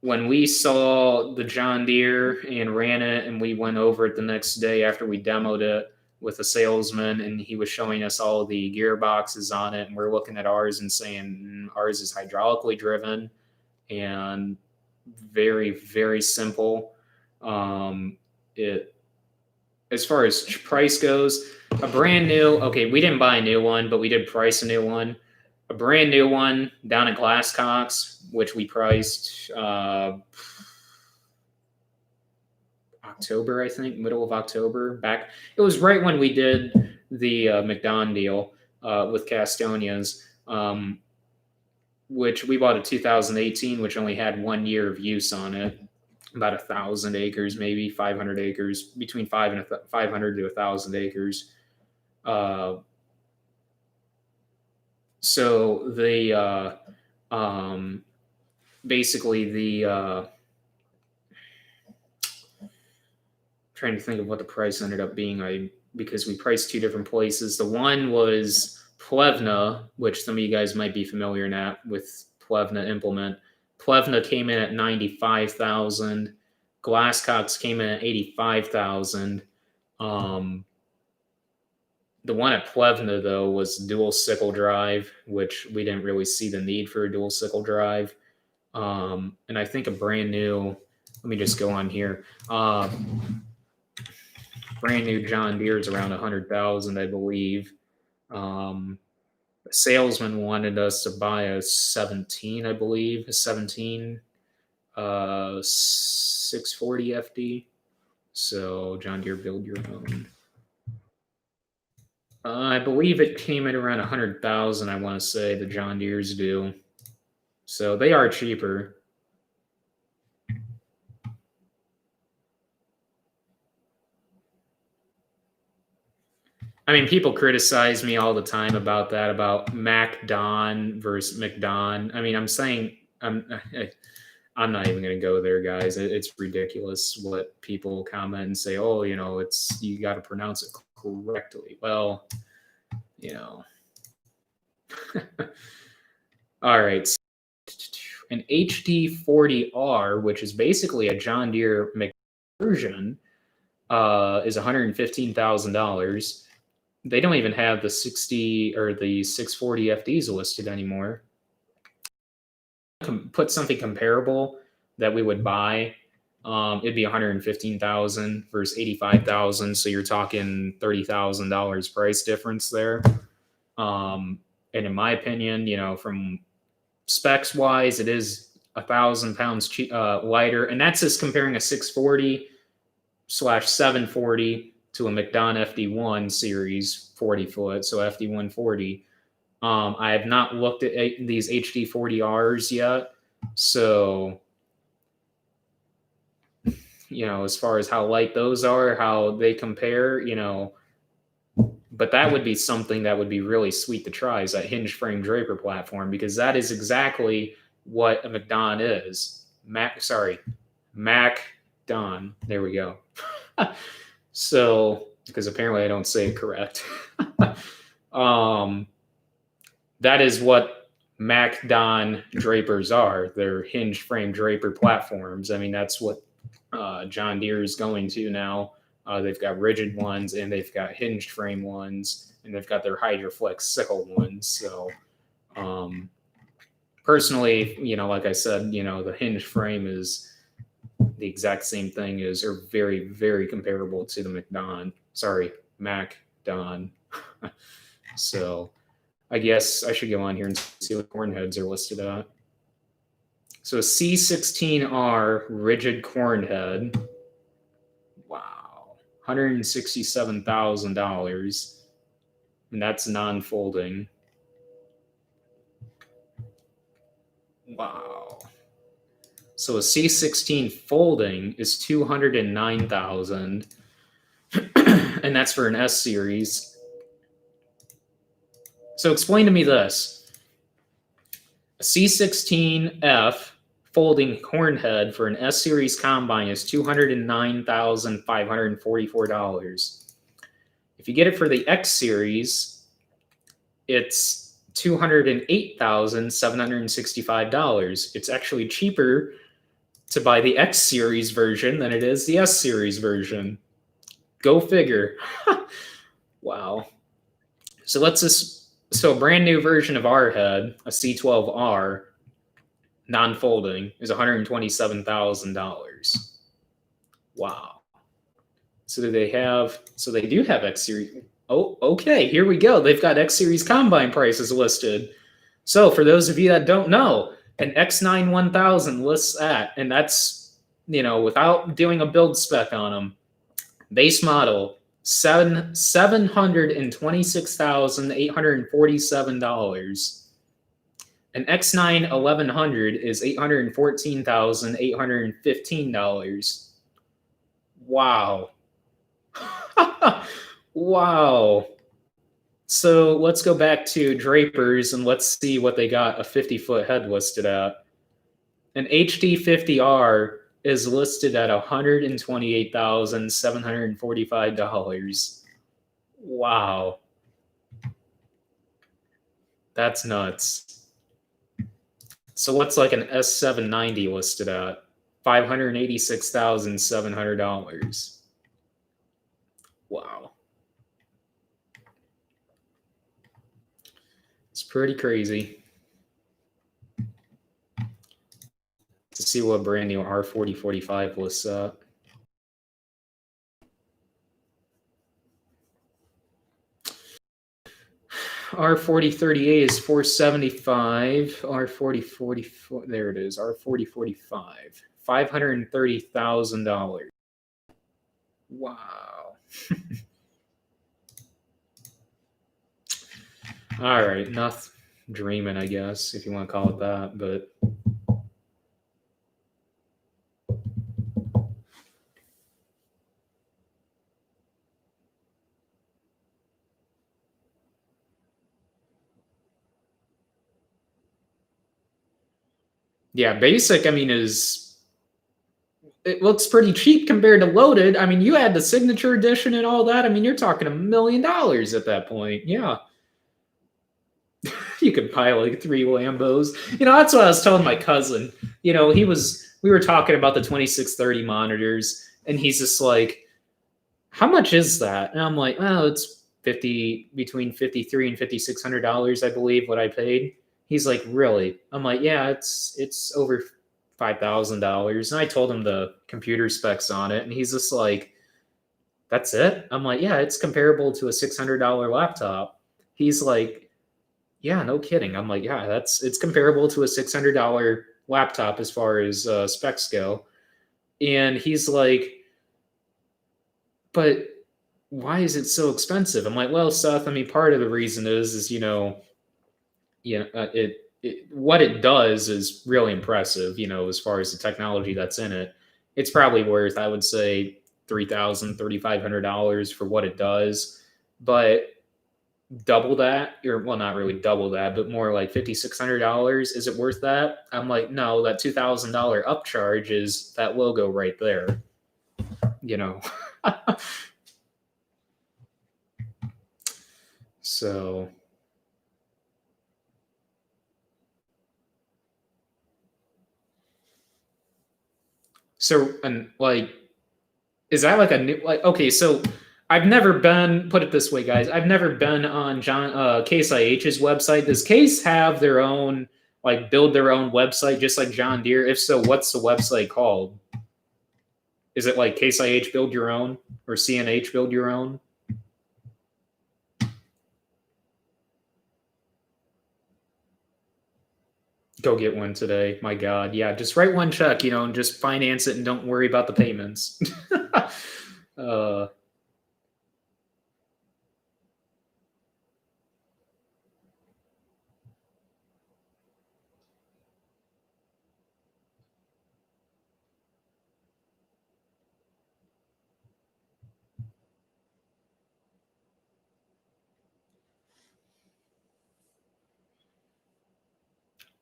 when we saw the John Deere and ran it, and we went over it the next day after we demoed it with a salesman, and he was showing us all the gearboxes on it, and we're looking at ours and saying ours is hydraulically driven and very, very simple. It as far as price goes, a brand new, okay, we didn't buy a new one, but we did price a new one. A brand new one down at Glasscock's, which we priced October, I think, middle of October. Back, it was right when we did the McDon deal with Castonia's, which we bought a 2018, which only had 1 year of use on it. About 1,000 acres, maybe 500 acres, between 500 to 1,000 acres. So the basically the trying to think of what the price ended up being. Because we priced two different places. The one was Plevna, which some of you guys might be familiar with Plevna implement. Plevna came in at 95,000. Glasscock's came in at 85,000. The one at Plevna, though, was dual sickle drive, which we didn't really see the need for a dual sickle drive. And I think a brand new, let me just go on here. Brand new John Deere is around 100,000, I believe. The salesman wanted us to buy a 17, I believe, a 17 640 FD. So John Deere, build your own. I believe it came in around 100,000. I want to say the John Deere's do. So they are cheaper. I mean, people criticize me all the time about that, about MacDon versus McDon. I mean, I'm saying I'm not even going to go there, guys. It's ridiculous what people comment and say. Oh, you got to pronounce it correctly. Well, All right. An HD40R, which is basically a John Deere version, is $115,000. They don't even have the 60 or the 640 FDs listed anymore. Put something comparable that we would buy. It'd be 115,000 versus 85,000. So you're talking $30,000 price difference there. And in my opinion, from specs wise, it is 1,000 pounds lighter, and that's just comparing a 640/740 to a McDon FD1 series 40 foot, so FD140. I have not looked at these HD40Rs yet, so as far as how light those are, how they compare, but that would be something that would be really sweet to try, is that hinge frame draper platform, because that is exactly what a McDon is. MacDon. There we go. So, because apparently I don't say it correct. That is what MacDon drapers are. They're hinge frame draper platforms. I mean, that's what John Deere is going to now. They've got rigid ones, and they've got hinged frame ones, and they've got their Hydroflex sickle ones. So, personally, like I said, the hinged frame is the exact same thing or very, very comparable to the MacDon. So, I guess I should go on here and see what corn heads are listed at. So, a C16R rigid corn head. Wow. $167,000. And that's non-folding. Wow. So a C16 folding is $209,000. And that's for an S series. So explain to me this. A C16F folding corn head for an S series combine is $209,544. If you get it for the X series, it's $208,765. It's actually cheaper to buy the X series version than it is the S series version. Go figure. Wow. So a brand new version of our head, a C12R, non-folding, is $127,000. Wow. So do they have? So they do have X Series. Oh, okay. Here we go. They've got X Series combine prices listed. So for those of you that don't know, an X9 1000 lists at, and that's without doing a build spec on them, base model $726,847. An X9 1100 is $814,815. Wow. Wow. So let's go back to Draper's and let's see what they got a 50-foot head listed at. An HD50R is listed at $128,745. Wow. That's nuts. So what's like an S790 listed at? $586,700. Wow. It's pretty crazy to see what brand new R4045 lists at. R4038 is $475. R4044, there it is. R4045, $530,000. Wow. All right, enough dreaming, I guess, if you want to call it that. But yeah, basic, I mean, it looks pretty cheap compared to loaded. I mean, you had the signature edition and all that. I mean, you're talking $1 million at that point. Yeah. You could buy like 3 Lambos. That's what I was telling my cousin. We were talking about the 2630 monitors, and he's just like, how much is that? And I'm like, oh, it's between $5,300 and $5,600, I believe, what I paid. He's like, really? I'm like, yeah, it's over $5,000. And I told him the computer specs on it, and he's just like, that's it? I'm like, yeah, it's comparable to a $600 laptop. He's like, yeah, no kidding. I'm like, yeah, it's comparable to a $600 laptop as far as specs go. And he's like, but why is it so expensive? I'm like, well, Seth, I mean, part of the reason is what it does is really impressive, as far as the technology that's in it. It's probably worth, I would say, $3,000, $3,500 for what it does. But double that, or well, not really double that, but more like $5,600. Is it worth that? I'm like, no, that $2,000 upcharge is that logo right there. So and like, is that like a new, like, okay, so I've never been, put it this way, guys, I've never been on Case IH's website. Does Case have their own, like, build their own website just like John Deere? If so, what's the website called? Is it like Case IH Build Your Own or CNH Build Your Own? Go get one today. My God. Yeah, just write one check, and just finance it and don't worry about the payments.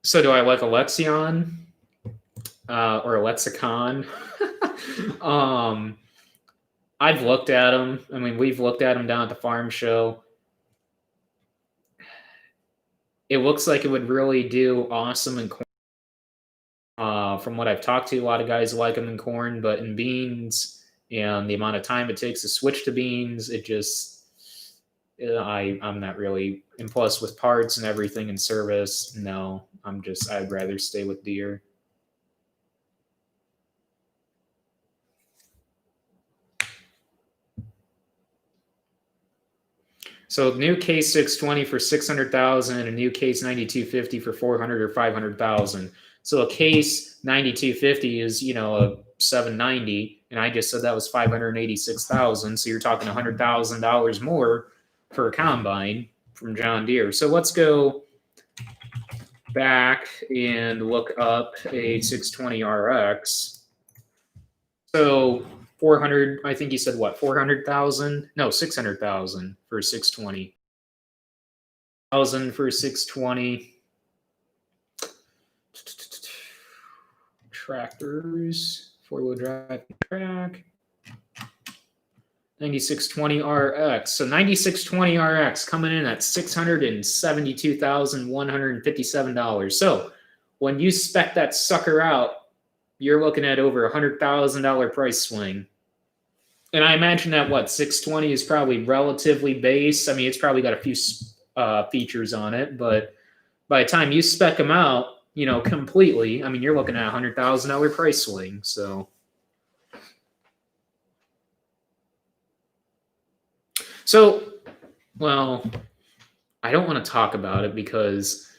So do I like Alexion or Alexicon? I've looked at them. I mean, we've looked at them down at the farm show. It looks like it would really do awesome in corn. From what I've talked to, a lot of guys like them in corn, but in beans and the amount of time it takes to switch to beans, it just, I'm not really, and plus with parts and everything and service, no, I'd rather stay with Deere. So new case 620 for 600,000 and a new case 9250 for 400 or 500,000. So a case 9250 is, a 790, and I just said that was 586,000. So you're talking $100,000 more for a combine from John Deere. So let's go back and look up a 620 RX. So 400, I think you said what, 400,000? No, 600,000 for 620. 1,000 for 620. Tractors, four-wheel drive track. 9620 RX. So 9620 RX coming in at $672,157. So when you spec that sucker out, you're looking at over $100,000 price swing. And I imagine that 620 is probably relatively base. I mean, it's probably got a few features on it, but by the time you spec them out, completely, I mean, you're looking at $100,000 price swing. So, well, I don't want to talk about it because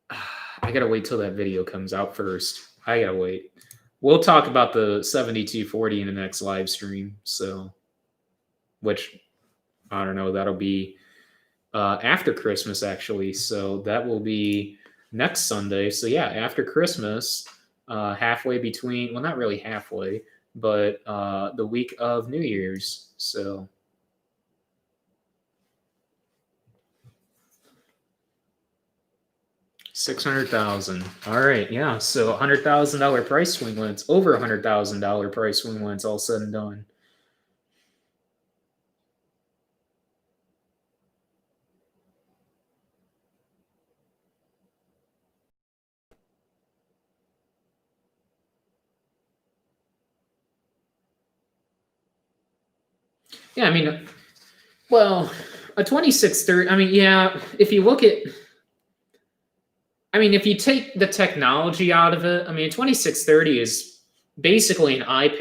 I got to wait till that video comes out first. I got to wait. We'll talk about the 7240 in the next live stream. So, which, I don't know, that'll be after Christmas, actually. So that will be next Sunday. So yeah, after Christmas, halfway between, well, not really halfway, but the week of New Year's. So 600,000. All right, yeah. So $100,000 price swing when it's over $100,000 price swing when it's all said and done. Yeah, I mean, well, a 2630. I mean, yeah. If you look at, I mean, if you take the technology out of it, I mean, a 2630 is basically an iPad.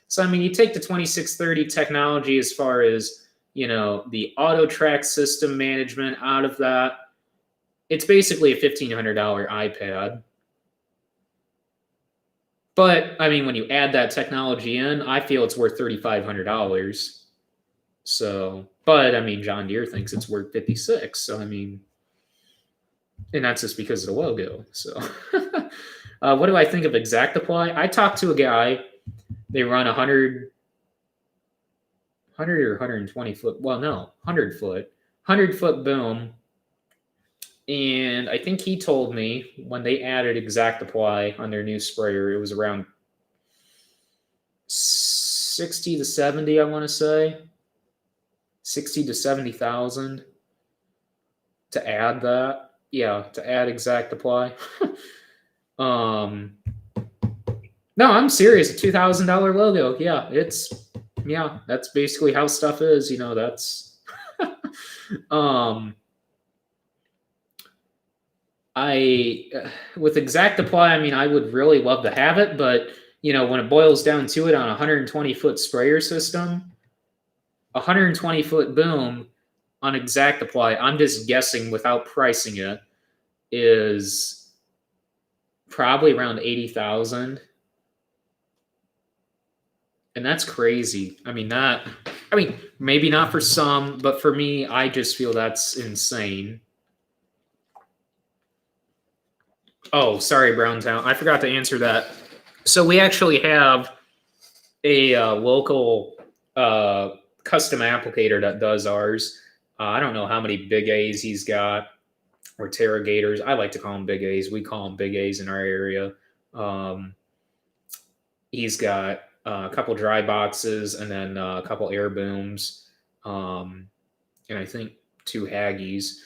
So, I mean, you take the 2630 technology as far as, the auto track system management out of that. It's basically a $1,500 iPad. But, I mean, when you add that technology in, I feel it's worth $3,500. So, but, I mean, John Deere thinks it's worth 56. So, I mean, and that's just because of the logo. So, what do I think of Exact Apply? I talked to a guy. They run 100 or 120 foot. Well, no, 100 foot. 100 foot boom. And I think he told me when they added Exact Apply on their new sprayer, it was around 60 to 70, I want to say. 60 to 70,000 to add that. Yeah, to add Exact Apply. No, I'm serious. A $2,000 logo. Yeah, that's basically how stuff is. That's with Exact Apply, I mean, I would really love to have it, but when it boils down to it, on a 120 foot sprayer system, 120 foot boom on Exact Apply, I'm just guessing without pricing it, is probably around 80,000. And that's crazy. I mean, maybe not for some, but for me, I just feel that's insane. Oh, sorry, Browntown. I forgot to answer that. So we actually have a local custom applicator that does ours. I don't know how many big A's he's got, or Terragators. I like to call them big A's. We call them big A's in our area. He's got a couple dry boxes and then a couple air booms, and I think 2 Haggies.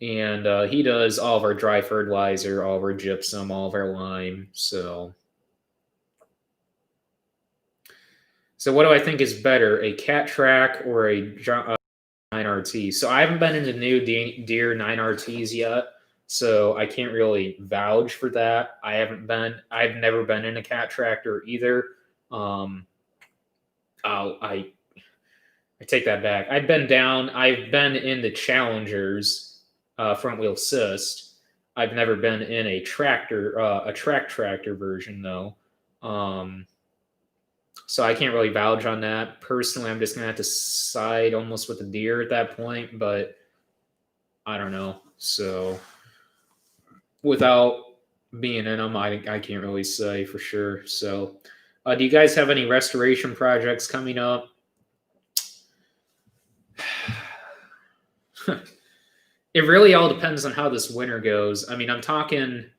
And he does all of our dry fertilizer, all of our gypsum, all of our lime. So what do I think is better, a Cat Track or a 9RT? So I haven't been into new Deere 9RTs yet, so I can't really vouch for that. I've never been in a Cat Tractor either. I take that back. I've been in the Challengers, front wheel assist. I've never been in a tractor, a track tractor version though. So I can't really vouch on that. Personally, I'm just gonna have to side almost with the Deere at that point, but I don't know. So without being in them, I can't really say for sure. So, do you guys have any restoration projects coming up? It really all depends on how this winter goes. I mean, I'm talking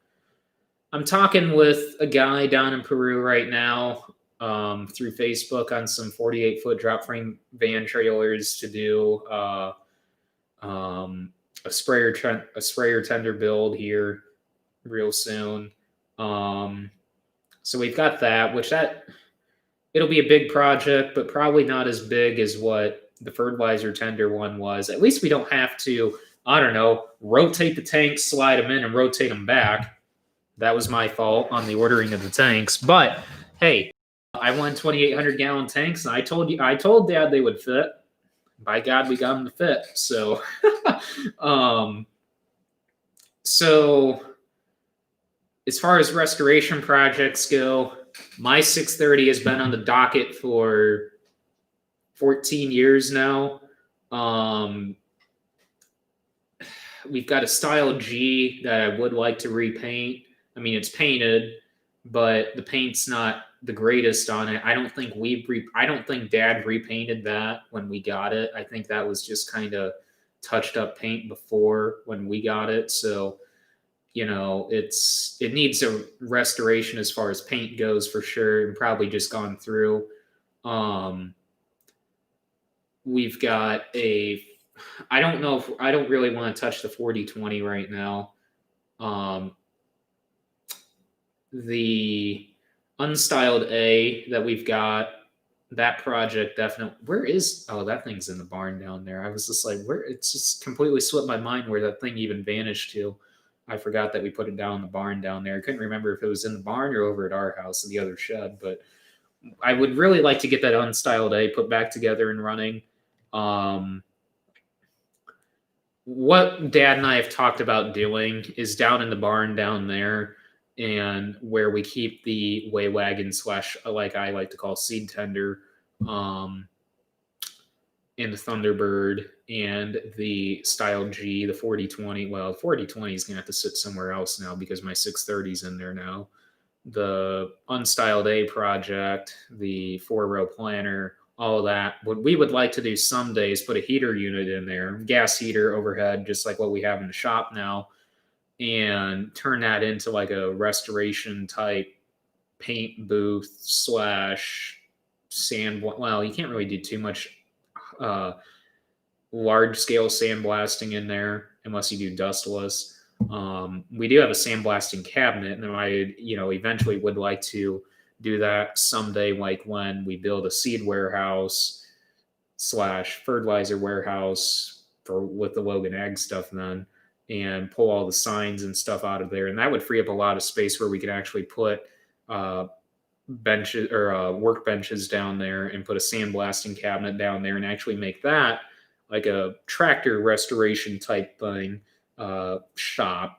with a guy down in Peru right now, through Facebook on some 48-foot drop frame van trailers to do a sprayer tender build here real soon. So we've got that, it'll be a big project, but probably not as big as what the fertilizer tender one was. At least we don't have to, I don't know, rotate the tanks, slide them in, and rotate them back. That was my fault on the ordering of the tanks. But hey, I won 2,800 gallon tanks, and I told Dad they would fit. By God, we got them to fit. So, so as far as restoration projects go, my 630 has been on the docket for 14 years now. We've got a Style G that I would like to repaint. I mean, it's painted, but the paint's not the greatest on it. I don't think Dad repainted that when we got it. I think that was just kind of touched up paint before when we got it. So, you know, it needs a restoration as far as paint goes for sure, and probably just gone through. We've got I don't know if I don't really want to touch the 40/20 right now. The unstyled A that we've got, that project definitely. That thing's in the barn down there. I was just like, where? It's just completely slipped my mind where that thing even vanished to. I forgot that we put it down in the barn down there. I couldn't remember if it was in the barn or over at our house in the other shed, but I would really like to get that unstyled A put back together and running. What Dad and I have talked about doing is down in the barn down there, and where we keep the weigh wagon / like I like to call seed tender, and the Thunderbird and the Style G, the 40/20. Well, 40/20 is gonna have to sit somewhere else now because my 630's in there now. The unstyled A project, the 4-row planter, all of that. What we would like to do someday is put a heater unit in there, gas heater overhead, just like what we have in the shop now, and turn that into like a restoration type paint booth / sand. Well, you can't really do too much large scale sandblasting in there unless you do dustless. We do have a sandblasting cabinet, and I, eventually would like to do that someday, like when we build a seed warehouse / fertilizer warehouse with the Logan Ag stuff then, and pull all the signs and stuff out of there. And that would free up a lot of space where we could actually put benches or workbenches down there, and put a sandblasting cabinet down there, and actually make that like a tractor restoration type thing,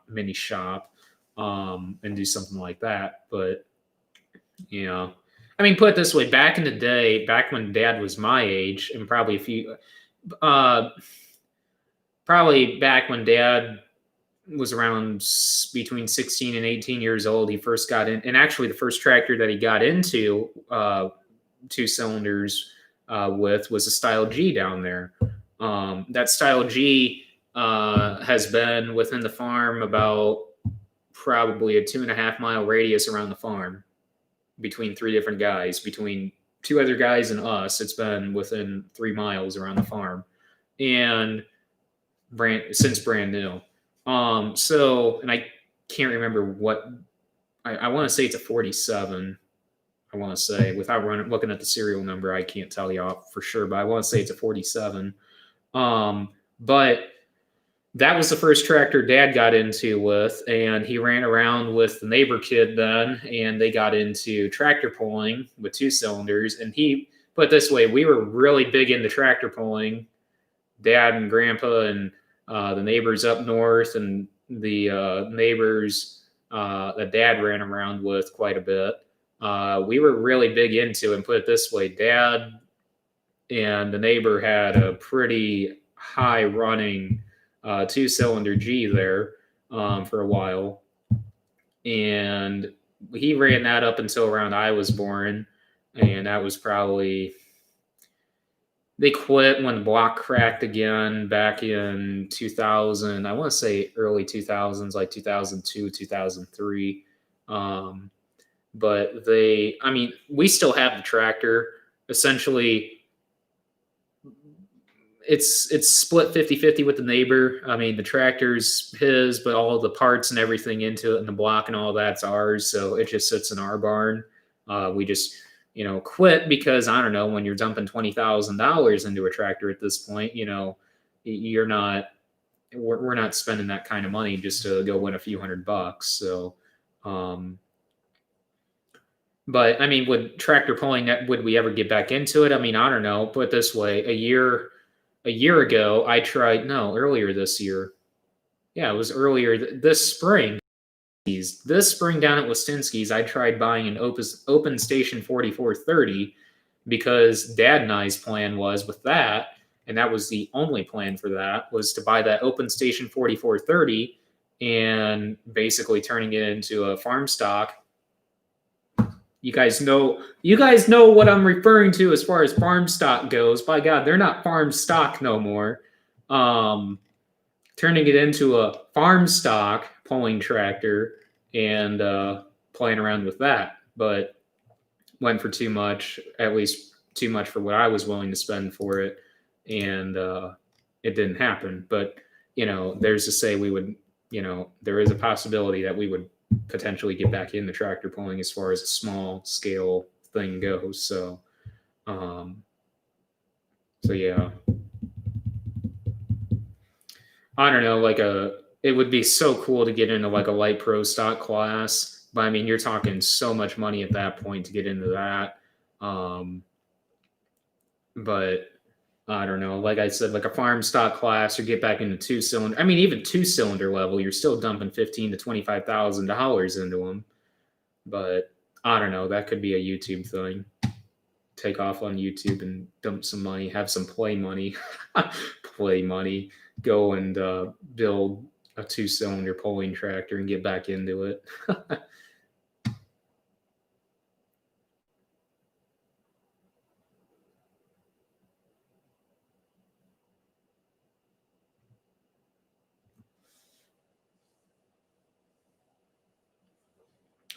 mini shop, and do something like that. But I mean, put it this way, back in the day, back when Dad was my age, and probably back when Dad was around between 16 and 18 years old, he first got in, and actually the first tractor that he got into 2 cylinders with was a Style G down there. That Style G has been within the farm about probably a 2.5 mile radius around the farm, between 3 different guys, between 2 other guys and us. It's been within 3 miles around the farm, and brand new. And I can't remember what I want to say. It's a 47. I want to say, without looking at the serial number, I can't tell you for sure, but I want to say it's a 47. But that was the first tractor Dad got into with, and he ran around with the neighbor kid then, and they got into tractor pulling with 2 cylinders. And put it this way, we were really big into tractor pulling. Dad and Grandpa and the neighbors up north and the neighbors that Dad ran around with quite a bit. We were really big into, and put it this way, Dad and the neighbor had a pretty high running 2-cylinder G there for a while. And he ran that up until around I was born. And that was probably, they quit when the block cracked again back in 2000. I want to say early 2000s, like 2002, 2003. But we still have the tractor. Essentially, it's split 50-50 with the neighbor. I mean, the tractor's his, but all the parts and everything into it and the block and all that's ours. So it just sits in our barn. We just, quit because, I don't know, when you're dumping $20,000 into a tractor at this point, we're not spending that kind of money just to go win a few $100. So, but I mean, would tractor pulling, would we ever get back into it? I mean, I don't know. Put it this way, a year ago, I tried, no, earlier this year. Yeah, it was earlier this spring. This spring down at Westinski's, I tried buying an Open Station 4430 because Dad and I's plan was with that, and that was the only plan for that, was to buy that Open Station 4430 and basically turning it into a farm stock. You guys know what I'm referring to as far as farm stock goes. By God, they're not farm stock no more. Turning it into a farm stock pulling tractor and playing around with that, but went for too much, at least too much for what I was willing to spend for it, and it didn't happen. But there's to say we would, there is a possibility that we would potentially get back into tractor pulling as far as a small scale thing goes. So yeah, I don't know, it would be so cool to get into like a light pro stock class, but I mean, you're talking so much money at that point to get into that. But I don't know, like I said, like a farm stock class or get back into 2-cylinder. I mean, even 2-cylinder level, you're still dumping $15,000 to $25,000 into them. But I don't know, that could be a YouTube thing. Take off on YouTube and dump some money, have some play money, go and build a 2-cylinder pulling tractor and get back into it.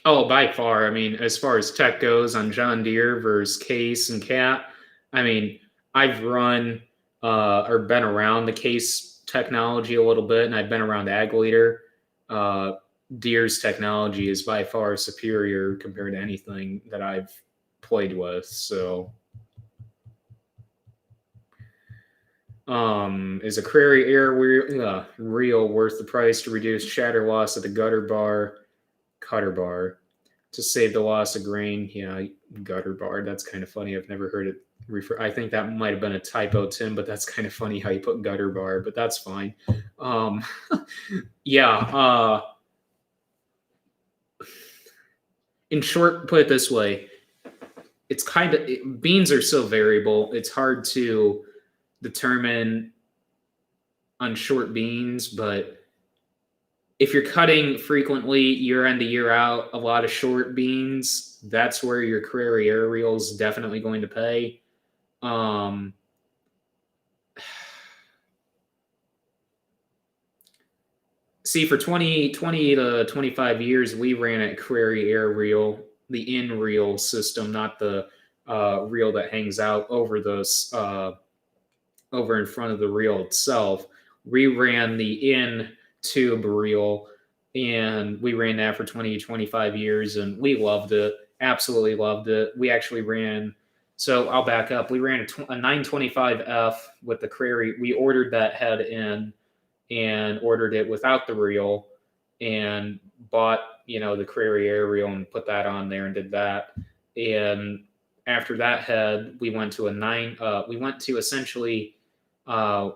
Oh, by far. I mean, as far as tech goes on John Deere versus Case and Cat, I mean, I've run or been around the Case technology a little bit, and I've been around Ag Leader. Deere's technology is by far superior compared to anything that I've played with. So, is a Crary air reel worth the price to reduce shatter loss at the cutter bar to save the loss of grain? Yeah, gutter bar. That's kind of funny. I've never heard it refer. I think that might have been a typo, Tim, but that's kind of funny how you put gutter bar, but that's fine. Yeah. In short, put it this way, it's beans are so variable. It's hard to determine on short beans, but if you're cutting frequently year in to year out a lot of short beans, that's where your Crary air reel is definitely going to pay. See, for 20 to 25 years, we ran a Crary air reel, the in reel system, not the reel that hangs out over over in front of the reel itself. We ran the in tube reel, and we ran that for 20 to 25 years, and we loved it. Absolutely loved it. We actually ran, so I'll back up. We ran a 925F with the Crary. We ordered that head in and ordered it without the reel and bought, the Crary air reel and put that on there and did that. And after that head, we went to a 9. We went to essentially, I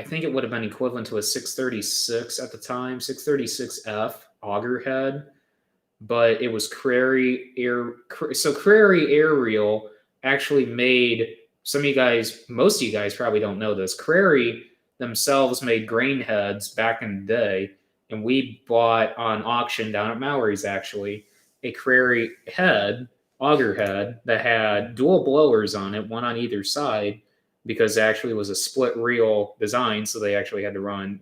think it would have been equivalent to a 636 at the time, 636F auger head, but it was Crary Air. So Crary Aerial actually made, most of you guys probably don't know this. Crary themselves made grain heads back in the day, and we bought on auction down at Mallory's actually a Crary head, auger head, that had dual blowers on it, one on either side, because it actually was a split reel design, so they actually had to run,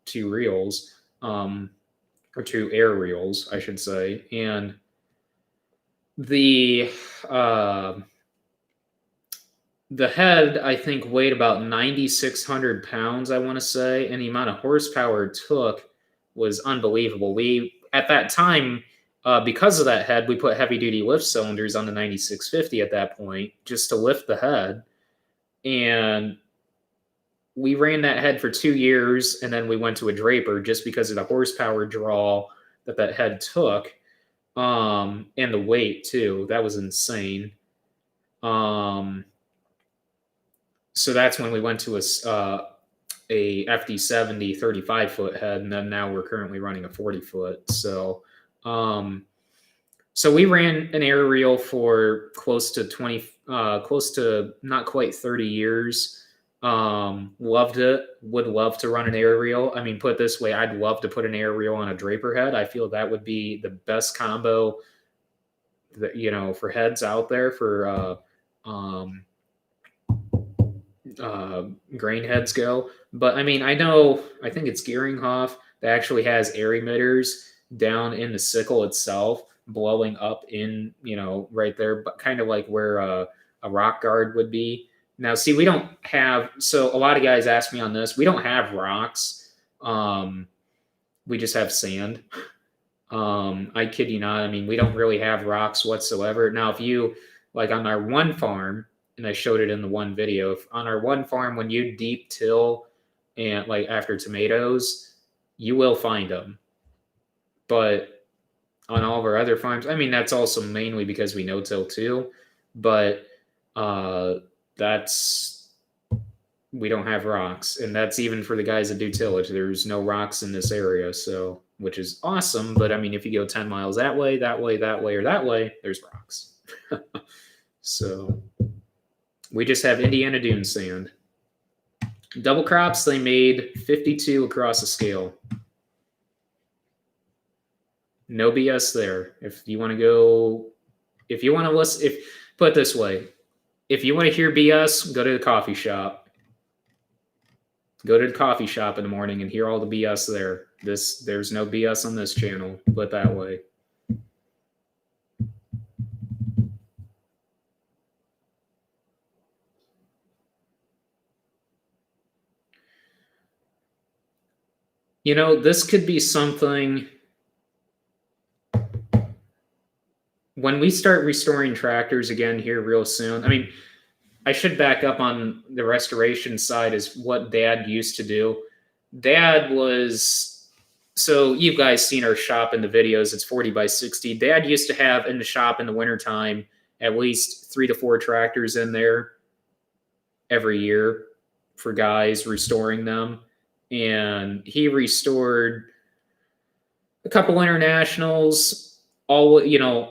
two reels, or two air reels, I should say, and the head, I think, weighed about 9,600 pounds, I want to say, and the amount of horsepower it took was unbelievable. We, at that time, because of that head, we put heavy-duty lift cylinders on the 9650 at that point, just to lift the head. And we ran that head for 2 years, and then we went to a draper just because of the horsepower draw that head took, and the weight, too. That was insane. So that's when we went to a FD70 35-foot head, and then now we're currently running a 40-foot. So we ran an air reel for close to not quite 30 years. Loved it. Would love to run an air reel. I mean, put it this way, I'd love to put an air reel on a draper head. I feel that would be the best combo that, for heads out there for grain heads go. But I mean, I think it's Gearinghoff that actually has air emitters down in the sickle itself, blowing up in, right there, but kind of like where a rock guard would be. Now, see, we don't have, so a lot of guys ask me on this, we don't have rocks. We just have sand. I kid you not. I mean, we don't really have rocks whatsoever. Now, if you, like on our one farm, and I showed it in the one video, if on our one farm, when you deep till and like after tomatoes, you will find them. But on all of our other farms, I mean, that's also mainly because we no-till too, but we don't have rocks, and that's even for the guys that do tillage. There's no rocks in this area, so, which is awesome. But I mean, if you go 10 miles that way, or that way, there's rocks. So we just have Indiana Dune sand. Double crops, they made 52 across the scale. No BS there. If you want to listen, put it this way, if you want to hear BS, go to the coffee shop. Go to the coffee shop in the morning and hear all the BS there. There's no BS on this channel, put it that way. This could be something when we start restoring tractors again here real soon. I mean, I should back up on the restoration side is what Dad used to do. Dad was, so you guys seen our shop in the videos, it's 40 by 60. Dad used to have in the shop in the wintertime at least 3 to 4 tractors in there every year for guys restoring them. And he restored a couple internationals, all,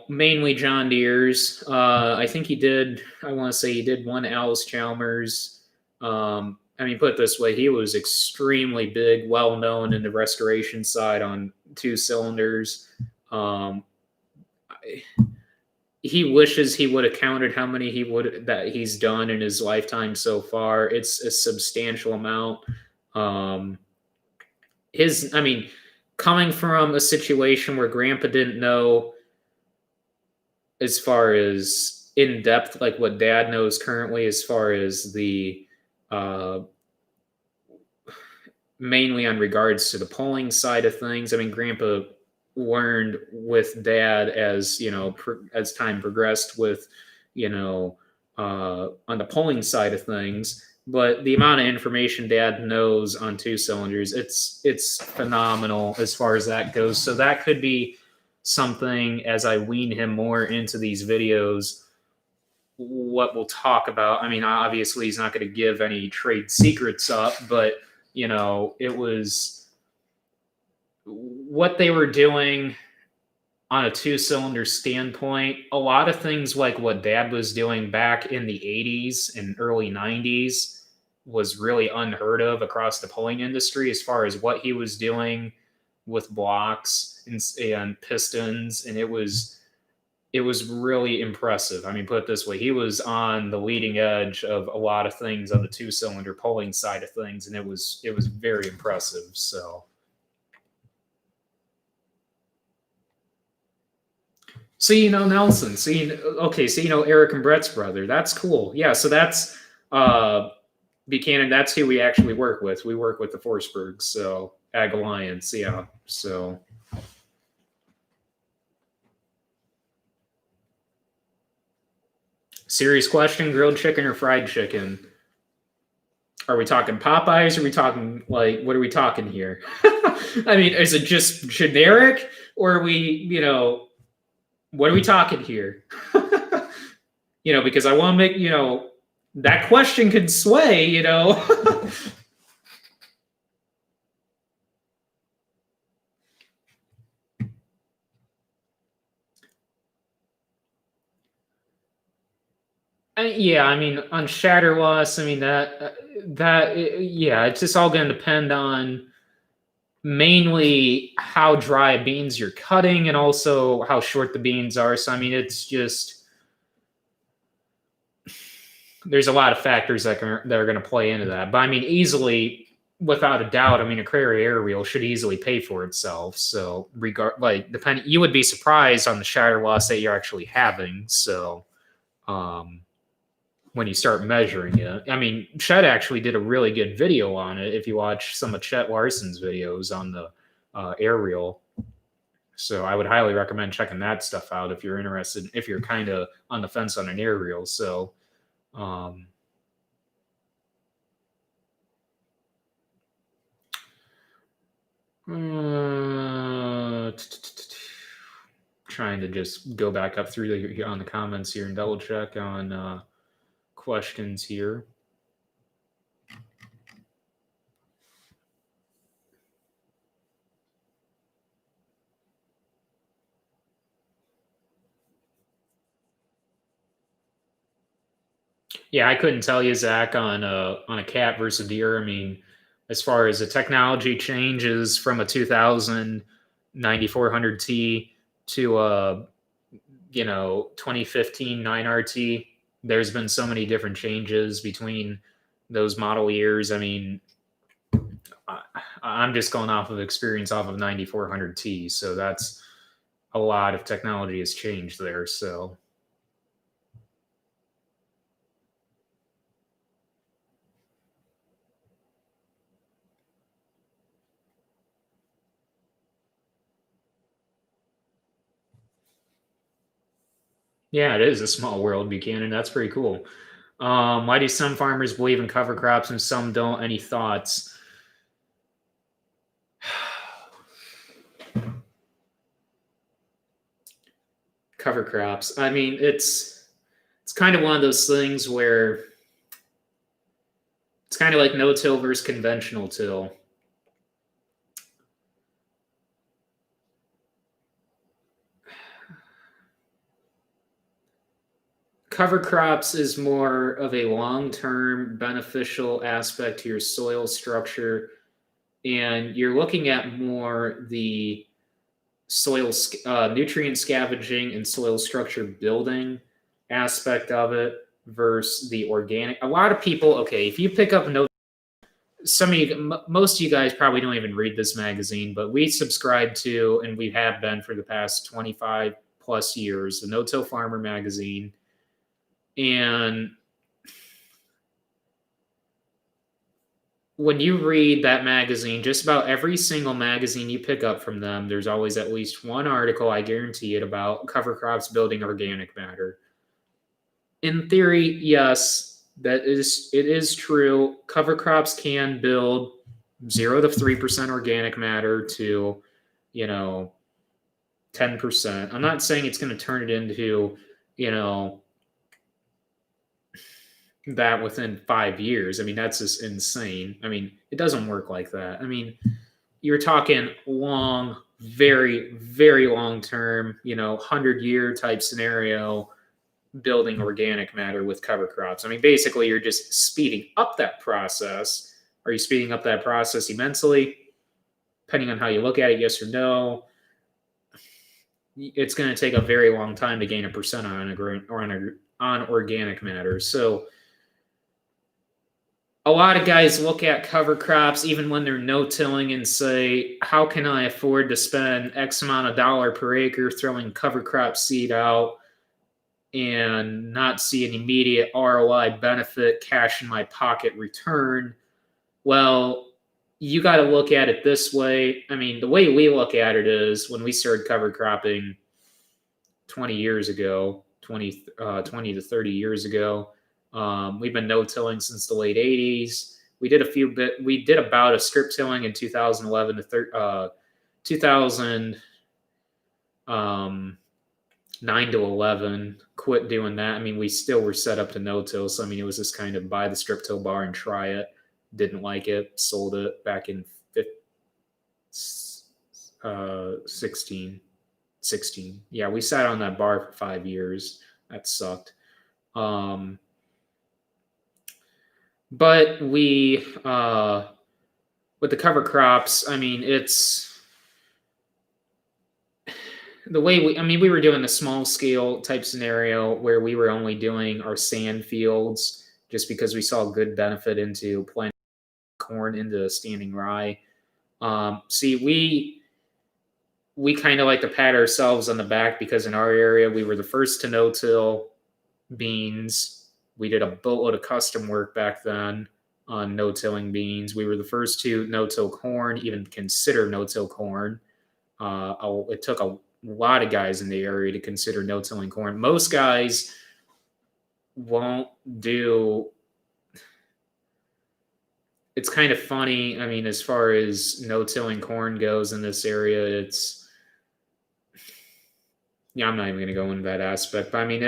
mainly John Deere's. I think I want to say he did one Alice Chalmers. I mean, put it this way, he was extremely big, well known in the restoration side on 2 cylinders. He wishes he would have counted how many that he's done in his lifetime so far. It's a substantial amount. Coming from a situation where Grandpa didn't know as far as in depth, like what Dad knows currently, as far as the, mainly on regards to the pulling side of things. I mean, Grandpa learned with Dad as, as time progressed with, on the pulling side of things. But the amount of information Dad knows on 2 cylinders, it's phenomenal as far as that goes. So that could be something as I wean him more into these videos, what we'll talk about. I mean, obviously he's not going to give any trade secrets up, but it was what they were doing on a two-cylinder standpoint. A lot of things like what Dad was doing back in the 80s and early 90s was really unheard of across the pulling industry, as far as what he was doing with blocks and pistons, and it was really impressive. I mean, put it this way, he was on the leading edge of a lot of things on the two-cylinder pulling side of things, and it was very impressive. So Nelson. Eric and Brett's brother. That's cool. Yeah, so that's Buchanan. That's who we actually work with. We work with the Forsbergs, so Ag Alliance. Yeah, so. Serious question: grilled chicken or fried chicken? Are we talking Popeyes? Or are we talking what are we talking here? I mean, is it just generic, or are we, what are we talking here? Because I want to make, that question could sway, Yeah, I mean, on shatter loss, I mean, it's just all going to depend on mainly how dry beans you're cutting and also how short the beans are. So, I mean, it's just, there's a lot of factors that are going to play into that. But I mean, easily, without a doubt, I mean, a Crary aerial should easily pay for itself. So, you would be surprised on the shatter loss that you're actually having. So, when you start measuring it, I mean, Chet actually did a really good video on it. If you watch some of Chet Larson's videos on the aerial, so I would highly recommend checking that stuff out if you're interested. If you're kind of on the fence on an aerial, so. Trying to just go back up through on the comments here and double check on questions here. Yeah, I couldn't tell you, Zach, on a cat versus Deere. I mean, as far as the technology changes from a 2000 9400T to a 2015 9RT, there's been so many different changes between those model years. I mean, I'm just going off of experience off of 9400T, so that's a lot of technology has changed there. So. Yeah, it is a small world, Buchanan. That's pretty cool. Why do some farmers believe in cover crops and some don't? Any thoughts? Cover crops. I mean, it's kind of one of those things where it's kind of like no-till versus conventional till. Cover crops is more of a long-term beneficial aspect to your soil structure, and you're looking at more the soil nutrient scavenging and soil structure building aspect of it versus the organic. A lot of people, okay, if you pick up most of you guys probably don't even read this magazine, but we subscribe to, and we have been for the past 25 plus years, the No-Till Farmer magazine. And when you read that magazine, just about every single magazine you pick up from them, there's always at least one article, I guarantee it, about cover crops building organic matter. In theory, yes, it is true. Cover crops can build 0 to 3% organic matter to, 10 10%. I'm not saying it's going to turn it into, that within 5 years. I mean, that's just insane. I mean, it doesn't work like that. I mean, you're talking long, very, very long term, 100-year type scenario, building organic matter with cover crops. I mean, basically, you're just speeding up that process. Are you speeding up that process immensely? Depending on how you look at it, yes or no. It's going to take a very long time to gain a percent on organic matter. So a lot of guys look at cover crops, even when they're no-tilling, and say, how can I afford to spend X amount of dollar per acre throwing cover crop seed out and not see an immediate ROI benefit, cash in my pocket return? Well, you got to look at it this way. I mean, the way we look at it is when we started cover cropping 20 years ago, 20 to 30 years ago, we've been no-tilling since the late 80s. We did about a strip tilling in 2011 to 2009 to 11. Quit doing that. I mean, we still were set up to no-till, so I mean, it was just kind of buy the strip till bar and try it. Didn't like it, sold it back in 16. Yeah, we sat on that bar for 5 years. That sucked. But we, with the cover crops, I mean, it's the way we were doing the small scale type scenario where we were only doing our sand fields just because we saw good benefit into planting corn into standing rye. See, we kind of like to pat ourselves on the back because in our area, we were the first to no-till beans. We did a boatload of custom work back then on no-tilling beans. We were the first to no-till corn, even consider no-till corn. It took a lot of guys in the area to consider no-tilling corn. Most guys won't do. It's kind of funny. I mean, as far as no-tilling corn goes in this area, I'm not even going to go into that aspect. But I mean,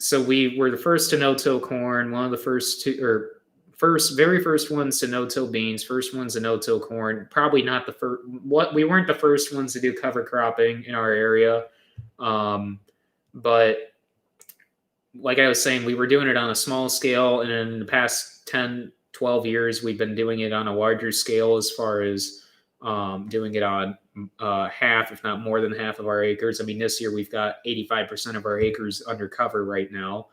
so we were the first to no-till corn, one of the first two, or very first ones to no-till beans, first ones to no-till corn. Probably not the first. We weren't the first ones to do cover cropping in our area, but like I was saying, we were doing it on a small scale, and in the past 10, 12 years, we've been doing it on a larger scale as far as doing it on half, if not more than half of our acres. I mean, this year we've got 85% of our acres under cover right now.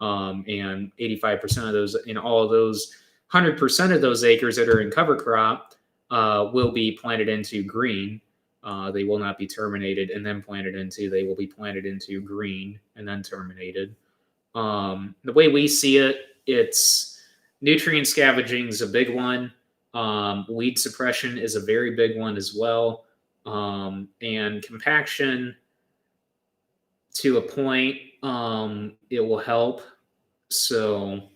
And 85% of those, in all of those, 100% of those acres that are in cover crop will be planted into green. They will not be terminated and then planted into. They will be planted into green and then terminated. The way we see it, it's nutrient scavenging is a big one. Weed suppression is a very big one as well. And compaction to a point, it will help. So,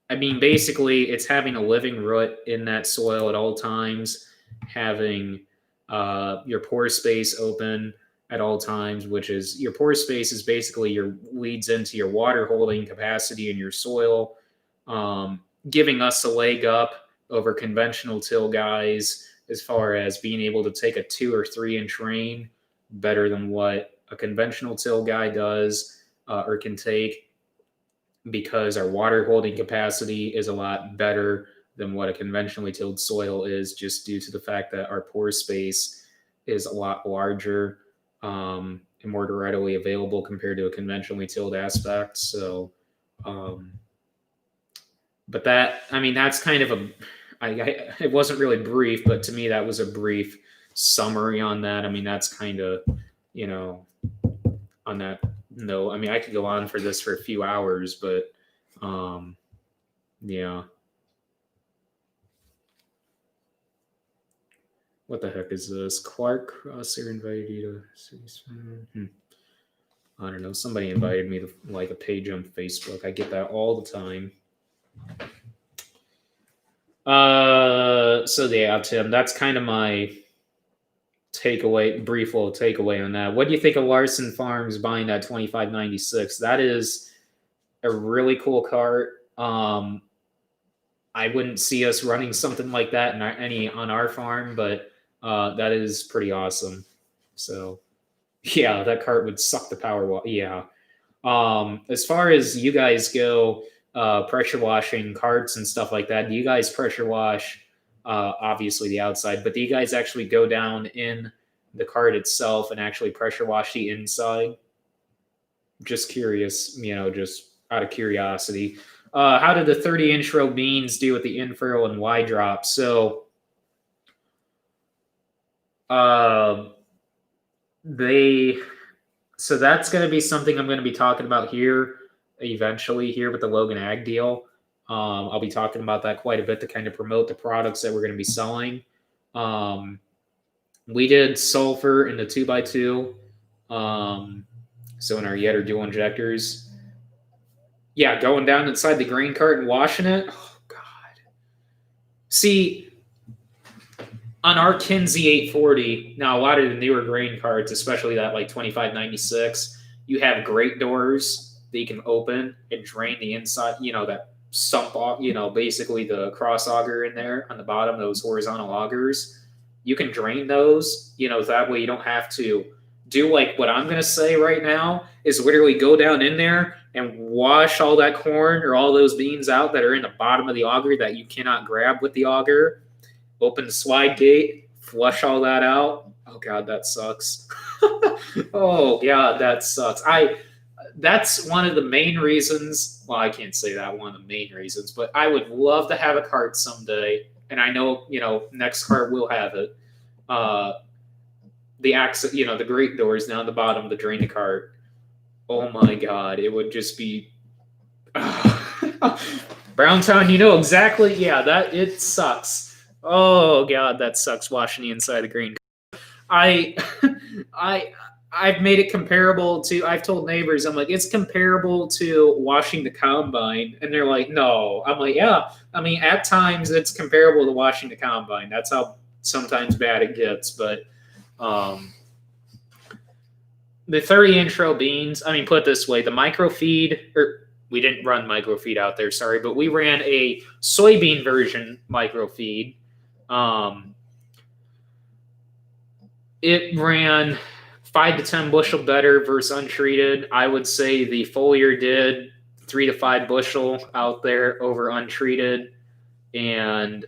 I mean, basically, it's having a living root in that soil at all times, having your pore space open at all times, which is your pore space is basically your leads into your water holding capacity in your soil, giving us a leg up over conventional till guys as far as being able to take a 2 or 3 inch rain better than what a conventional till guy does or can take, because our water holding capacity is a lot better than what a conventionally tilled soil is, just due to the fact that our pore space is a lot larger and more readily available compared to a conventionally tilled aspect. So, but that, I mean, that's kind of it wasn't really brief, but to me, that was a brief summary on that. I mean, that's kind of, on that note, I mean, I could go on for this for a few hours, but yeah. What the heck is this? Clark Crosser invited you to. I don't know. Somebody invited me to like a page on Facebook. I get that all the time. So yeah, Tim, that's kind of my brief little takeaway on that. What do you think of Larson Farms buying that 2596? That is a really cool cart. I wouldn't see us running something like that on our farm, but that is pretty awesome. So yeah, that cart would suck the power. Yeah. As far as you guys go, pressure washing carts and stuff like that, do you guys pressure wash? Obviously the outside, but do you guys actually go down in the cart itself and actually pressure wash the inside? Just curious, just out of curiosity. How did the 30-inch row beans do with the infurrow and Y drop? So so that's going to be something I'm going to be talking about here eventually here with the Logan Ag deal. I'll be talking about that quite a bit to kind of promote the products that we're going to be selling. We did sulfur in the 2x2. So in our Yetter dual injectors. Yeah, going down inside the grain cart and washing it. Oh, God. See, on our Kinsey 840, now a lot of the newer grain carts, especially that like 2596, you have grate doors that you can open and drain the inside, that sump off, basically the cross auger in there on the bottom, those horizontal augers. You can drain those, that way you don't have to do like what I'm going to say right now is literally go down in there and wash all that corn or all those beans out that are in the bottom of the auger that you cannot grab with the auger. Open the slide gate, flush all that out. Oh God, that sucks. Oh God, that sucks. That's one of the main reasons. Well, I can't say that one of the main reasons, but I would love to have a cart someday. And I know, next cart will have it. The access, the grate doors down the bottom to drain the cart. Oh my God, it would just be Browntown, exactly. Yeah, it sucks. Oh God, that sucks washing the inside of the grain. I've made it comparable to. I've told neighbors, I'm like, it's comparable to washing the combine, and they're like, no. I'm like, yeah. I mean, at times it's comparable to washing the combine. That's how sometimes bad it gets. But the 30-inch row beans. I mean, put it this way: the microfeed, or we didn't run microfeed out there, sorry, but we ran a soybean version microfeed. It ran 5 to 10 bushel better versus untreated. I would say the foliar did 3 to 5 bushel out there over untreated. And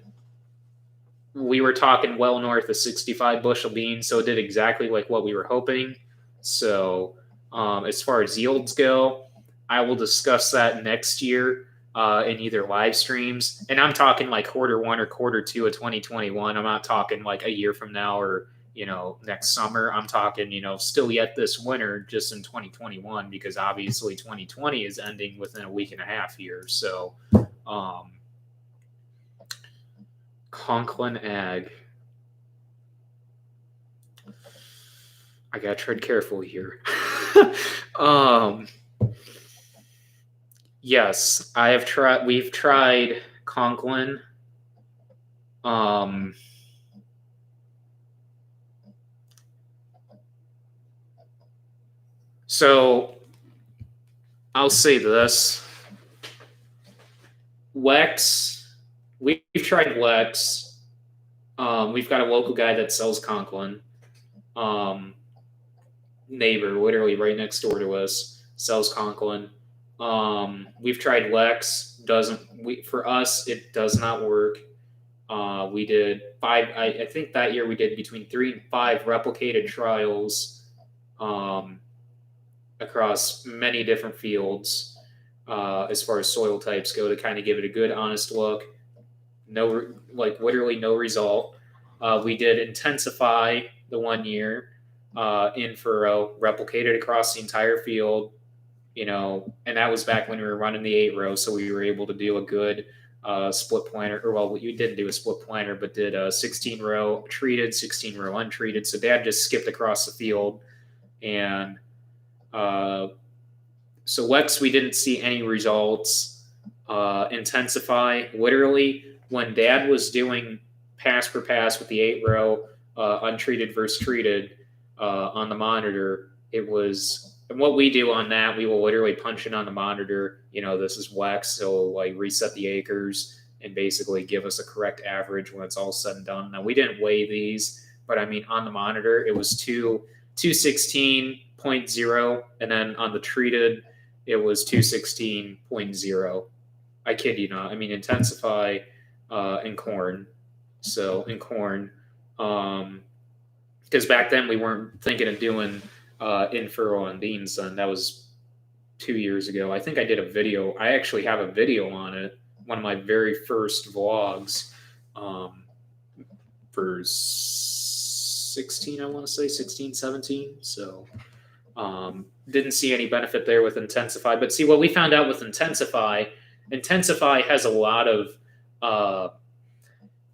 we were talking well north of 65 bushel beans. So it did exactly like what we were hoping. So as far as yields go, I will discuss that next year in either live streams. And I'm talking like Q1 or Q2 of 2021. I'm not talking like a year from now or next summer. I'm talking, still yet this winter, just in 2021, because obviously 2020 is ending within a week and a half here. So, Conklin Ag. I gotta tread carefully here. Yes, we've tried Conklin. So I'll say this. Lex, we've tried Lex. We've got a local guy that sells Conklin. Neighbor, literally right next door to us, sells Conklin. We've tried Lex. For us, it does not work. We did 5. I think that year we did between 3 and 5 replicated trials across many different fields as far as soil types go to kind of give it a good, honest look. Literally no result. We did intensify the 1 year in furrow, replicated across the entire field, and that was back when we were running the 8 row, so we were able to do a good split planter, we didn't do a split planter, but did a 16 row treated, 16 row untreated. So Dad just skipped across the field, and so Lex, we didn't see any results. Intensify, literally when Dad was doing pass per pass with the 8 row, untreated versus treated on the monitor, it was, and what we do on that, we will literally punch it on the monitor. This is Wex, so like reset the acres and basically give us a correct average when it's all said and done. Now, we didn't weigh these, but I mean, on the monitor, it was 216.0, and then on the treated, it was 216.0. I kid you not. I mean, intensify in corn. So in corn, because back then we weren't thinking of doing in-furrow on beans. Then that was 2 years ago. I think I did a video. I actually have a video on it. One of my very first vlogs for 16, I want to say 16, 17. So didn't see any benefit there with Intensify. But see, what we found out with Intensify has a lot of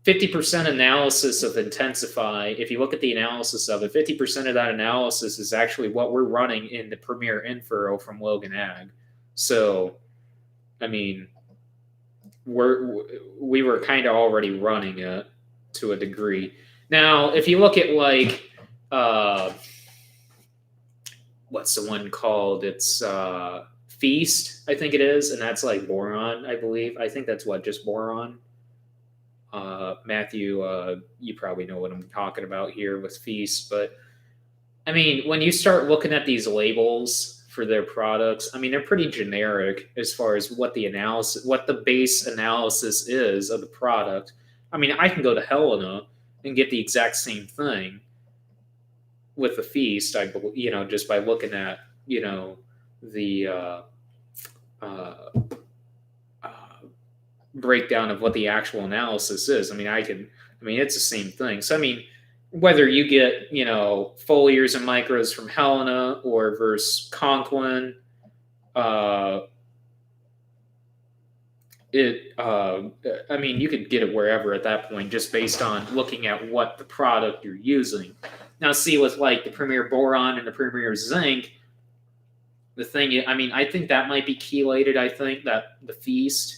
50% analysis of Intensify. If you look at the analysis of it, 50% of that analysis is actually what we're running in the Premier In-Furrow from Logan Ag. So, I mean, we were kind of already running it to a degree. Now, if you look at like, what's the one called? It's Feast, I think it is, and that's like boron, I believe. I think that's just boron. Matthew, you probably know what I'm talking about here with Feast, but I mean, when you start looking at these labels for their products, I mean, they're pretty generic as far as what the base analysis is of the product. I mean, I can go to Helena and get the exact same thing with the Feast, just by looking at, the breakdown of what the actual analysis is. I mean, it's the same thing. So, I mean, whether you get, foliars and micros from Helena or versus Conklin, I mean, you could get it wherever at that point, just based on looking at what the product you're using. Now, see, with like the Premier Boron and the Premier Zinc, the thing, I mean, I think that might be chelated. I think that the Feast,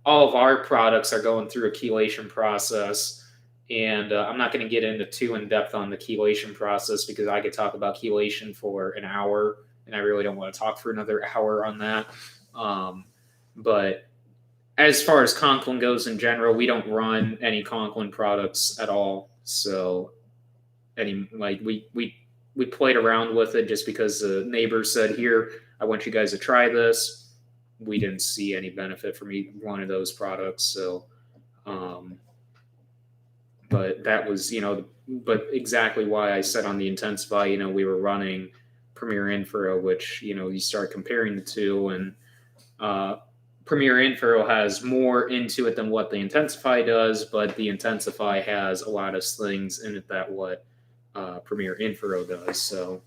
all of our products are going through a chelation process, and I'm not going to get into too in depth on the chelation process because I could talk about chelation for an hour, and I really don't want to talk for another hour on that. But as far as Conklin goes in general, we don't run any Conklin products at all. So, we played around with it just because the neighbor said, "Here, I want you guys to try this." We didn't see any benefit from either one of those products. So, but that was, but exactly why I said on the Intensify, we were running Premier In-Furrow, which, you start comparing the two, and Premier In-Furrow has more into it than what the Intensify does, but the Intensify has a lot of things in it that what Premier In-Furrow does. So,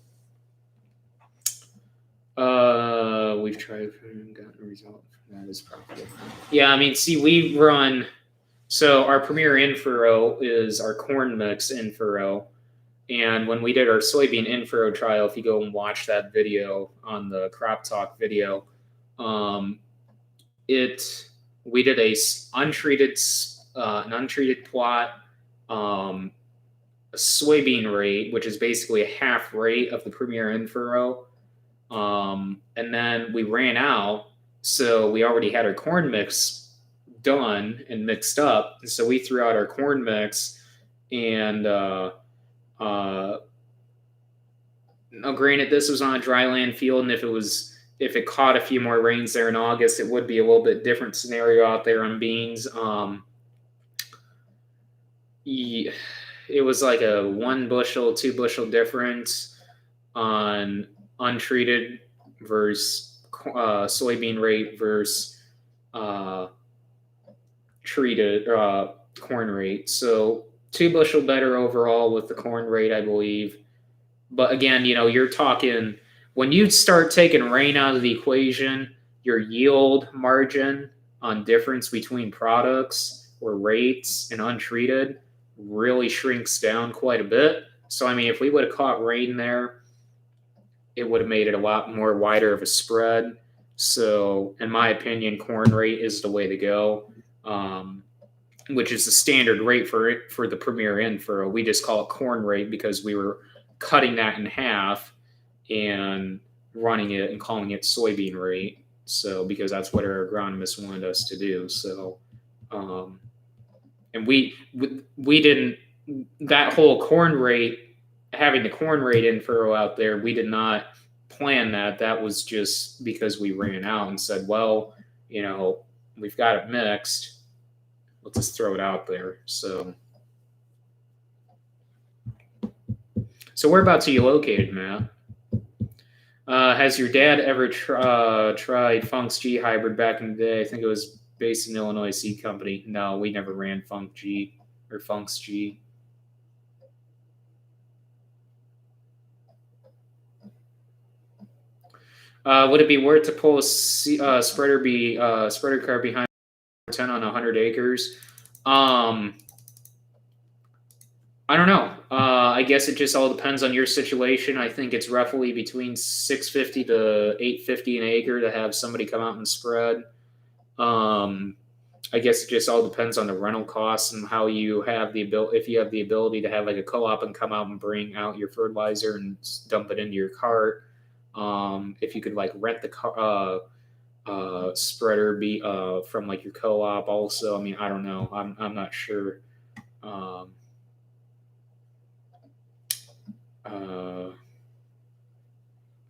we've tried and gotten a result. That is probably. Yeah, I mean, see, we run. So our Premier In-Furrow is our corn mix In-Furrow, and when we did our soybean In-Furrow trial, if you go and watch that video on the Crop Talk video, we did an untreated plot, a soybean rate, which is basically a half rate of the Premier In-Furrow. And then we ran out, so we already had our corn mix done and mixed up. And so we threw out our corn mix, and now granted, this was on a dry land field, and if it caught a few more rains there in August, it would be a little bit different scenario out there on beans. It was like a 1 bushel, 2 bushel difference on untreated versus soybean rate versus treated corn rate. So 2 bushel better overall with the corn rate, I believe. But again, you're talking, when you start taking rain out of the equation, your yield margin on difference between products or rates and untreated really shrinks down quite a bit. So, I mean, if we would have caught rain there, it would have made it a lot more wider of a spread. So, in my opinion, corn rate is the way to go. which is the standard rate for the Premier N furrow. We just call it corn rate because we were cutting that in half and running it and calling it soybean rate. So because that's what our agronomist wanted us to do. So, and we didn't, that whole corn rate, having the corn rate in furrow out there, we did not plan that. That was just because we ran out and said, well, we've got it mixed. Let's just throw it out there. So whereabouts are you located, Matt? Has your dad ever tried Funk's G hybrid back in the day? I think it was based in Illinois Seed Company. No, we never ran Funk G or Funk's G. Would it be worth to pull a spreader car behind 10 on 100 acres? I don't know. I guess it just all depends on your situation. I think it's roughly between $650 to $850 an acre to have somebody come out and spread. I guess it just all depends on the rental costs and how you have the ability. If you have the ability to have like a co-op and come out and bring out your fertilizer and dump it into your cart. If you could like rent the car, spreader from like your co-op also. I mean, I don't know. I'm not sure.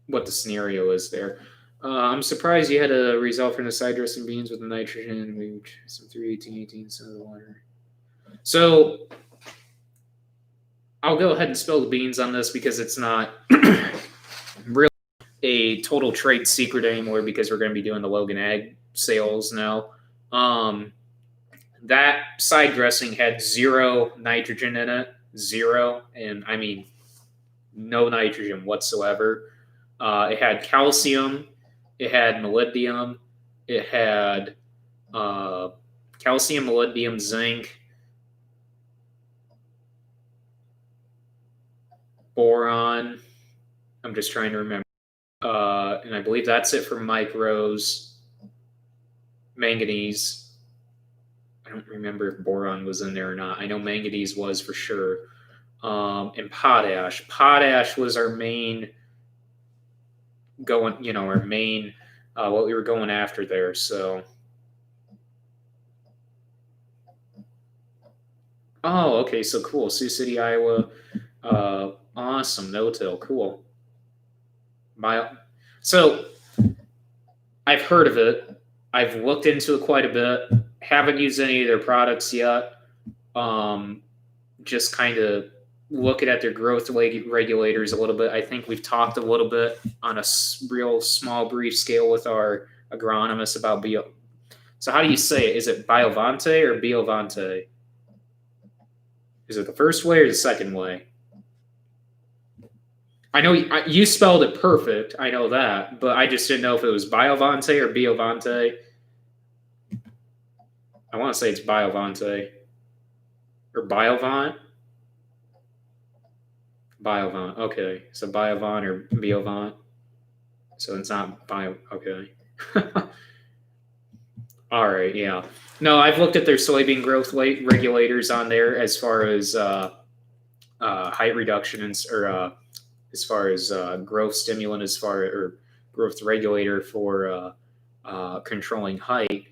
What the scenario is there. I'm surprised you had a result from the side dressing beans with the nitrogen, some 318 of the water. So I'll go ahead and spill the beans on this because it's not really a total trade secret anymore because we're going to be doing the Logan Ag sales now. That side dressing had 0 nitrogen in it, 0, and I mean no nitrogen whatsoever. It had calcium, it had molybdenum, it had calcium, molybdenum, zinc, boron. I'm just trying to remember. And I believe that's it for micros. Manganese. I don't remember if boron was in there or not. I know manganese was for sure. And potash. Potash was our main what we were going after there. So, oh, okay, so cool. Sioux City, Iowa. Awesome, no-till, cool. So, I've heard of it. I've looked into it quite a bit. Haven't used any of their products yet. Just kind of looking at their growth regulators a little bit. I think we've talked a little bit on a real small, brief scale with our agronomist about So how do you say it? Is it Biovante or Biovante? Is it the first way or the second way? I know you spelled it perfect. I know that, but I just didn't know if it was Biovante or Biovante. I want to say it's Biovante or Biovant. Biovant. Okay, so Biovant or Biovant. So it's not Bio. Okay. All right. Yeah. No, I've looked at their soybean growth regulators on there as far as height reduction or as far as growth stimulant, or growth regulator for controlling height.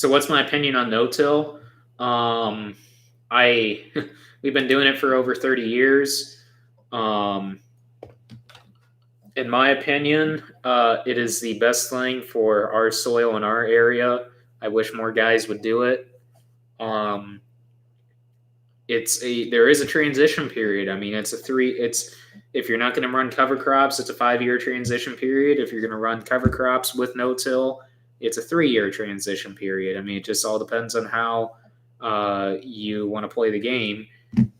So what's my opinion on no-till? We've been doing it for over 30 years. In my opinion, it is the best thing for our soil in our area. I wish more guys would do it. There is a transition period. I mean, if you're not going to run cover crops, it's a 5-year transition period. If you're going to run cover crops with no-till, it's a 3-year transition period. I mean, it just all depends on how you want to play the game.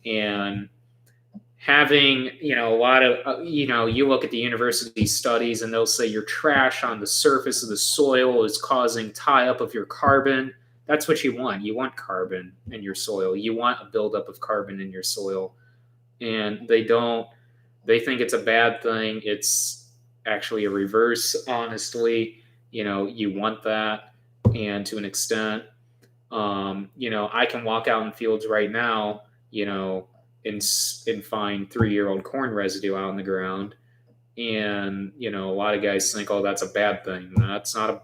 And having, a lot of, you look at the university studies and they'll say your trash on the surface of the soil is causing tie-up of your carbon. That's what you want. You want carbon in your soil. You want a buildup of carbon in your soil. And they think it's a bad thing. actually a reverse, honestly. You want that, and to an extent, I can walk out in fields right now, and find 3-year-old corn residue out in the ground. And a lot of guys think, oh, that's a bad thing. That's not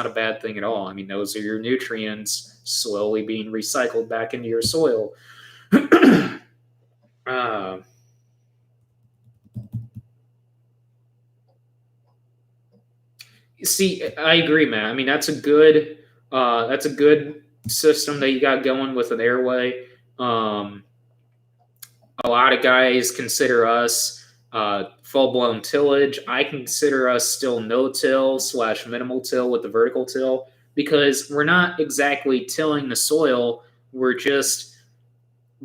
a bad thing at all. I mean, those are your nutrients slowly being recycled back into your soil. uh, See, I agree, man. I mean, that's a good system that you got going with an airway. Um, a lot of guys consider us full blown tillage. I consider us still no till / minimal till with the vertical till, because we're not exactly tilling the soil. We're just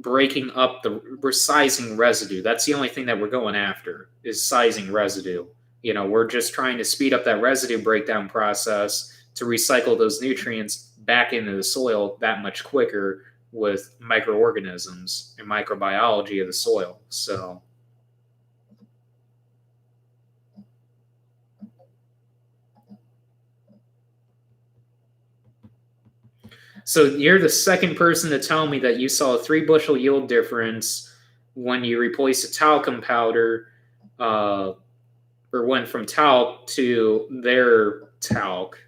we're sizing residue. That's the only thing that we're going after, is sizing residue. We're just trying to speed up that residue breakdown process to recycle those nutrients back into the soil that much quicker with microorganisms and microbiology of the soil. So you're the second person to tell me that you saw a 3 bushel yield difference when you replaced a talcum powder, or went from talc to their talc.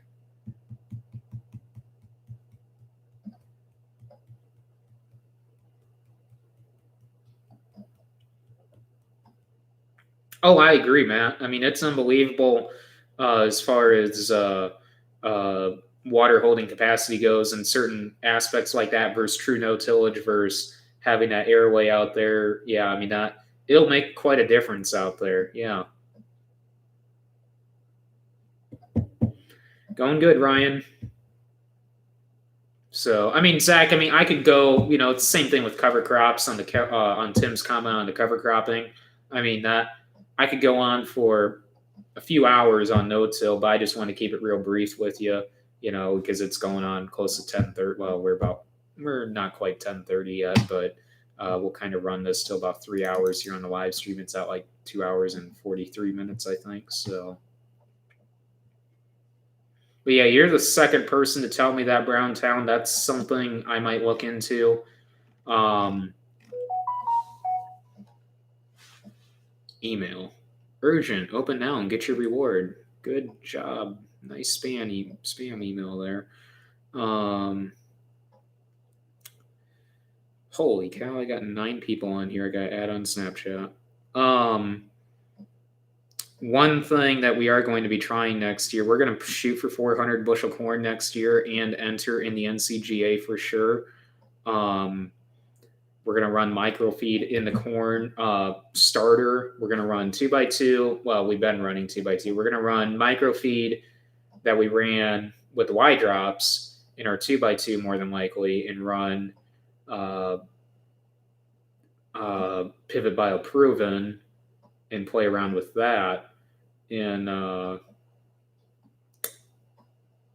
Oh, I agree, Matt. I mean, it's unbelievable as far as uh, water holding capacity goes, and certain aspects like that versus true no tillage versus having that airway out there. Yeah, I mean that it'll make quite a difference out there. Yeah, going good, Ryan. So, I mean, Zach, I mean, I could go. It's the same thing with cover crops on Tim's comment on the cover cropping. I mean that I could go on for a few hours on no-till, but I just want to keep it real brief with you, because it's going on close to 10:30. Well, we're not quite 10:30 yet, but we'll kind of run this till about 3 hours here on the live stream. It's at like 2 hours and 43 minutes, I think. So, but yeah, you're the second person to tell me that, Browntown. That's something I might look into. Um, Email. Urgent. Open now and get your reward. Good job. Nice spam email there. Holy cow! I got 9 people on here. I got to add on Snapchat. One thing that we are going to be trying next year, we're going to shoot for 400 bushel corn next year and enter in the NCGA for sure. We're going to run microfeed in the corn starter. We're going to run 2x2. Well, we've been running 2x2. We're going to run microfeed that we ran with the Y drops in our 2x2 more than likely, and run pivot bioproven and play around with that. And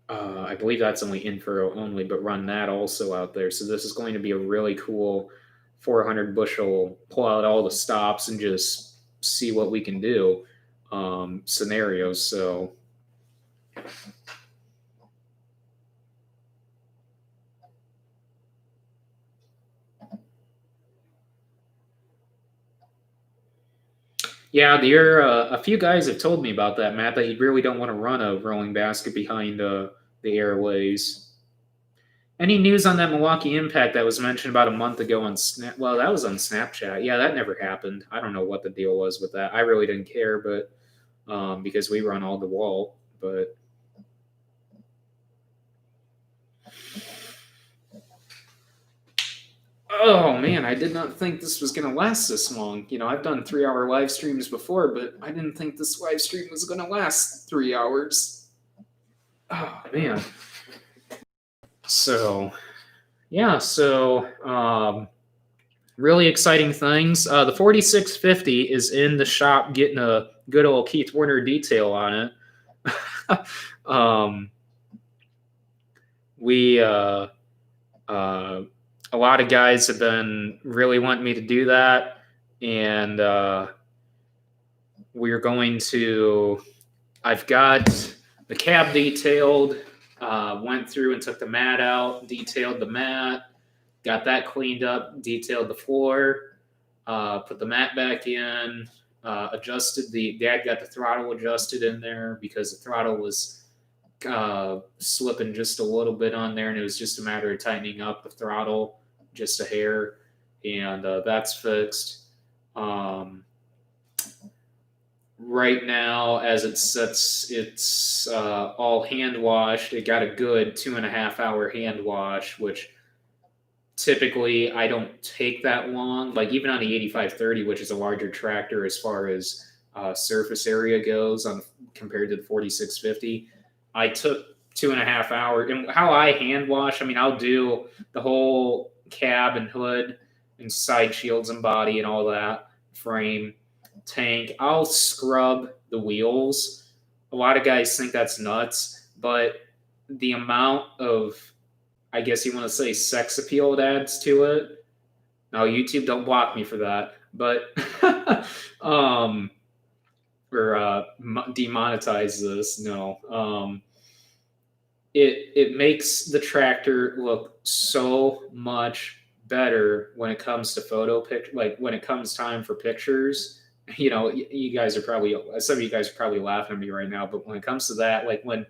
I believe that's only info only, but run that also out there. So this is going to be a really cool 400 bushel, pull out all the stops and just see what we can do scenarios. So yeah, a few guys have told me about that, Matt, that you really don't want to run a rolling basket behind the airways. Any news on that Milwaukee Impact that was mentioned about a month ago on Snap? Well, that was on Snapchat. Yeah, that never happened. I don't know what the deal was with that. I really didn't care, but because we run all DeWalt. But oh man, I did not think this was going to last this long. I've done 3-hour live streams before, but I didn't think this live stream was going to last 3 hours. Oh man. So yeah, really exciting things. The 4650 is in the shop getting a good old Keith Werner detail on it. We a lot of guys have been really wanting me to do that, and we're going to I've got the cab detailed. Went through and took the mat out, detailed the mat, got that cleaned up, detailed the floor, put the mat back in, adjusted Dad got the throttle adjusted in there because the throttle was slipping just a little bit on there, and it was just a matter of tightening up the throttle just a hair, and that's fixed. Right now, as it sits, it's all hand washed. It got a good 2.5 hour hand wash, which typically I don't take that long. Like even on the 8530, which is a larger tractor as far as surface area goes, compared to the 4650, I took 2.5 hours. And how I hand wash, I mean, I'll do the whole cab and hood and side shields and body and all that, frame, tank. I'll scrub the wheels. A lot of guys think that's nuts, but the amount of, I guess you want to say, sex appeal it adds to it. Now, YouTube, don't block me for that, but or demonetize this. No, it makes the tractor look so much better when it comes to like when it comes time for pictures. You know, you guys are probably, some of you guys are probably laughing at me right now, but when it comes to that, like when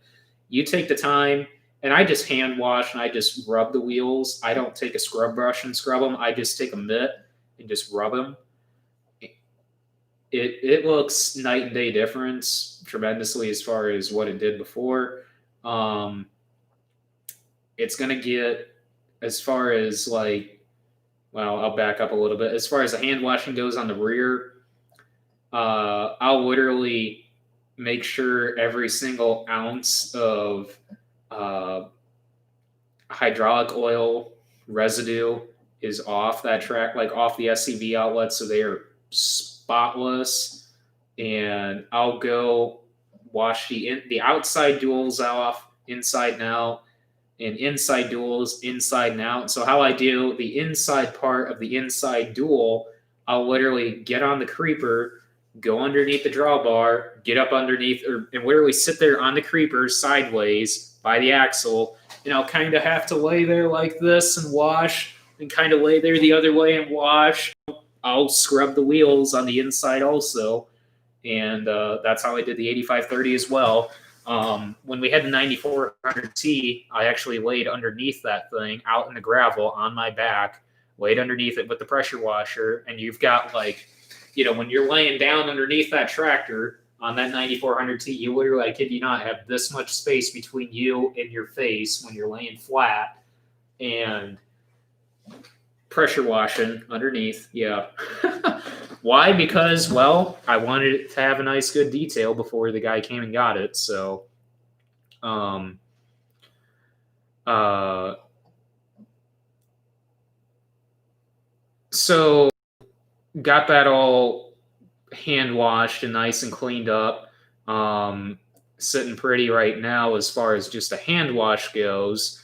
you take the time, and I just hand wash and I just rub the wheels. I don't take a scrub brush and scrub them. I just take a mitt and just rub them. It looks night and day difference tremendously as far as what it did before. It's going to get, as far as like, well, I'll back up a little bit. As far as the hand washing goes on the rear, I'll literally make sure every single ounce of hydraulic oil residue is off that track, like off the SCV outlet, so they are spotless. And I'll go wash the outside duals off inside and out, and inside duals inside and out. So how I do the inside part of the inside dual, I'll literally get on the creeper, go underneath the drawbar, get up underneath, and literally sit there on the creeper sideways by the axle, and I'll kind of have to lay there like this and wash, and kind of lay there the other way and wash. I'll scrub the wheels on the inside also, and that's how I did the 8530 as well. When we had the 9400T, I actually laid underneath that thing out in the gravel on my back, laid underneath it with the pressure washer, and you've got like, you know, when you're laying down underneath that tractor on that 9400T, you literally, I kid you not, have this much space between you and your face when you're laying flat, and pressure washing underneath. Yeah. Why? Because, well, I wanted it to have a nice, good detail before the guy came and got it. So, so got that all hand washed and nice and cleaned up. Sitting pretty right now as far as just a hand wash goes.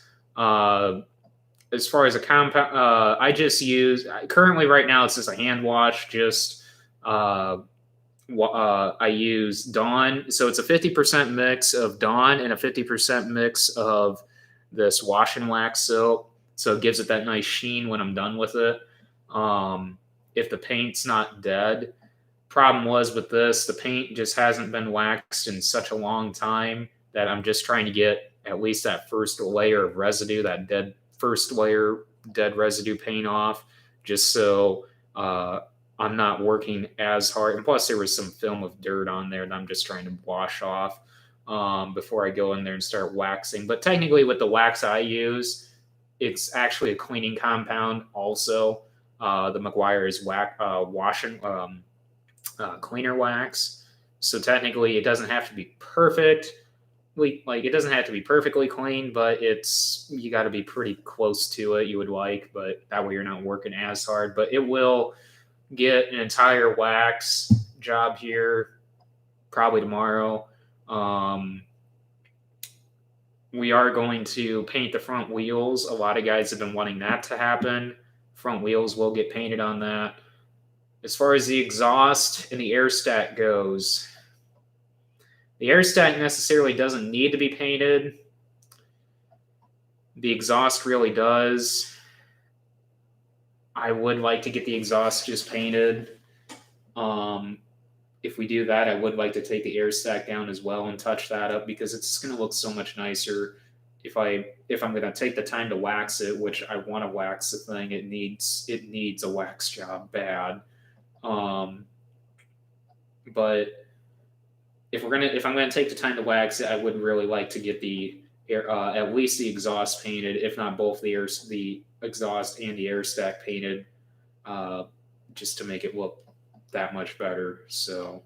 As far as a compound, I just use, currently right now it's just a hand wash. Just I use Dawn, so it's a 50% mix of Dawn and a 50% mix of this wash and wax soap, so it gives it that nice sheen when I'm done with it. If the paint's not dead, problem was with this, the paint just hasn't been waxed in such a long time that I'm just trying to get at least that first layer of residue, that first layer dead residue paint off, just so I'm not working as hard. And plus there was some film of dirt on there that I'm just trying to wash off before I go in there and start waxing. But technically with the wax I use, it's actually a cleaning compound also. The McGuire is washing cleaner wax. So technically it doesn't have to be perfect. Like it doesn't have to be perfectly clean, but you got to be pretty close to it, you would like, but that way you're not working as hard. But it will get an entire wax job here probably tomorrow. We are going to paint the front wheels. A lot of guys have been wanting that to happen. Front wheels will get painted on that. As far as the exhaust and the air stack goes, The air stack necessarily doesn't need to be painted. The exhaust really does. I would like to get the exhaust just painted. If we do that, I would like to take the air stack down as well and touch that up, because it's just going to look so much nicer if I'm going to take the time to wax it, which I want to wax the thing. It needs a wax job bad. But if I'm going to take the time to wax it, I would really like to get the air, at least the exhaust painted, if not both the exhaust and the air stack painted, just to make it look that much better. So,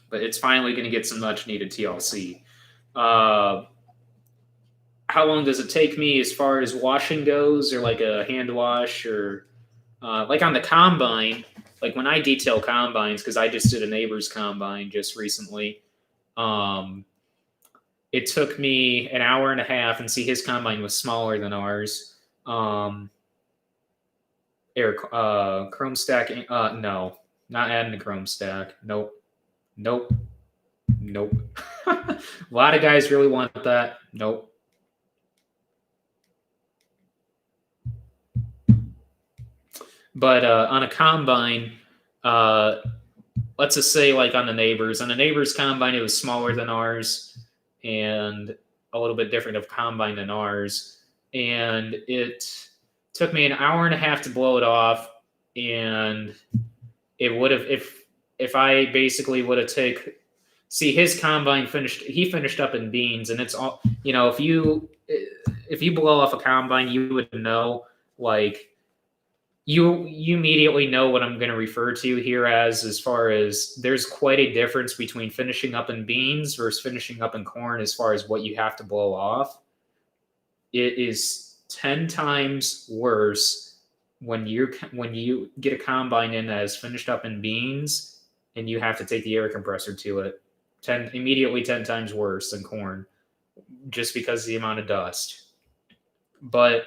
but it's finally going to get some much needed TLC. How long does it take me as far as washing goes, or like a hand wash, or like on the combine? Like when I detail combines, because I just did a neighbor's combine just recently, it took me an hour and a half, and see, his combine was smaller than ours. Chrome stack, no, not adding the chrome stack. Nope. A lot of guys really want that. Nope. But on a combine, let's just say like on the neighbor's combine, it was smaller than ours and a little bit different of combine than ours. And it took me an hour and a half to blow it off. And it would have, if I basically would have his combine he finished up in beans, and it's all, if you blow off a combine, you would know, like, you immediately know what I'm going to refer to here as far as there's quite a difference between finishing up in beans versus finishing up in corn as far as what you have to blow off. It is 10 times worse when you get a combine in that is finished up in beans and you have to take the air compressor to it. 10 times worse than corn, just because of the amount of dust. But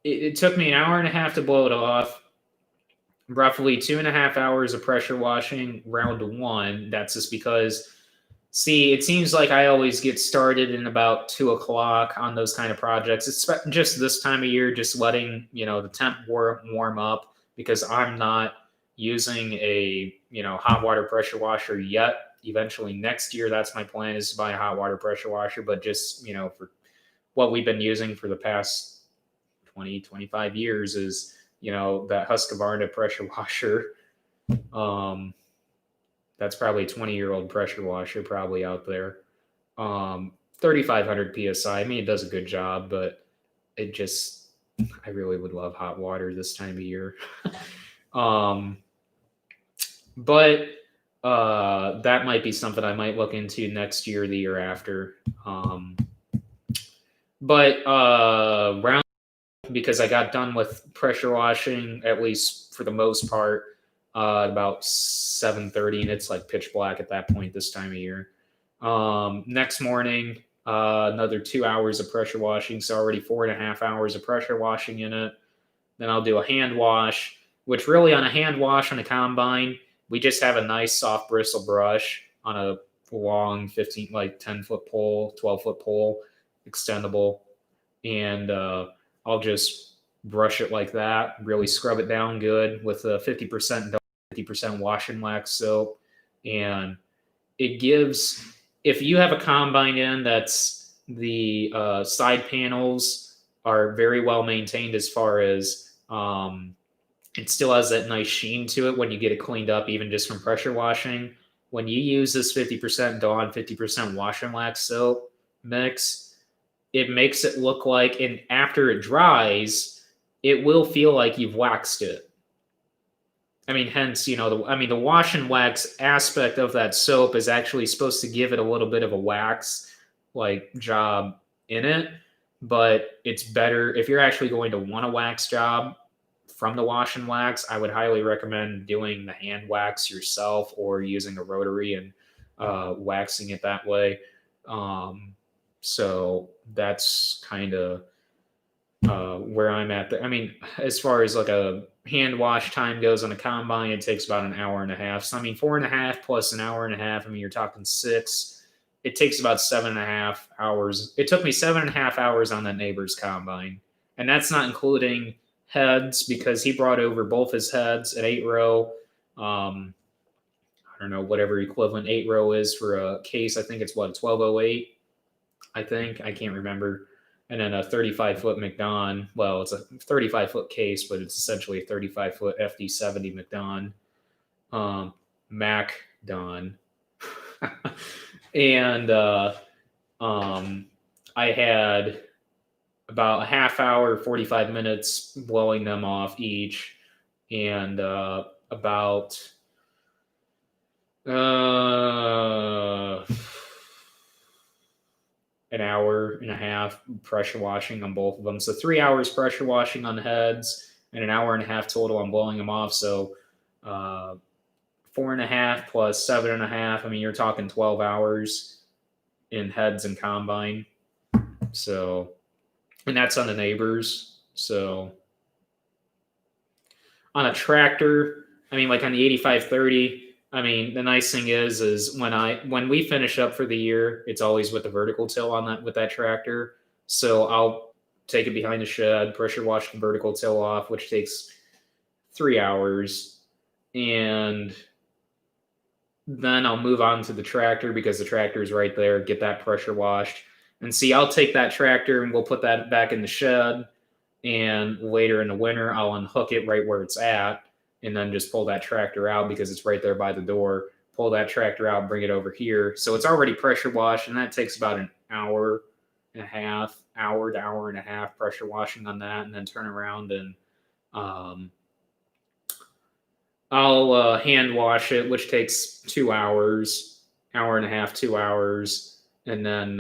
it took me an hour and a half to blow it off, roughly 2.5 hours of pressure washing round one. That's just because, see, it seems like I always get started in about 2 o'clock on those kind of projects. It's just this time of year, just letting, the temp warm up, because I'm not using a, hot water pressure washer yet. Eventually next year, that's my plan, is to buy a hot water pressure washer. But just, for what we've been using for the past 25 years is, that Husqvarna pressure washer. That's probably a 20-year-old pressure washer probably out there. 3,500 PSI. I mean, it does a good job, but I really would love hot water this time of year. But that might be something I might look into next year, the year after. Because I got done with pressure washing, at least for the most part, about 7:30, and it's like pitch black at that point this time of year. Next morning, another 2 hours of pressure washing, so already 4.5 hours of pressure washing in it. Then I'll do a hand wash, which really, on a hand wash on a combine, we just have a nice soft bristle brush on a long 10-foot pole, 12-foot pole, extendable, and I'll just brush it like that, really scrub it down good with a 50% wash and wax soap. And it gives, if you have a combine in that's the side panels are very well maintained, as far as it still has that nice sheen to it when you get it cleaned up, even just from pressure washing. When you use this 50% Dawn, 50% wash and wax soap mix, it makes it look like, and after it dries, it will feel like you've waxed it. I mean, hence, the wash and wax aspect of that soap is actually supposed to give it a little bit of a wax job in it. But it's better if you're actually going to want a wax job from the wash and wax. I would highly recommend doing the hand wax yourself, or using a rotary and waxing it that way. So that's kind of where I'm at. I mean, as far as like a hand wash time goes on a combine, it takes about an hour and a half. So I mean, 4.5 plus an hour and a half. I mean, you're talking 6. It takes about 7.5 hours. It took me 7.5 hours on that neighbor's combine, and that's not including heads because he brought over both his heads at 8 row. I don't know whatever equivalent 8 row is for a case. I think it's what 1208. I think I can't remember. And then a 35-foot McDon. Well, it's a 35-foot case, but it's essentially a 35-foot FD70 McDon, Mac Don. And I had about a half hour, 45 minutes blowing them off each, and about an hour and a half pressure washing on both of them. So 3 hours pressure washing on the heads and an hour and a half total on blowing them off. So 4.5 plus 7.5. I mean, you're talking 12 hours in heads and combine. So, and that's on the neighbors. So on a tractor, I mean, like on the 8530, I mean, the nice thing is when we finish up for the year, it's always with the vertical till on that with that tractor. So I'll take it behind the shed, pressure wash the vertical till off, which takes 3 hours, and then I'll move on to the tractor because the tractor is right there. Get that pressure washed, and see, I'll take that tractor and we'll put that back in the shed. And later in the winter, I'll unhook it right where it's at, and then just pull that tractor out because it's right there by the door. Pull that tractor out, bring it over here. So it's already pressure washed, and that takes about an hour and a half, hour to hour and a half pressure washing on that, and then turn around and I'll hand wash it, which takes 2 hours, hour and a half, 2 hours, and then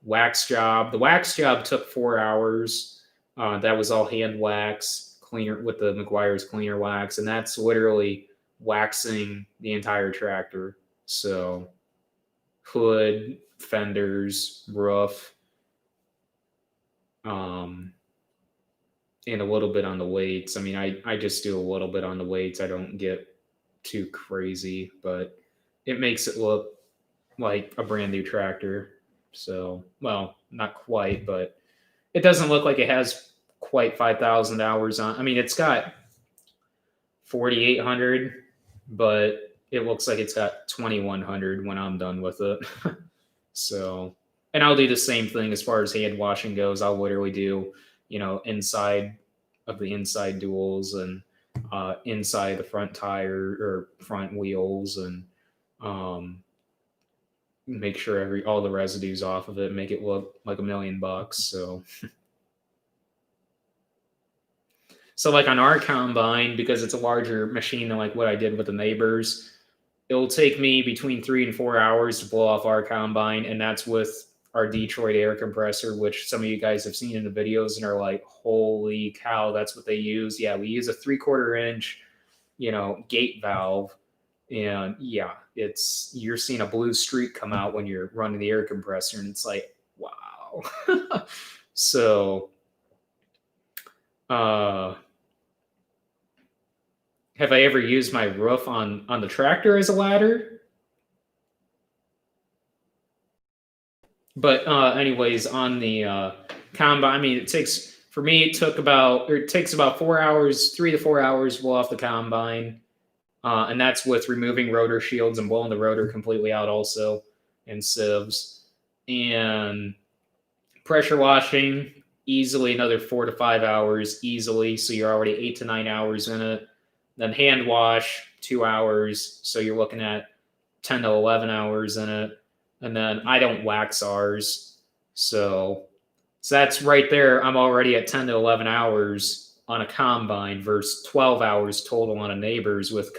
wax job. The wax job took 4 hours. That was all hand wax, cleaner with the McGuire's cleaner wax, and that's literally waxing the entire tractor. So hood, fenders, roof, and a little bit on the weights. I mean, I just do a little bit on the weights. I don't get too crazy, but it makes it look like a brand new tractor. So, well, not quite, but it doesn't look like it has quite 5,000 hours on. I mean, it's got 4,800, but it looks like it's got 2,100 when I'm done with it. So, and I'll do the same thing as far as hand washing goes. I'll literally do, inside of the inside duals and inside the front tire or front wheels, and make sure all the residues off of it, make it look like $1,000,000. So like on our combine, because it's a larger machine than like what I did with the neighbors, it'll take me between 3 and 4 hours to blow off our combine, and that's with our Detroit air compressor, which some of you guys have seen in the videos and are like, holy cow, that's what they use. Yeah, we use a 3/4 inch, gate valve. And yeah, you're seeing a blue streak come out when you're running the air compressor, and it's like, wow. So, have I ever used my roof on the tractor as a ladder? But anyways, on the combine, I mean, it takes 4 hours, 3 to 4 hours to blow off the combine, and that's with removing rotor shields and blowing the rotor completely out, also, and sieves, and pressure washing easily another 4 to 5 hours easily. So you're already 8 to 9 hours in it. Then hand wash 2 hours, so you're looking at 10 to 11 hours in it. And then I don't wax ours. So that's right there. I'm already at 10 to 11 hours on a combine versus 12 hours total on a neighbor's with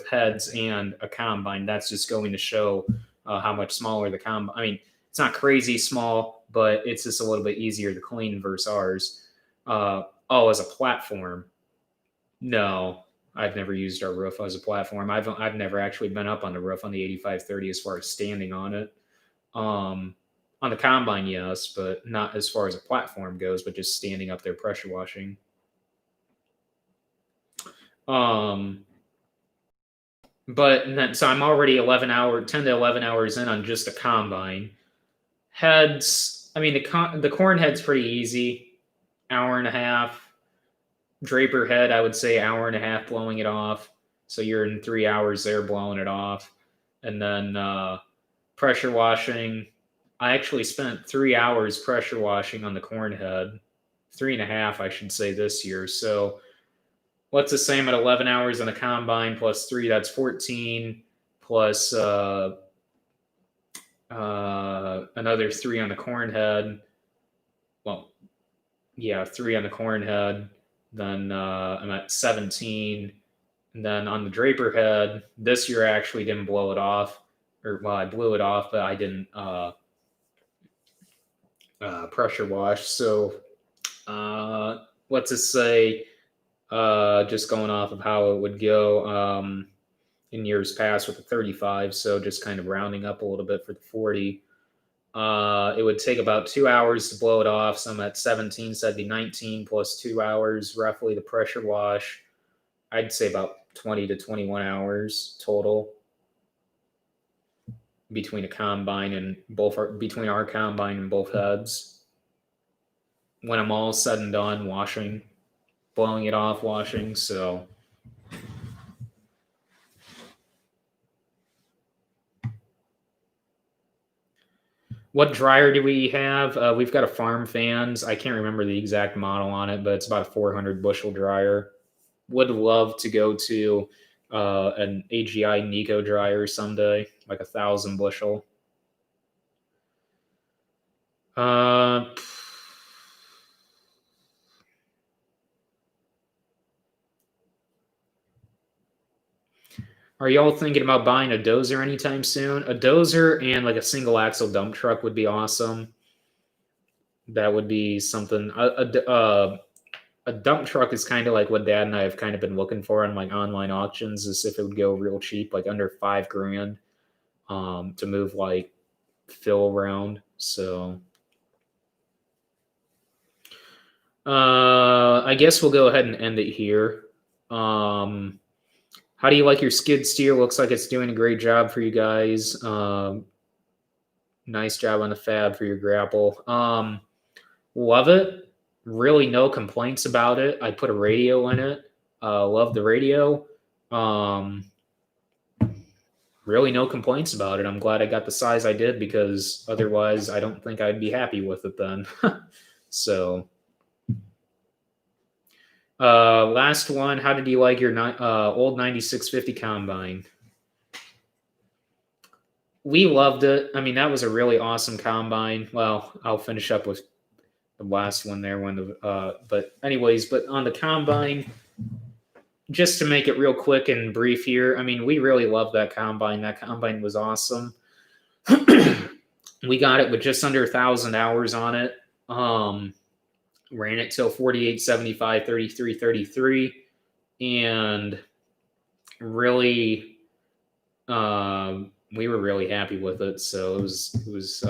heads and a combine. That's just going to show how much smaller the combine. I mean, it's not crazy small, but it's just a little bit easier to clean versus ours. As a platform. No, I've never used our roof as a platform. I've never actually been up on the roof on the 8530 as far as standing on it. On the combine, yes, but not as far as a platform goes, but just standing up there pressure washing. But then, so I'm already 10 to 11 hours in on just a combine. Heads, I mean, the corn head's pretty easy, hour and a half. Draper head, I would say hour and a half blowing it off. So you're in 3 hours there blowing it off. And then pressure washing, I actually spent 3 hours pressure washing on the corn head, 3.5, I should say, this year. So let's just say I'm at 11 hours on the combine plus 3, that's 14, plus another 3 on the corn head. Well, yeah, 3 on the corn head. Then I'm at 17. And then on the Draper head, this year I actually didn't blow it off. Well, I blew it off, but I didn't pressure wash. So let's just say, just going off of how it would go in years past with the 35, so just kind of rounding up a little bit for the 40. It would take about 2 hours to blow it off. So I'm at 17, so that'd be 19 plus 2 hours roughly to pressure wash. I'd say about 20 to 21 hours total between a combine and between our combine and both heads. When I'm all said and done washing, blowing it off, washing, so. What dryer do we have? We've got a Farm Fans. I can't remember the exact model on it, but it's about a 400 bushel dryer. Would love to go to an AGI Nico dryer someday, like 1,000 bushel. Are y'all thinking about buying a dozer anytime soon? A dozer and like a single axle dump truck would be awesome. That would be something. A dump truck is kind of like what Dad and I have kind of been looking for on like online auctions, is if it would go real cheap, like under $5,000, to move like fill around. So I guess we'll go ahead and end it here. How do you like your skid steer? Looks like it's doing a great job for you guys. Nice job on the fab for your grapple. Love it. Really no complaints about it. I put a radio in it. Love the radio. Really no complaints about it. I'm glad I got the size I did, because otherwise I don't think I'd be happy with it then. So last one, how did you like your old 9650 combine? We loved it. I mean, that was a really awesome combine. Well, I'll finish up with the last one there but anyways, but on the combine, just to make it real quick and brief here, I mean, we really loved that combine. That combine was awesome. We got it with just under 1,000 hours on it. Ran it till 48, 75, 33, 33, and really, we were really happy with it. So it was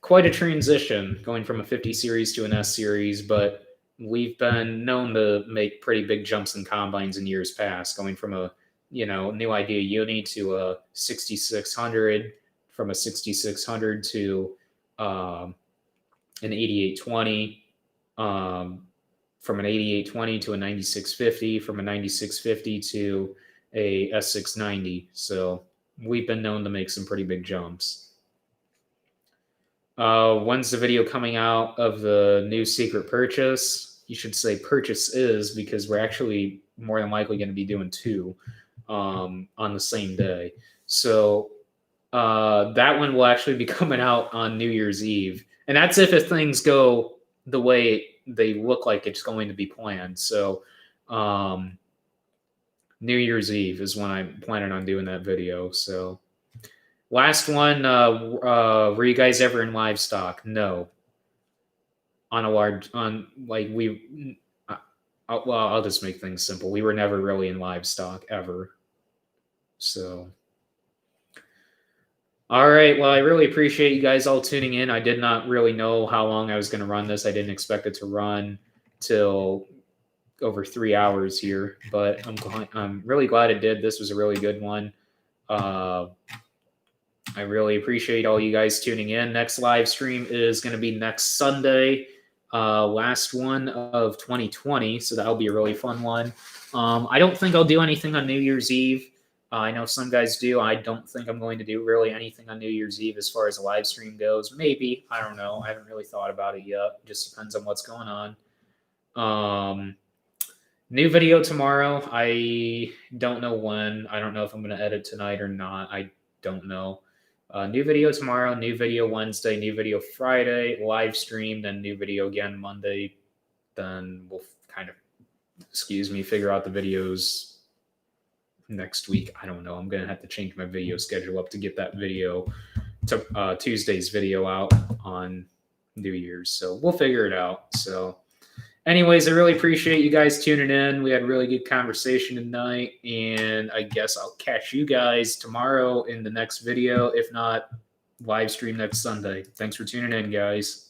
quite a transition going from a 50 series to an S series, but we've been known to make pretty big jumps in combines in years past, going from a new idea uni to a 6600, from a 6600 to an 8820, from an 8820 to a 9650, from a 9650 to a S690. So we've been known to make some pretty big jumps. When's the video coming out of the new secret purchase? You should say purchases, because we're actually more than likely going to be doing 2 on the same day. So that one will actually be coming out on New Year's Eve. And that's if things go the way they look like it's going to be planned. So New Year's Eve is when I'm planning on doing that video. So last one, were you guys ever in livestock? No. I'll just make things simple. We were never really in livestock ever. So All right. Well, I really appreciate you guys all tuning in. I did not really know how long I was going to run this. I didn't expect it to run till over 3 hours here, but I'm really glad it did. This was a really good one. Uh, I really appreciate all you guys tuning in. Next live stream is going to be next Sunday, last one of 2020. So that'll be a really fun one. I don't think I'll do anything on New Year's Eve. I know some guys do. I don't think I'm going to do really anything on New Year's Eve as far as a live stream goes. Maybe. I don't know. I haven't really thought about it yet. Just depends on what's going on. New video tomorrow. I don't know when. I don't know if I'm going to edit tonight or not. I don't know. New video tomorrow, new video Wednesday, new video Friday, live stream, then new video again Monday. Then we'll kind of, figure out the videos next week. I don't know. I'm going to have to change my video schedule up to get that video to Tuesday's video out on New Year's. So we'll figure it out. So anyways, I really appreciate you guys tuning in. We had a really good conversation tonight, and I guess I'll catch you guys tomorrow in the next video, if not live stream next Sunday. Thanks for tuning in, guys.